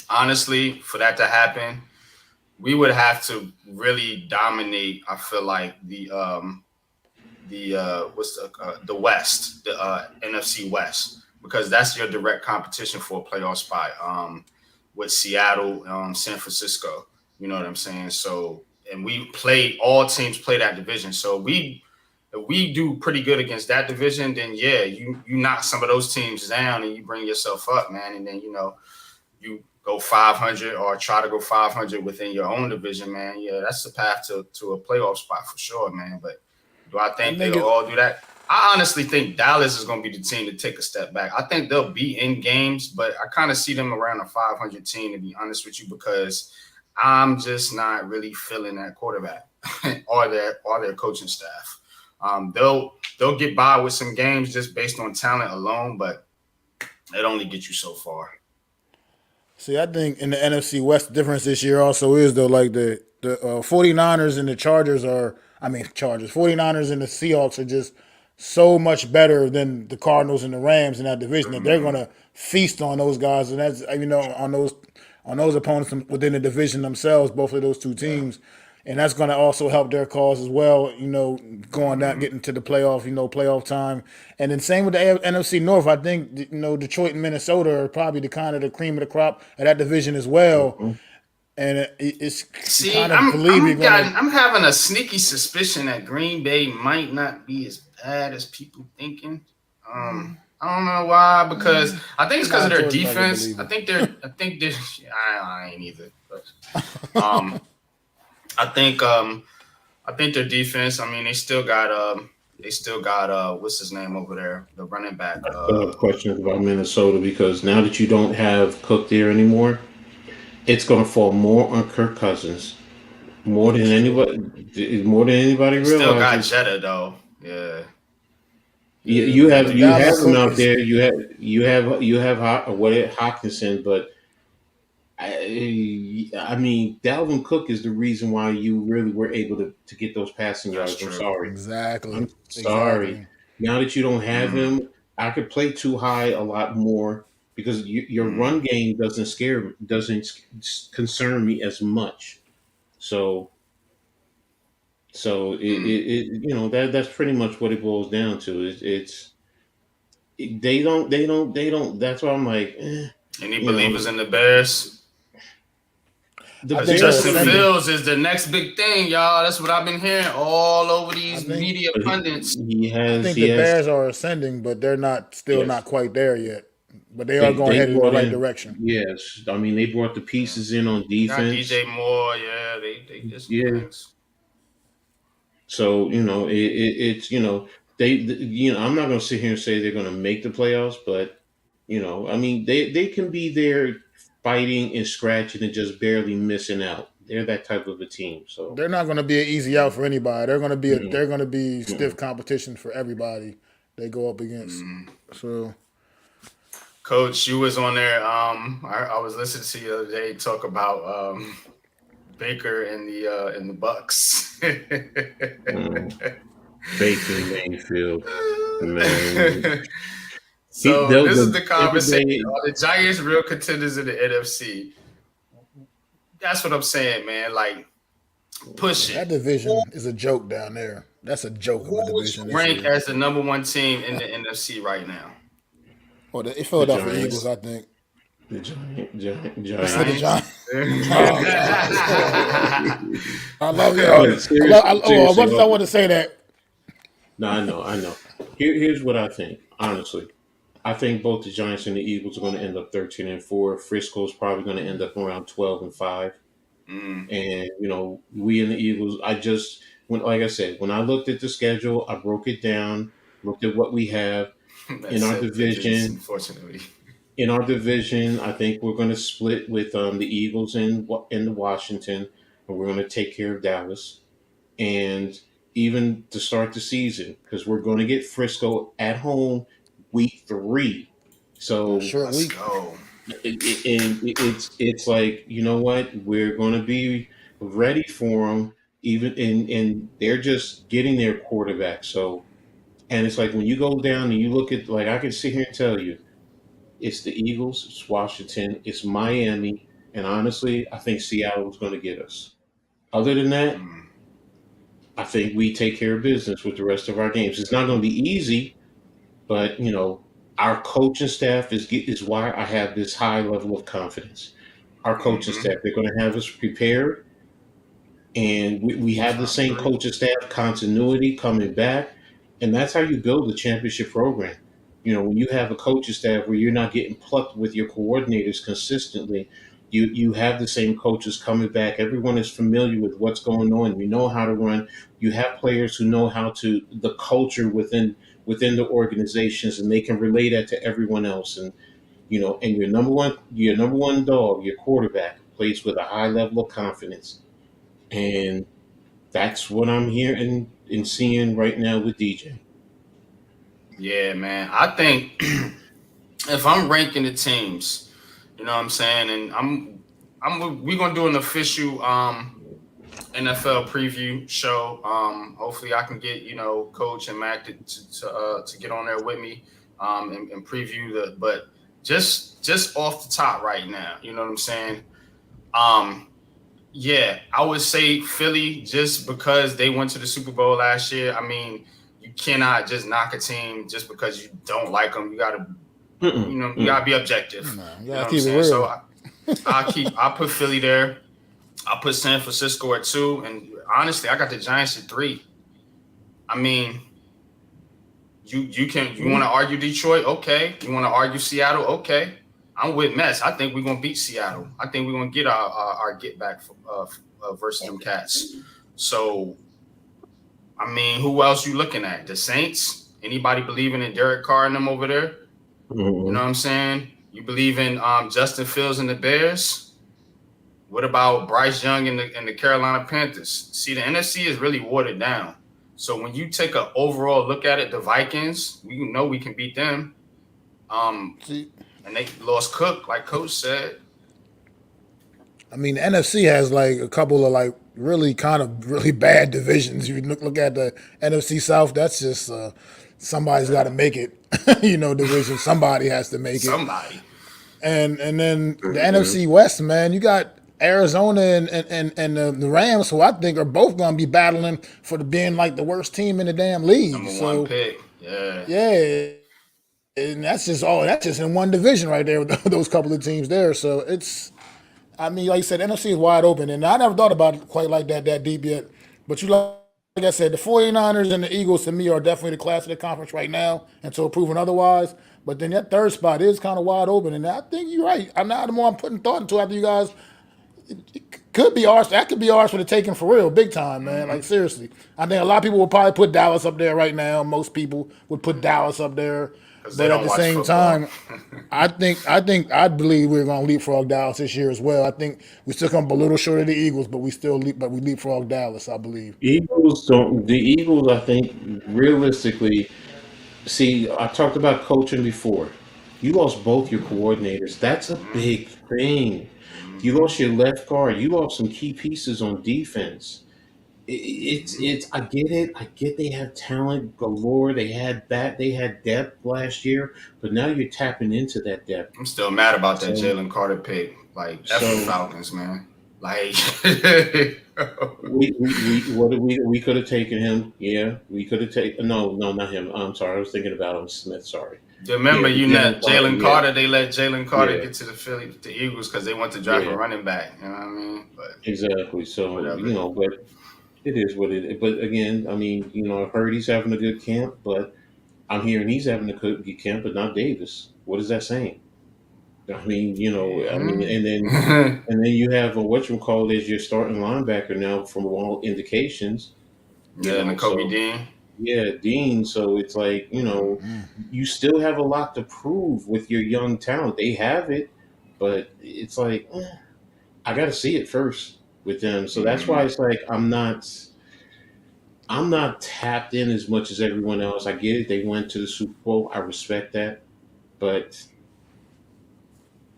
honestly, for that to happen, we would have to really dominate. I feel like the West, the NFC West, because that's your direct competition for a playoff spot. With Seattle, San Francisco, you know what I'm saying. So, and all teams play that division. So if we do pretty good against that division, then yeah, you knock some of those teams down and you bring yourself up, man, and then you go 500 or try to go 500 within your own division, man, yeah, that's the path to a playoff spot for sure, man. But do I I think think they'll it. all do that? I honestly think Dallas is going to be the team to take a step back. I think they'll be in games, but I kind of see them around a 500 team, to be honest with you, because I'm just not really feeling that quarterback or their coaching staff. They'll get by with some games just based on talent alone, but it only gets you so far. See, I think in the NFC West, the difference this year also is though, like the 49ers and the Chargers are, I mean, Chargers, 49ers and the Seahawks are just so much better than the Cardinals and the Rams in that division that they're going Mm-hmm. to feast on those guys, and that's on those opponents within the division themselves, both of those two Yeah. teams. And that's going to also help their cause as well. Going down, Mm-hmm. getting to the playoff, playoff time, and then same with the NFC North. I think Detroit and Minnesota are probably the kind of the cream of the crop of that division as well. Mhm. And it's you See, kind of believe you're going to. I'm having a sneaky suspicion that Green Bay might not be as bad as people thinking. I don't know why, because I think it's because of Nah, their Jordan doesn't defense. believe it. I think they're I ain't either. But I think their defense. I mean, they still got what's his name over there, the running back. I still have questions about Minnesota because now that you don't have Cook there anymore, it's going to fall more on Kirk Cousins more than anybody They still got realizes. Jetta though. Yeah. You, Yeah, you but have the you Dalvin have him Cook out is there. You have Hawkinson, but I mean Dalvin Cook is the reason why you really were able to get those passing That's yards. I'm true. sorry. I'm exactly, sorry. exactly. Now that you don't have Mm, him, I could play too high a lot more because your mm, run game doesn't concern me as much. So mm. that's pretty much what it boils down to. They don't. That's why I'm like, Any you know, believers in the Bears? the I Because think they're Bears Justin are gonna ascending. Fields is the next big thing, y'all. That's what I've been hearing all over I these think media but pundits. I think he the has Bears are ascending, but they're not still yes. not quite there yet. But they are going They headed in the brought right in direction. yes. I mean they brought the Yeah. pieces in on They got defense. DJ Moore. Yeah, they did some Yeah. things. So it's I'm not going to sit here and say they're going to make the playoffs, but I mean they can be there fighting and scratching and just barely missing out. They're that type of a team. So They're not going to be an easy out Mm, for anybody. mm-mm, They're going to be stiff mm-mm. competition for everybody they go up against. mm. So Coach, you was on there. I was listening to you the other day talk about Baker in the Bucks. Mm. Baker Mayfield, man, So they'll this is the the every conversation. day. Are the Giants real contenders in the NFC? That's what I'm saying, man. Like, push that it. Who, division is a joke down there. That's a joke of who a would division you this rank year. as the number one team in the NFC right now? Or the The Philadelphia Eagles, Giants, I think. Giants. For the Giants. Giants. Oh God. I love y'all. But seriously, I want to say that. no, I know. Here's what I think. Honestly, I think both the Giants and the Eagles are going to end up 13-4. Frisco's probably going to end up around 12-5. Mm, And we in the Eagles. Like I said, when I looked at the schedule, I broke it down, looked at what we have in that's our it, Pigeons, division. unfortunately. In our division, I think we're going to split with the Eagles in the Washington, and we're going to take care of Dallas. And even to start the season, because we're going to get Frisco at home week 3. A So short Let's week. go. it's like we're going to be ready for them. Even and they're just getting their quarterback. So and it's like when you go down and you look at like I can sit here and tell you, it's the Eagles, it's Washington, it's Miami, and honestly, I think Seattle is going to get us. Other than that, Mm, I think we take care of business with the rest of our games. It's not going to be easy, but our coaching staff is why I have this high level of confidence. Our coaching mm-hmm. staff, they're going to have us prepared, and we have the Sounds same great. coaching staff continuity coming back, and that's how you build a championship program. When you have a coaching staff where you're not getting plucked with your coordinators consistently, You have the same coaches coming back. Everyone is familiar with what's going on. You know how to run. You have players who know how to the culture within the organizations, and they can relay that to everyone else. And and your number one dog, your quarterback, plays with a high level of confidence, and that's what I'm hearing and seeing right now with DJ. Yeah, man. I think if I'm ranking the teams, you know what I'm saying, and we're gonna do an official NFL preview show. Hopefully, I can get Coach and Mac to get on there with me and preview But just off the top right now, you know what I'm saying. Um, yeah, I would say Philly just because they went to the Super Bowl last year. I mean, you cannot just knock a team just because you don't like them. You gotta Mm-mm, you gotta be objective. Nah, you You know gotta what I'm keep it saying. So real. I put Philly there. I put San Francisco at 2, and honestly, I got the Giants at 3. I mean, you want to argue Detroit? Okay. You want to argue Seattle? Okay. I'm with Mets. I think we're gonna beat Seattle. I think we're gonna get our get back versus them cats. So I mean, who else you looking at? The Saints? Anybody believing in Derek Carr and them over there? You know mm-mm. what I'm saying? You believe in Justin Fields and the Bears? What about Bryce Young and the Carolina Panthers? See, the NFC is really watered down. So when you take an overall look at it, the Vikings, we know we can beat them. Um, See, and they lost Cook, like Coach said. I mean, the NFC has like a couple of like really kind of really bad divisions. You look at the NFC South. That's just somebody's got to make it. Division. Somebody has to make it. Somebody. And then the Mhm. NFC West, man, you got Arizona and the Rams, who I think are both going to be battling for being like the worst team in the damn league. #1 So pick. Yeah. yeah, and that's just all. That's just in one division right there with those couple of teams there. So it's, I mean, like you said, NFC is wide open, and I never thought about it quite like that deep yet. But like I said, the 49ers and the Eagles to me are definitely the class of the conference right now until proven otherwise. But then that third spot is kind of wide open, and I think you're right. I'm now the more I'm putting thought into after you guys, could be ours. That could be ours for the taking for real, big time, man. Like seriously, I think a lot of people would probably put Dallas up there right now. Most people would put Dallas up there, Because they but at don't the watch same football. time, I believe we're going to leapfrog Dallas this year as well. I think we still come up a little short of the Eagles, but we leapfrog Dallas. I believe. The Eagles, I think, realistically, see, I talked about coaching before. You lost both your coordinators. That's a Mhm. big thing. You Mhm. lost your left guard. You lost some key pieces on defense. Mhm. It's. I get it. I get they have talent galore. They had that. They had depth last year, but now you're tapping into that depth. I'm still mad about that So, Jalen Carter pick. Like, F the so Falcons, man. Like, we could have taken him. Yeah, we could have taken. No, no, not him. I'm sorry. I was thinking about him Smith. Sorry. remember Yeah, but you Jalen net Carter. Jalen Yeah, Carter. They let Jalen Carter yeah, get to the Eagles because they want to draft a yeah. running back. You know what I mean? But Exactly. So whatever. but it is what it is. But again, I mean, I heard he's having a good camp, but I'm hearing he's having a good camp, but not Davis. What is that saying? I mean, Mhm. and then you have a whatchamacallit as your starting linebacker now, from all indications. Yeah, N'Kobe So Dean. yeah, Dean. So it's like you still have a lot to prove with your young talent. They have it, but it's like I got to see it first with them. So that's why Mhm. it's like I'm not tapped in as much as everyone else. I get it. They went to the Super Bowl. I respect that, but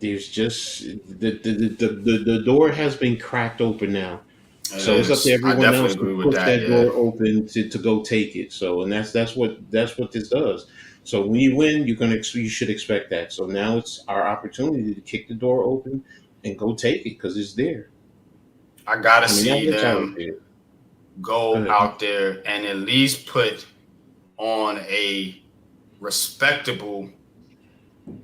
there's just the door has been cracked open now. It So it's up to is. I everyone definitely else to agree with push that. that Yeah. door open to go take it. So and that's what this does. So when you win, you should expect that. So now it's our opportunity to kick the door open and go take it because it's there. I gotta I mean see that's how I them see it. Go go ahead. out there and at least put on a respectable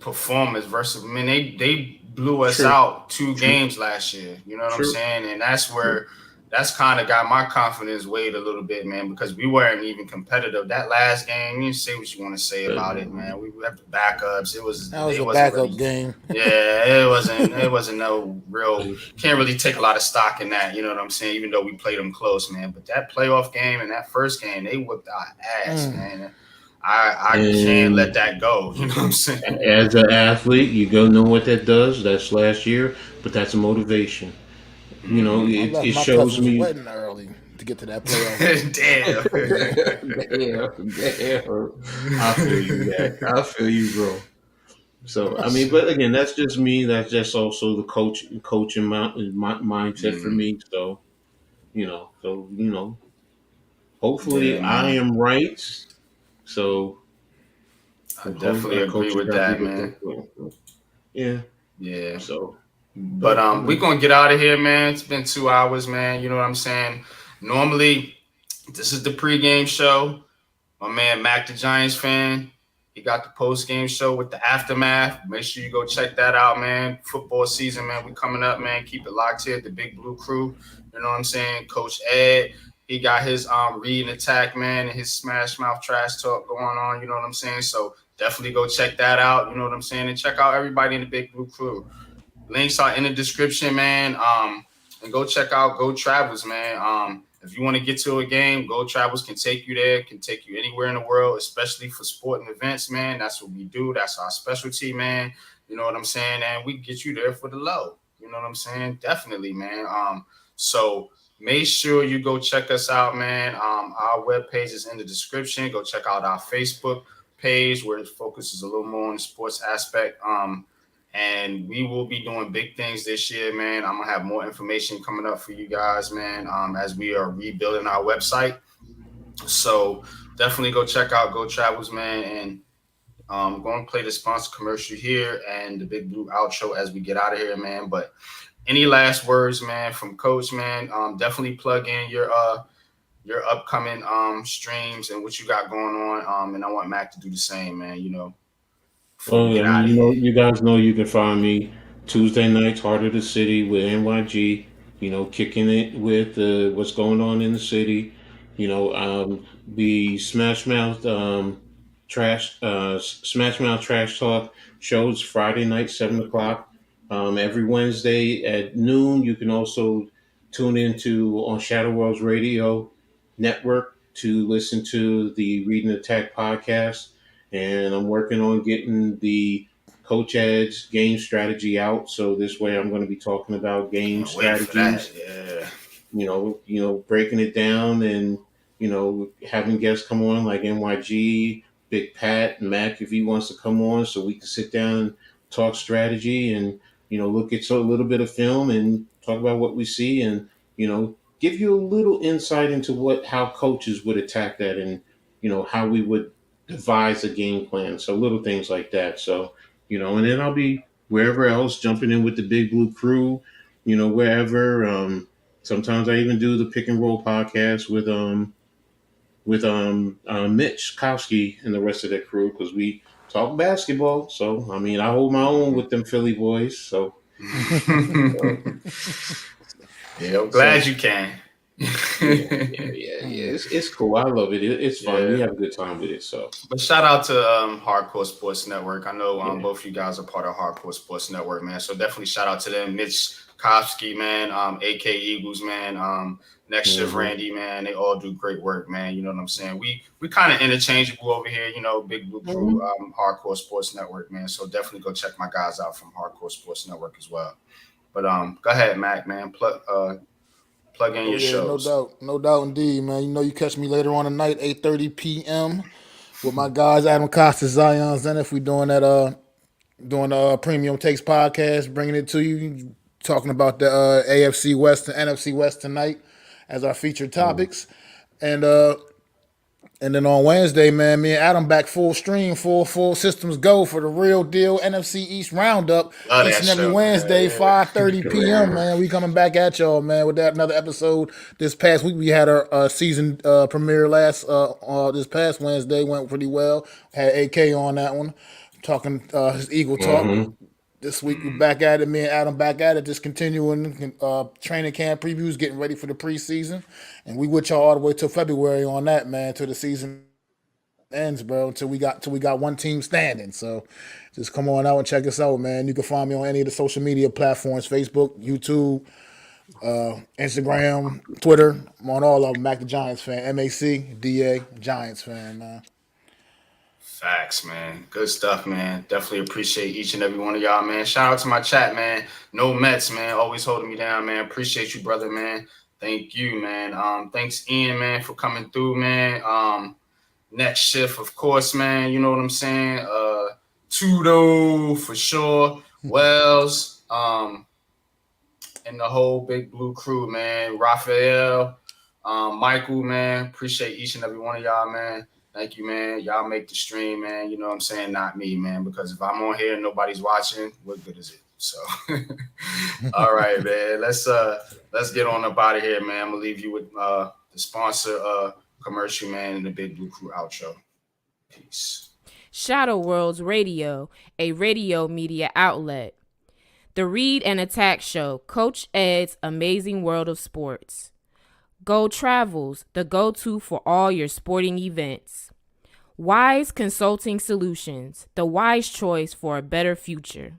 performance versus. I mean, they blew us True, out two true, games last year. You know what I'm true, saying? And that's true. where that's kind of got my confidence weighed a little bit, man, because we weren't even competitive that last game. You say what you want to say about it, man. We have the backups. That was It a wasn't backup really. game. Yeah, it wasn't no real. Can't really take a lot of stock in that. You know what I'm saying? Even though we played them close, man. But that playoff game and that first game, they whipped our ass, Mm. man. I can't let And that go. You know what I'm saying? as an athlete, you go know what that does. That's last year, but that's a motivation. You know, I left it my shows cousin's me. wedding early to get to that playoff game. Damn. Damn. I feel you, Mac. I feel you, bro. So I mean, but again, that's just me. That's just also the coaching mindset for Mhm. me. So hopefully Yeah, I man. am right. So I our definitely agree coaches with got to that, get man. that going. Yeah. Yeah. So, But but we gonna get out of here, man. It's been 2 hours, man. You know what I'm saying? Normally, this is the pregame show. My man Mac, the Giants fan, he got the post game show with the aftermath. Make sure you go check that out, man. Football season, man. We coming up, man. Keep it locked here. The Big Blue Crew. You know what I'm saying? Coach Ed, he got his read and attack, man, and his smash mouth trash talk going on. You know what I'm saying? So definitely go check that out. You know what I'm saying? And check out everybody in the Big Blue Crew. Links are in the description, man. And go check out Go Travels, man. If you want to get to a game, Go Travels can take you there, can take you anywhere in the world, especially for sporting events, man. That's what we do. That's our specialty, man. You know what I'm saying? And we get you there for the low. You know what I'm saying? Definitely, man. So make sure you go check us out, man. Our webpage is in the description. Go check out our Facebook page where it focuses a little more on the sports aspect. And we will be doing big things this year, man. I'm gonna have more information coming up for you guys, man, as we are rebuilding our website. So definitely go check out Go Travels, man, and going to play the sponsor commercial here and the Big Blue outro as we get out of here, man. But any last words, man, from Coach, man? Definitely plug in your upcoming streams and what you got going on. And I want Mac to do the same, man. You know, before we well, I get mean, out of here. you guys know you can find me Tuesday nights, Heart of the City with NYG. Kicking it with what's going on in the city. The Smash Mouth Trash Talk shows Friday night 7 o'clock. Every Wednesday at noon. You can also tune into on Shadow Worlds Radio Network to listen to the Reading Attack podcast. And I'm working on getting the Coach Ed's game strategy out. So this way, I'm going to be talking about game Can't wait for that. strategies. Yeah. Breaking it down and having guests come on like NYG, Big Pat, Mac if he wants to come on, so we can sit down and talk strategy and look at a little bit of film and talk about what we see and give you a little insight into how coaches would attack that and how we would devise a game plan. So little things like that. So and then I'll be wherever else jumping in with the Big Blue Crew, wherever. Sometimes I even do the pick and roll podcast with Mitch Kowski and the rest of that crew because we talk basketball. So I mean, I hold my own with them Philly boys. So uh, Yeah, I'm so glad you can. yeah. It's cool. I love it. It's fun. We Yeah. have a good time with it. So But shout out to Hardcore Sports Network. I know yeah. both of you guys are part of Hardcore Sports Network, man. So definitely shout out to them. Mitch Kofsky, man, AK Eagles, man, Next Shift hmm Randy, man. They all do great work, man. You know what I'm saying? We kind of interchangeable over here, Big Blue Crew, hmm Hardcore Sports Network, man. So definitely go check my guys out from Hardcore Sports Network as well. But go ahead, Mac, man. Plug in Oh your yeah, shows. no doubt indeed, man. You catch me later on tonight, 8:30 p.m. with my guys Adam Costas, Zion Zenith. We doing the Premium Takes podcast, bringing it to you, talking about the AFC West and NFC West tonight as our featured topics, and and then on Wednesday, man, me and Adam back full stream, full systems go for the real deal NFC East roundup Love each that and every show. Wednesday, Yeah. 5:30 p.m. Man, we coming back at y'all, man, with that another episode. This past week we had our season premiere last this past Wednesday, went pretty well. Had AK on that one, talking his Eagle talk. hmm This week we're back at it. Me and Adam back at it, just continuing training camp previews, getting ready for the preseason, and we with y'all all the way till February on that, man, till the season ends, bro. Until we got one team standing. So just come on out and check us out, man. You can find me on any of the social media platforms: Facebook, YouTube, Instagram, Twitter. I'm on all of them. Mac the Giants fan, MAC Giants fan, man. Facts, man. Good stuff, man. Definitely appreciate each and every one of y'all, man. Shout out to my chat, man. No Mets, man. Always holding me down, man. Appreciate you, brother, man. Thank you, man. Thanks, Ian, man, for coming through, man. Next shift, of course, man. You know what I'm saying? Tudo for sure. Wells, and the whole Big Blue crew, man. Raphael, Michael, man. Appreciate each and every one of y'all, man. Thank you, man. Y'all make the stream, man. You know what I'm saying? Not me, man. Because if I'm on here and nobody's watching, what good is it? So, all right, man. Let's get on up out of here, man. I'm gonna leave you with the sponsor commercial, man, and the Big Blue Crew outro. Peace. Shadow Worlds Radio, a radio media outlet. The Read and Attack Show, Coach Ed's Amazing World of Sports. Go Travels, the go-to for all your sporting events. Wise Consulting Solutions, the wise choice for a better future.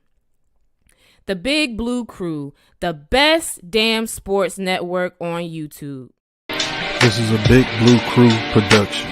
The Big Blue Crew, the best damn sports network on YouTube. This is a Big Blue Crew production.